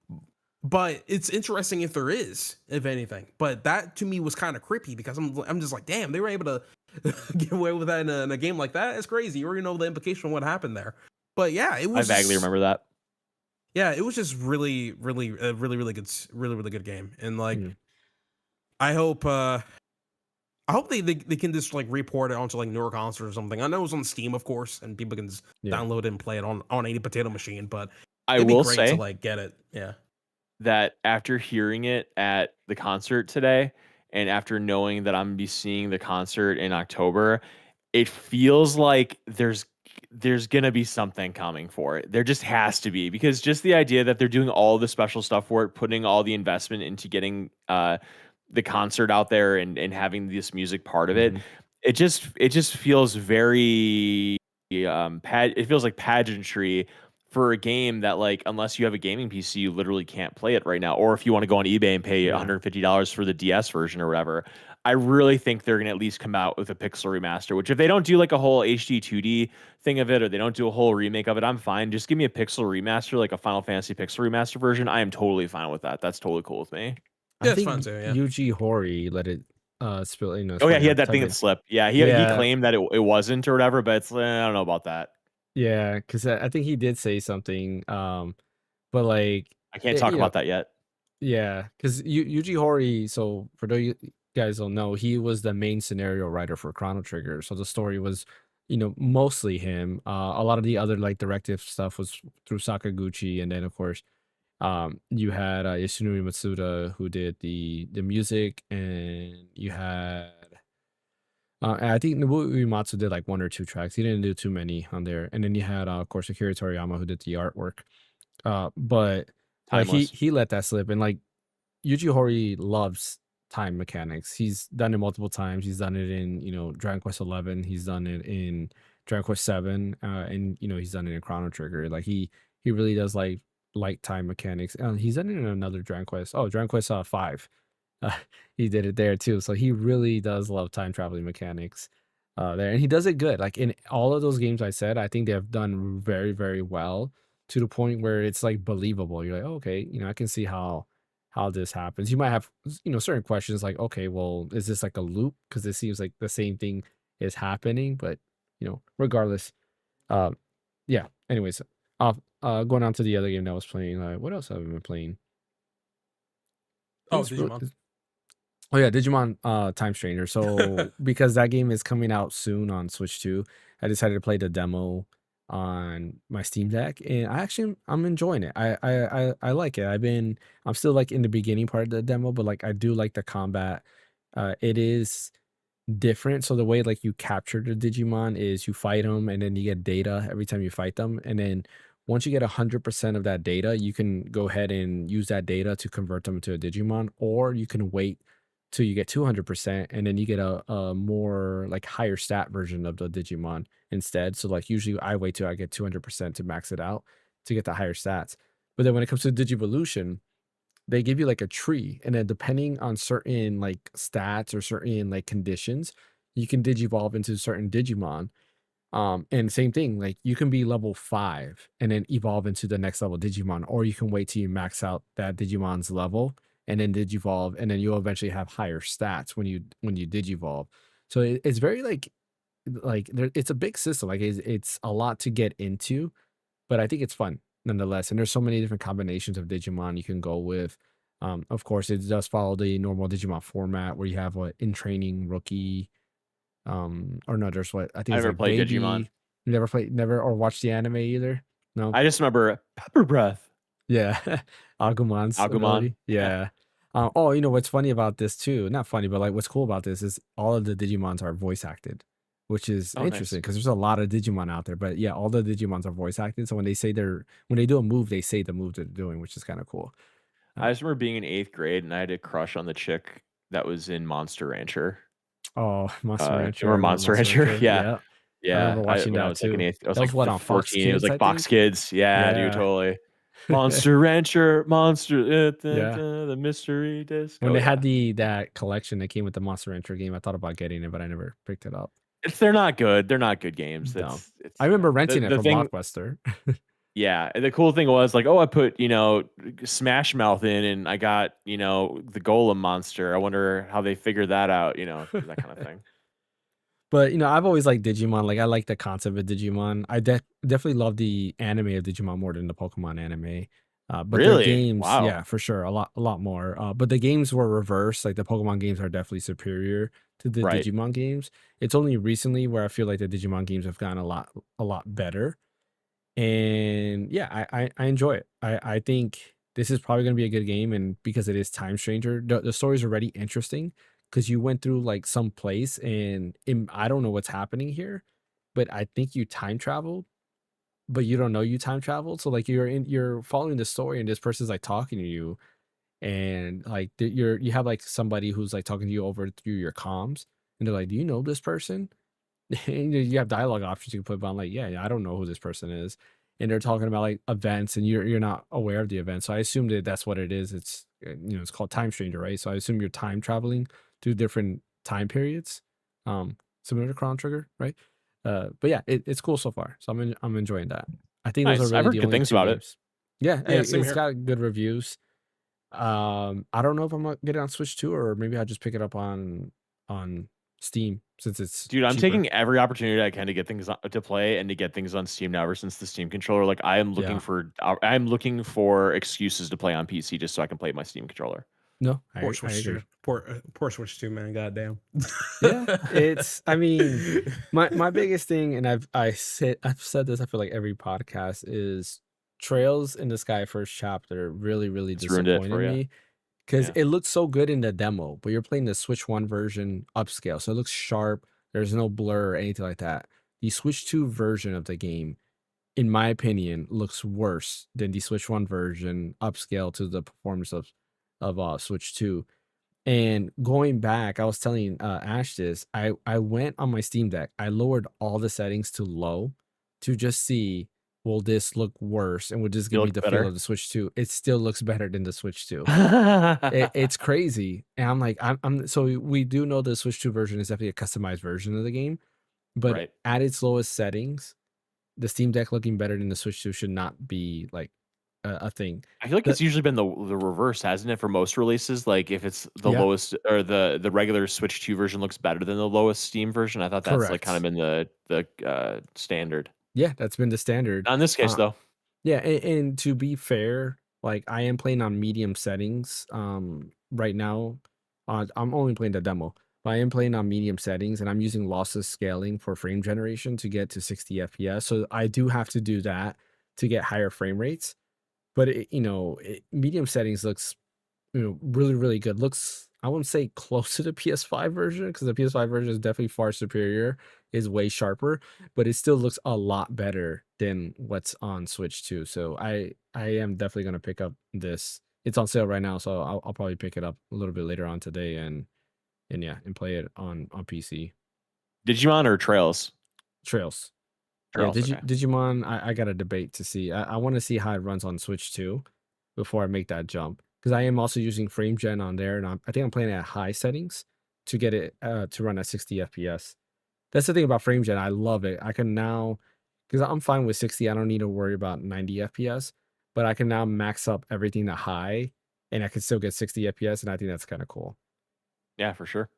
[SPEAKER 2] But it's interesting if there is, if anything. But that to me was kind of creepy because I'm just like, damn, they were able to get away with that in a game like that. It's crazy. You already know the implication of what happened there. But yeah,
[SPEAKER 3] I vaguely remember that.
[SPEAKER 2] it was just really, really, really good, really, really good game. And like,
[SPEAKER 1] Yeah.
[SPEAKER 2] I hope, I hope they can just like report it onto like newer consoles or something. I know it's on Steam, of course, and people can just
[SPEAKER 1] Yeah.
[SPEAKER 2] download it and play it on any potato machine. But
[SPEAKER 3] I
[SPEAKER 2] it'd be
[SPEAKER 3] will
[SPEAKER 2] great to
[SPEAKER 3] say
[SPEAKER 2] like get it. Yeah.
[SPEAKER 3] that after hearing it at the concert today, and after knowing that I'm gonna be seeing the concert in October, it feels like there's gonna be something coming for it. There just has to be, because just the idea that they're doing all the special stuff for it, putting all the investment into getting the concert out there and having this music part of it,
[SPEAKER 1] Mhm.
[SPEAKER 3] it just feels very it feels like pageantry for a game that, like, unless you have a gaming PC, you literally can't play it right now. Or if you want to go on eBay and pay
[SPEAKER 1] Yeah.
[SPEAKER 3] $150 for the DS version or whatever, I really think they're gonna at least come out with a pixel remaster. Which, if they don't do like a whole HD 2D thing of it, or they don't do a whole remake of it, I'm fine. Just give me a pixel remaster, like a Final Fantasy pixel remaster version. I am totally fine with that. That's totally cool with me.
[SPEAKER 1] I
[SPEAKER 2] Yeah, it's
[SPEAKER 1] think
[SPEAKER 2] fun too. Yeah.
[SPEAKER 1] Yuji Horii let it spill, you know, it's
[SPEAKER 3] Oh yeah,
[SPEAKER 1] funny
[SPEAKER 3] he
[SPEAKER 1] enough
[SPEAKER 3] had
[SPEAKER 1] you
[SPEAKER 3] that
[SPEAKER 1] talk
[SPEAKER 3] thing that
[SPEAKER 1] about
[SPEAKER 3] slipped. Yeah, he
[SPEAKER 1] yeah,
[SPEAKER 3] claimed that it wasn't or whatever, but it's I don't know about that.
[SPEAKER 1] yeah, because I think he did say something, but like,
[SPEAKER 3] I can't talk
[SPEAKER 1] you know,
[SPEAKER 3] about that yet.
[SPEAKER 1] yeah, because Yuji Horii. So for those you guys don't know, he was the main scenario writer for Chrono Trigger. So the story was, you know, mostly him. A lot of the other like directive stuff was through Sakaguchi, and then of course, you had Yasunori Matsuda who did the music, and you had. And I think Nobuo Uematsu did like one or two tracks. He didn't do too many on there. And then you had, of course, Akira Toriyama who did the artwork. But he
[SPEAKER 3] Timeless.
[SPEAKER 1] he let that slip, and like Yuji Horii loves time mechanics. He's done it multiple times. He's done it in, Dragon Quest 11. He's done it in Dragon Quest 7, and he's done it in Chrono Trigger. Like he really does like time mechanics. He's done it in another Dragon Quest. Oh, Dragon Quest 5. Uh, he did it there too. So he really does love time traveling mechanics there, and he does it good. Like in all of those games I said, I think they have done very, very well to the point where it's like believable. You're like, oh, okay, I can see how this happens. You might have certain questions like, okay, well, is this like a loop? Because it seems like the same thing is happening, but regardless, um, yeah. Anyways, going on to the other game that I was playing. What else have I been playing?
[SPEAKER 2] Oh,
[SPEAKER 1] It's really,
[SPEAKER 2] Digimon.
[SPEAKER 1] Oh yeah, Digimon Time Stranger. So because that game is coming out soon on Switch 2, I decided to play the demo on my Steam Deck, and I'm enjoying it. I like it. I'm still like in the beginning part of the demo, but like I do like the combat. It is different. So the way like you capture the Digimon is you fight them and then you get data every time you fight them. And then once you get 100% of that data, you can go ahead and use that data to convert them into a Digimon, or you can wait till you get 200% and then you get a more like higher stat version of the Digimon instead. So like usually I wait till I get 200% to max it out to get the higher stats. But then when it comes to Digivolution, they give you like a tree, and then depending on certain like stats or certain like conditions, you can digivolve into certain Digimon. And same thing, like you can be level 5 and then evolve into the next level Digimon, or you can wait till you max out that Digimon's level and then digivolve, and then you'll eventually have higher stats when you digivolve. So it's very like it's a big system. Like it's a lot to get into, but I think it's fun nonetheless. And there's so many different combinations of Digimon you can go with. Of course, it does follow the normal Digimon format where you have what in training rookie, or no, there's what I think
[SPEAKER 3] I
[SPEAKER 1] it's
[SPEAKER 3] never
[SPEAKER 1] like
[SPEAKER 3] played Digimon.
[SPEAKER 1] baby. You never played, never or watched the anime either. No,
[SPEAKER 3] I just remember Pepper Breath,
[SPEAKER 1] yeah, Agumon's
[SPEAKER 3] Agumon.
[SPEAKER 1] ability,
[SPEAKER 3] Yeah.
[SPEAKER 1] yeah. Oh, what's funny about this too? Not funny, but like what's cool about this is all of the Digimons are voice acted, which is
[SPEAKER 3] Oh,
[SPEAKER 1] interesting
[SPEAKER 3] nice.
[SPEAKER 1] because there's a lot of Digimon out there. But yeah, all the Digimons are voice acted. So when they do a move, they say the move they're doing, which is kind of cool.
[SPEAKER 3] I
[SPEAKER 1] Uh,
[SPEAKER 3] just remember being in 8th grade and I had a crush on the chick that was in Monster Rancher.
[SPEAKER 1] oh, Monster
[SPEAKER 3] Do you
[SPEAKER 1] Rancher, I
[SPEAKER 3] remember
[SPEAKER 1] remember
[SPEAKER 3] Monster
[SPEAKER 1] Monster
[SPEAKER 3] Rancher?
[SPEAKER 1] Rancher.
[SPEAKER 3] Yeah.
[SPEAKER 1] Yeah, I
[SPEAKER 3] Yeah.
[SPEAKER 1] remember
[SPEAKER 3] I
[SPEAKER 1] watching
[SPEAKER 3] when I
[SPEAKER 1] that
[SPEAKER 3] was like in
[SPEAKER 1] too.
[SPEAKER 3] 8th, I was
[SPEAKER 1] That
[SPEAKER 3] like
[SPEAKER 1] was what on Fox
[SPEAKER 3] 14. It was
[SPEAKER 1] Kids,
[SPEAKER 3] like
[SPEAKER 1] I
[SPEAKER 3] Fox
[SPEAKER 1] think.
[SPEAKER 3] Kids. Yeah, dude,
[SPEAKER 1] Yeah,
[SPEAKER 3] totally. Monster Rancher, Monster,
[SPEAKER 1] yeah.
[SPEAKER 3] the mystery
[SPEAKER 1] When
[SPEAKER 3] disco.
[SPEAKER 1] they had
[SPEAKER 3] Yeah.
[SPEAKER 1] that collection that came with the Monster Rancher game, I thought about getting it, but I never picked it up.
[SPEAKER 3] They're not good. They're not good games.
[SPEAKER 1] Dumb.
[SPEAKER 3] It's
[SPEAKER 1] I remember
[SPEAKER 3] the
[SPEAKER 1] renting it
[SPEAKER 3] the
[SPEAKER 1] from
[SPEAKER 3] thing.
[SPEAKER 1] Blockbuster.
[SPEAKER 3] Yeah, and the cool thing was like, oh, I put Smash Mouth in, and I got the Golem monster. I wonder how they figured that out. That kind of thing.
[SPEAKER 1] But I've always liked Digimon. Like I like the concept of Digimon. I definitely love the anime of Digimon more than the Pokemon anime. But their
[SPEAKER 3] Really?
[SPEAKER 1] games,
[SPEAKER 3] Wow.
[SPEAKER 1] yeah, for sure, a lot more. But the games were reversed. Like the Pokemon games are definitely superior to the
[SPEAKER 3] Right.
[SPEAKER 1] Digimon games. It's only recently where I feel like the Digimon games have gotten a lot better. And yeah, I enjoy it. I think this is probably going to be a good game, and because it is Time Stranger, the story is already interesting because you went through like some place, and I don't know what's happening here, but I think you time traveled, but you don't know you time traveled. So like you're following the story, and this person's like talking to you, and like you have like somebody who's like talking to you over through your comms, and they're like, "Do you know this person?" You have dialogue options you can put, but I'm like, yeah, I don't know who this person is. And they're talking about like events, and you're not aware of the event. So I assume that that's what it is. It's it's called Time Stranger, right? So I assume you're time traveling through different time periods, similar to Chrono Trigger, right? But yeah, it's cool so far. So I'm enjoying that. I think those are
[SPEAKER 3] Nice. I've
[SPEAKER 1] really
[SPEAKER 3] heard
[SPEAKER 1] the
[SPEAKER 3] good
[SPEAKER 1] only
[SPEAKER 3] things
[SPEAKER 1] two
[SPEAKER 3] about it.
[SPEAKER 1] games. Yeah,
[SPEAKER 2] Yeah, same
[SPEAKER 1] it's
[SPEAKER 2] here.
[SPEAKER 1] got good reviews. I don't know if I'm gonna get it on Switch 2, or maybe I'll just pick it up on Steam since it's
[SPEAKER 3] Dude, I'm
[SPEAKER 1] cheaper.
[SPEAKER 3] taking every opportunity I can to get things to play and to get things on Steam now ever since the Steam controller. Like
[SPEAKER 1] Yeah.
[SPEAKER 3] I'm looking for excuses to play on PC just so I can play my Steam controller.
[SPEAKER 1] No,
[SPEAKER 2] Poor
[SPEAKER 1] I
[SPEAKER 2] Switch 2.
[SPEAKER 1] agree.
[SPEAKER 2] Poor Switch 2, man. Goddamn.
[SPEAKER 1] Yeah, I mean, my biggest thing, and I've said this, I feel like every podcast, is Trails in the Sky First Chapter really, really
[SPEAKER 3] It's ruined it
[SPEAKER 1] disappointed
[SPEAKER 3] for you.
[SPEAKER 1] me because
[SPEAKER 3] Yeah.
[SPEAKER 1] it looked so good in the demo, but you're playing the Switch 1 version upscale. So it looks sharp. There's no blur or anything like that. The Switch 2 version of the game, in my opinion, looks worse than the Switch 1 version upscale to the performance of Switch 2. And going back, I was telling Ash this. I went on my Steam Deck. I lowered all the settings to low to just see, will this look worse and would this
[SPEAKER 3] You
[SPEAKER 1] give me
[SPEAKER 3] look
[SPEAKER 1] the feel
[SPEAKER 3] better.
[SPEAKER 1] of the Switch 2? It still looks better than the Switch 2. It's crazy. And I'm like, I'm so we do know the Switch 2 version is definitely a customized version of the game, but
[SPEAKER 3] Right.
[SPEAKER 1] at its lowest settings, the Steam Deck looking better than the Switch 2 should not be like a thing.
[SPEAKER 3] I feel like
[SPEAKER 1] The,
[SPEAKER 3] it's usually been the reverse, hasn't it, for most releases? Like if it's the
[SPEAKER 1] yeah,
[SPEAKER 3] lowest or the regular Switch 2 version looks better than the lowest Steam version. I thought that's like kind of
[SPEAKER 1] correct.
[SPEAKER 3] been the standard.
[SPEAKER 1] Yeah, that's been the standard.
[SPEAKER 3] Not in this case
[SPEAKER 1] Uh,
[SPEAKER 3] though.
[SPEAKER 1] Yeah, and to be fair, like I am playing on medium settings right now. I'm only playing the demo, but I am playing on medium settings and I'm using lossless scaling for frame generation to get to 60 FPS. So I do have to do that to get higher frame rates. But medium settings looks really, really good. Looks, I wouldn't say close to the PS5 version because the PS5 version is definitely far superior, is way sharper, but it still looks a lot better than what's on Switch 2. So I am definitely gonna pick up this. It's on sale right now, so I'll probably pick it up a little bit later on today and yeah, and play it on PC.
[SPEAKER 3] Digimon or Trails?
[SPEAKER 1] Trails. Yeah,
[SPEAKER 3] Trails, okay.
[SPEAKER 1] Digimon, I got a debate to see. I want to see how it runs on Switch 2 before I make that jump. Because I am also using frame gen on there, and I think I'm playing it at high settings to get it to run at 60 FPS. That's the thing about frame gen. I love it. I can now, because I'm fine with 60, I don't need to worry about 90 FPS, but I can now max up everything to high, and I can still get 60 FPS, and I think that's kind of cool.
[SPEAKER 3] Yeah, for sure.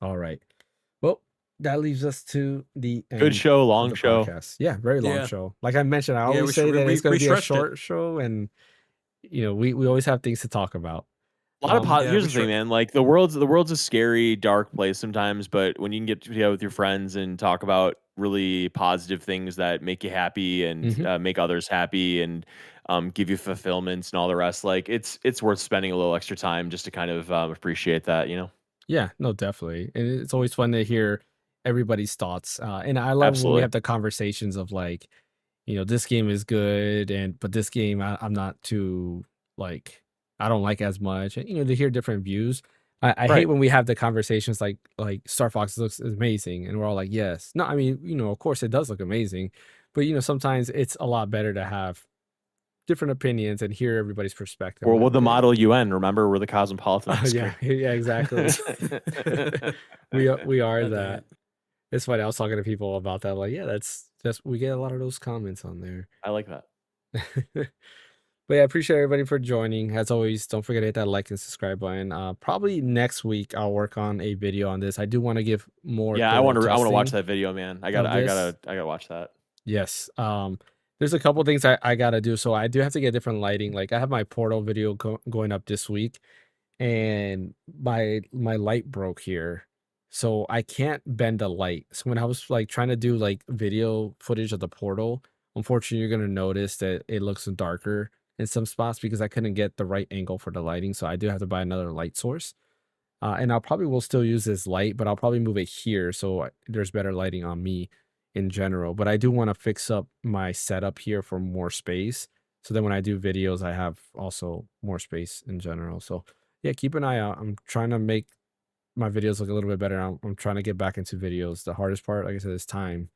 [SPEAKER 1] All right. Well, that leaves us to the
[SPEAKER 3] Good
[SPEAKER 1] end
[SPEAKER 3] show,
[SPEAKER 1] of
[SPEAKER 3] long
[SPEAKER 1] the
[SPEAKER 3] show.
[SPEAKER 1] podcast. Yeah, very long
[SPEAKER 2] Yeah.
[SPEAKER 1] show. Like I mentioned, I
[SPEAKER 2] Yeah,
[SPEAKER 1] always say that it's going
[SPEAKER 2] we
[SPEAKER 1] to be a
[SPEAKER 2] stretched it.
[SPEAKER 1] short show, and we always have things to talk about.
[SPEAKER 3] A lot of
[SPEAKER 2] Yeah,
[SPEAKER 3] here's
[SPEAKER 2] we
[SPEAKER 3] the thing,
[SPEAKER 2] stretched
[SPEAKER 3] man. Like the world's a scary, dark place sometimes, but when you can get together with your friends and talk about really positive things that make you happy and
[SPEAKER 1] Hmm.
[SPEAKER 3] make others happy and give you fulfillments and all the rest, like it's worth spending a little extra time just to kind of appreciate that, you know?
[SPEAKER 1] Yeah, no, definitely, and it's always fun to hear everybody's thoughts. And I love when we
[SPEAKER 3] Absolutely.
[SPEAKER 1] have the conversations of like, this game is good, but this game I'm not too like, I don't like as much. And to hear different views. I hate
[SPEAKER 3] Right.
[SPEAKER 1] when we have the conversations like Star Fox looks amazing, and we're all like, yes. No, I mean, of course it does look amazing, but sometimes it's a lot better to have different opinions and hear everybody's perspective. I'm
[SPEAKER 3] Or
[SPEAKER 1] like,
[SPEAKER 3] with the
[SPEAKER 1] okay,
[SPEAKER 3] Model UN, remember we're the cosmopolitan
[SPEAKER 1] oh
[SPEAKER 3] ice
[SPEAKER 1] yeah,
[SPEAKER 3] cream.
[SPEAKER 1] yeah, exactly. We are
[SPEAKER 2] God dang
[SPEAKER 1] that.
[SPEAKER 2] it.
[SPEAKER 1] It's funny. I was talking to people about that. Like, yeah, that's just we get a lot of those comments on there.
[SPEAKER 3] I like that.
[SPEAKER 1] But yeah, I appreciate everybody for joining. As always, don't forget to hit that like and subscribe button. Probably next week I'll work on a video on this. I do want to give more
[SPEAKER 3] Yeah,
[SPEAKER 1] thorough
[SPEAKER 3] I want to watch
[SPEAKER 1] testing
[SPEAKER 3] that video, man.
[SPEAKER 1] of this.
[SPEAKER 3] I gotta watch that.
[SPEAKER 1] Yes. There's a couple things I gotta do. So I do have to get different lighting. Like I have my Portal video going up this week, and my light broke here, so I can't bend the light. So when I was like trying to do like video footage of the Portal, unfortunately you're gonna notice that it looks darker in some spots because I couldn't get the right angle for the lighting. So I do have to buy another light source. And I'll probably will still use this light, but I'll probably move it here so there's better lighting on me in general. But I do want to fix up my setup here for more space, so then when I do videos, I have also more space in general. So yeah, keep an eye out. I'm trying to make my videos look a little bit better. I'm trying to get back into videos. The hardest part, like I said, is time.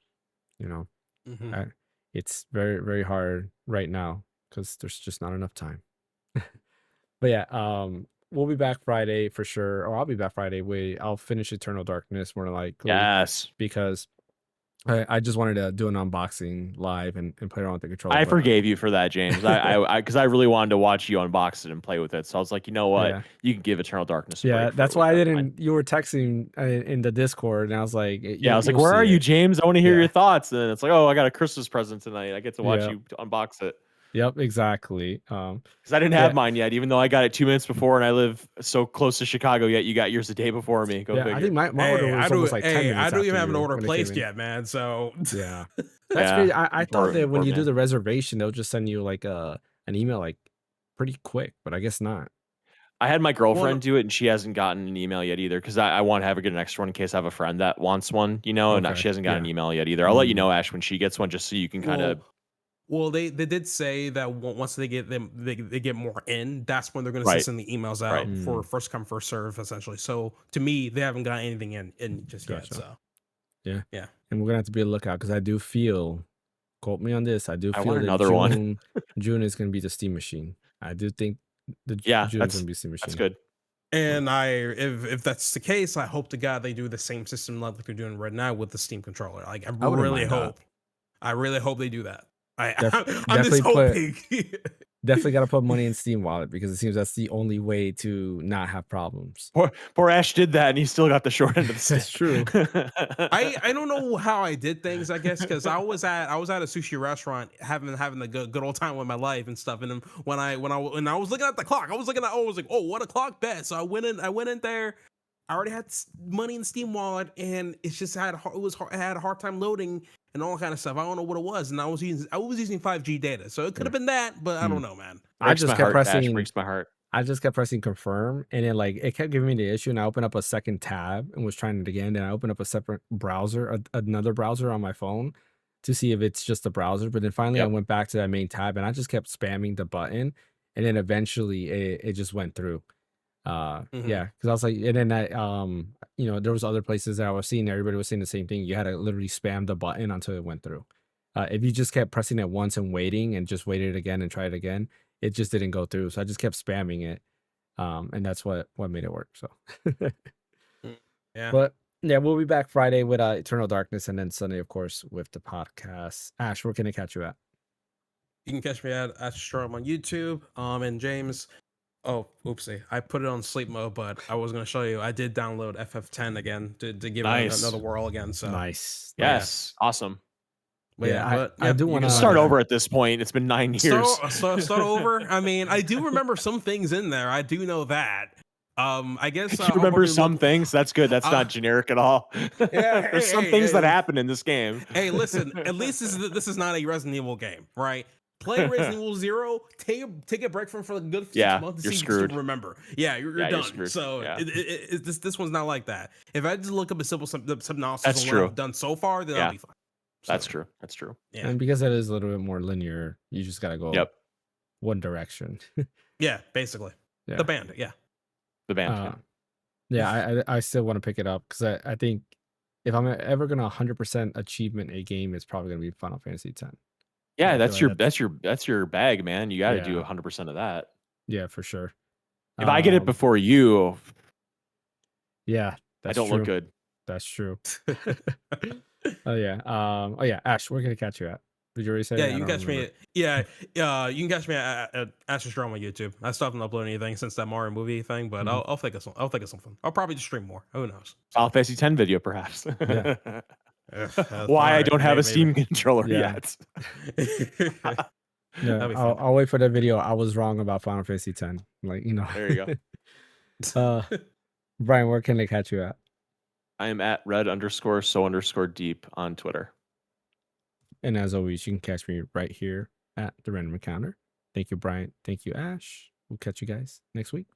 [SPEAKER 1] You know,
[SPEAKER 2] Hmm.
[SPEAKER 1] I, it's very, very hard right now because there's just not enough time. But yeah, we'll be back Friday for sure, or I'll be back Friday. I'll finish Eternal Darkness more likely
[SPEAKER 3] Yes.
[SPEAKER 1] because I just wanted to do an unboxing live and play around with the controller.
[SPEAKER 3] I
[SPEAKER 1] But
[SPEAKER 3] forgave you for that, James. Because I really wanted to watch you unbox it and play with it. So I was like, you know what?
[SPEAKER 1] yeah,
[SPEAKER 3] You can give Eternal Darkness a
[SPEAKER 1] yeah,
[SPEAKER 3] break for a
[SPEAKER 1] that's
[SPEAKER 3] week.
[SPEAKER 1] why I
[SPEAKER 3] That's fine.
[SPEAKER 1] didn't. You were texting in the Discord, and I was like,
[SPEAKER 3] Yeah, I was like,
[SPEAKER 1] you'll
[SPEAKER 3] where
[SPEAKER 1] see
[SPEAKER 3] are you,
[SPEAKER 1] it.
[SPEAKER 3] James? I want to hear your
[SPEAKER 1] Yeah,
[SPEAKER 3] thoughts. And then it's like, oh, I got a Christmas present tonight. I get to watch
[SPEAKER 1] yeah,
[SPEAKER 3] you unbox it.
[SPEAKER 1] yep, exactly.
[SPEAKER 3] Because I didn't have
[SPEAKER 1] Yeah,
[SPEAKER 3] mine yet, even though I got it 2 minutes before and I live so close to Chicago, yet you got yours a day before me. Go
[SPEAKER 1] yeah. I think
[SPEAKER 3] figure.
[SPEAKER 1] my order was almost like 10
[SPEAKER 2] I
[SPEAKER 1] minutes
[SPEAKER 2] don't even
[SPEAKER 1] after
[SPEAKER 2] have an
[SPEAKER 1] you
[SPEAKER 2] order
[SPEAKER 1] when it came
[SPEAKER 2] placed
[SPEAKER 1] in.
[SPEAKER 2] yet, man. So
[SPEAKER 1] Yeah. That's
[SPEAKER 3] Yeah.
[SPEAKER 1] crazy. I thought that
[SPEAKER 3] Important,
[SPEAKER 1] when you do
[SPEAKER 3] man.
[SPEAKER 1] the reservation, they'll just send you like an email like pretty quick, but I guess not.
[SPEAKER 3] I had my
[SPEAKER 2] well, no,
[SPEAKER 3] girlfriend do it, and she hasn't gotten an email yet either. Because I want to have her get an extra one in case I have a friend that wants one, you know, and
[SPEAKER 1] Okay.
[SPEAKER 3] she hasn't gotten an
[SPEAKER 1] Yeah.
[SPEAKER 3] email yet either. I'll let you
[SPEAKER 1] Mm,
[SPEAKER 3] know, Ash, when she gets one, just so you can kind of
[SPEAKER 2] well, Well, they did say that once they get them, they get more in. That's when they're going to
[SPEAKER 3] Right.
[SPEAKER 2] send the emails out
[SPEAKER 3] Right.
[SPEAKER 2] for first come first serve, essentially. So to me, they haven't got anything in just yet.
[SPEAKER 1] Gotcha.
[SPEAKER 2] So
[SPEAKER 1] Yeah.
[SPEAKER 2] yeah.
[SPEAKER 1] And we're gonna have to be on the lookout because I do feel, quote me on this, I do
[SPEAKER 3] I
[SPEAKER 1] feel
[SPEAKER 3] want
[SPEAKER 1] that
[SPEAKER 3] another one.
[SPEAKER 1] June is gonna be the Steam Machine. I do think
[SPEAKER 3] Yeah,
[SPEAKER 1] June is gonna be Steam
[SPEAKER 3] that's
[SPEAKER 1] Machine.
[SPEAKER 3] good.
[SPEAKER 2] And if that's the case, I hope to God they do the same system like they're doing right now with the Steam controller. Like I
[SPEAKER 1] I wouldn't
[SPEAKER 2] really
[SPEAKER 1] mind that.
[SPEAKER 2] hope. I really hope they do that. I'm
[SPEAKER 1] definitely
[SPEAKER 2] just hoping.
[SPEAKER 1] Definitely got to put money in Steam Wallet because it seems that's the only way to not have problems.
[SPEAKER 3] Poor Ash did that, and he still got the short end of the stick.
[SPEAKER 1] That's true.
[SPEAKER 2] I don't know how I did things. I guess because I was at a sushi restaurant having the good old time with my life and stuff. And then when I was looking at the clock, I was like, oh, 1 o'clock bet. So I went in there. I already had money in the Steam wallet, and it just had a hard time loading and all kind of stuff. I don't know what it was, and I was using 5G data, so it could have been that, but I don't know, man.
[SPEAKER 1] I just kept pressing.
[SPEAKER 3] Breaks my heart.
[SPEAKER 1] I just kept pressing confirm, and then like it kept giving me the issue, and I opened up a second tab and was trying it again. Then I opened up a separate browser, another browser on my phone, to see if it's just the browser. But then finally, I went back to that main tab, and I just kept spamming the button, and then eventually it just went through. Yeah, because I was like, and then that there was other places that I was seeing, everybody was saying the same thing. You had to literally spam the button until it went through. If you just kept pressing it once and waiting and just waited again and tried again, it just didn't go through. So I just kept spamming it, and that's what made it work. So
[SPEAKER 2] yeah,
[SPEAKER 1] but yeah, we'll be back Friday with Eternal Darkness, and then Sunday, of course, with the podcast. Ash, where can I catch you at?
[SPEAKER 2] You can catch me at Astrom on YouTube. And James. Oh, oopsie! I put it on sleep mode, but I was going to show you. I did download FF10 again to give it another whirl again. So
[SPEAKER 1] nice.
[SPEAKER 3] Yes, awesome.
[SPEAKER 2] But
[SPEAKER 1] I do want to
[SPEAKER 3] start over at this point. It's been 9 years.
[SPEAKER 2] Start over. I mean, I do remember some things in there. I do know that. I guess
[SPEAKER 3] you remember some things. That's good. That's not generic at all. There's some things that happen in this game.
[SPEAKER 2] Hey, listen. At least this is not a Resident Evil game, right? Play Resident Evil 0. Take a break from for a good 6 months to see
[SPEAKER 3] screwed.
[SPEAKER 2] To remember. Yeah, you're done.
[SPEAKER 3] Screwed.
[SPEAKER 2] So this one's not like that. If I just look up a simple synopsis
[SPEAKER 3] That's
[SPEAKER 2] on
[SPEAKER 3] true.
[SPEAKER 2] what I've done so far, then I'll be fine. So,
[SPEAKER 3] that's true.
[SPEAKER 2] Yeah.
[SPEAKER 1] And because it is a little bit more linear, you just gotta go one direction.
[SPEAKER 2] Yeah, basically. Yeah. The band.
[SPEAKER 3] The band.
[SPEAKER 1] Yeah, I still want to pick it up because I think if I'm ever gonna 100% achievement a game, it's probably gonna be Final Fantasy X.
[SPEAKER 3] Yeah, that's your bag, man. You got to do 100% of that.
[SPEAKER 1] Yeah, for sure.
[SPEAKER 3] If I get it before you,
[SPEAKER 1] yeah,
[SPEAKER 3] I don't look good.
[SPEAKER 1] That's true. Oh yeah. Ash, where can I catch you at? Did you already say?
[SPEAKER 2] Yeah, you can catch me. You can catch me at Astrodrome on YouTube. I still haven't uploaded anything since that Mario movie thing, but I'll think of something. I'll probably just stream more. Who knows?
[SPEAKER 3] Final Fantasy X video, perhaps.
[SPEAKER 1] Yeah.
[SPEAKER 3] Why I don't have a Steam controller yet.
[SPEAKER 1] I'll wait for that video. I was wrong about Final Fantasy X. Like,
[SPEAKER 3] There you
[SPEAKER 1] go. Brian, where can they catch you at?
[SPEAKER 3] I am at red_so_deep on Twitter.
[SPEAKER 1] And as always, you can catch me right here at the Random Encounter. Thank you, Brian. Thank you, Ash. We'll catch you guys next week.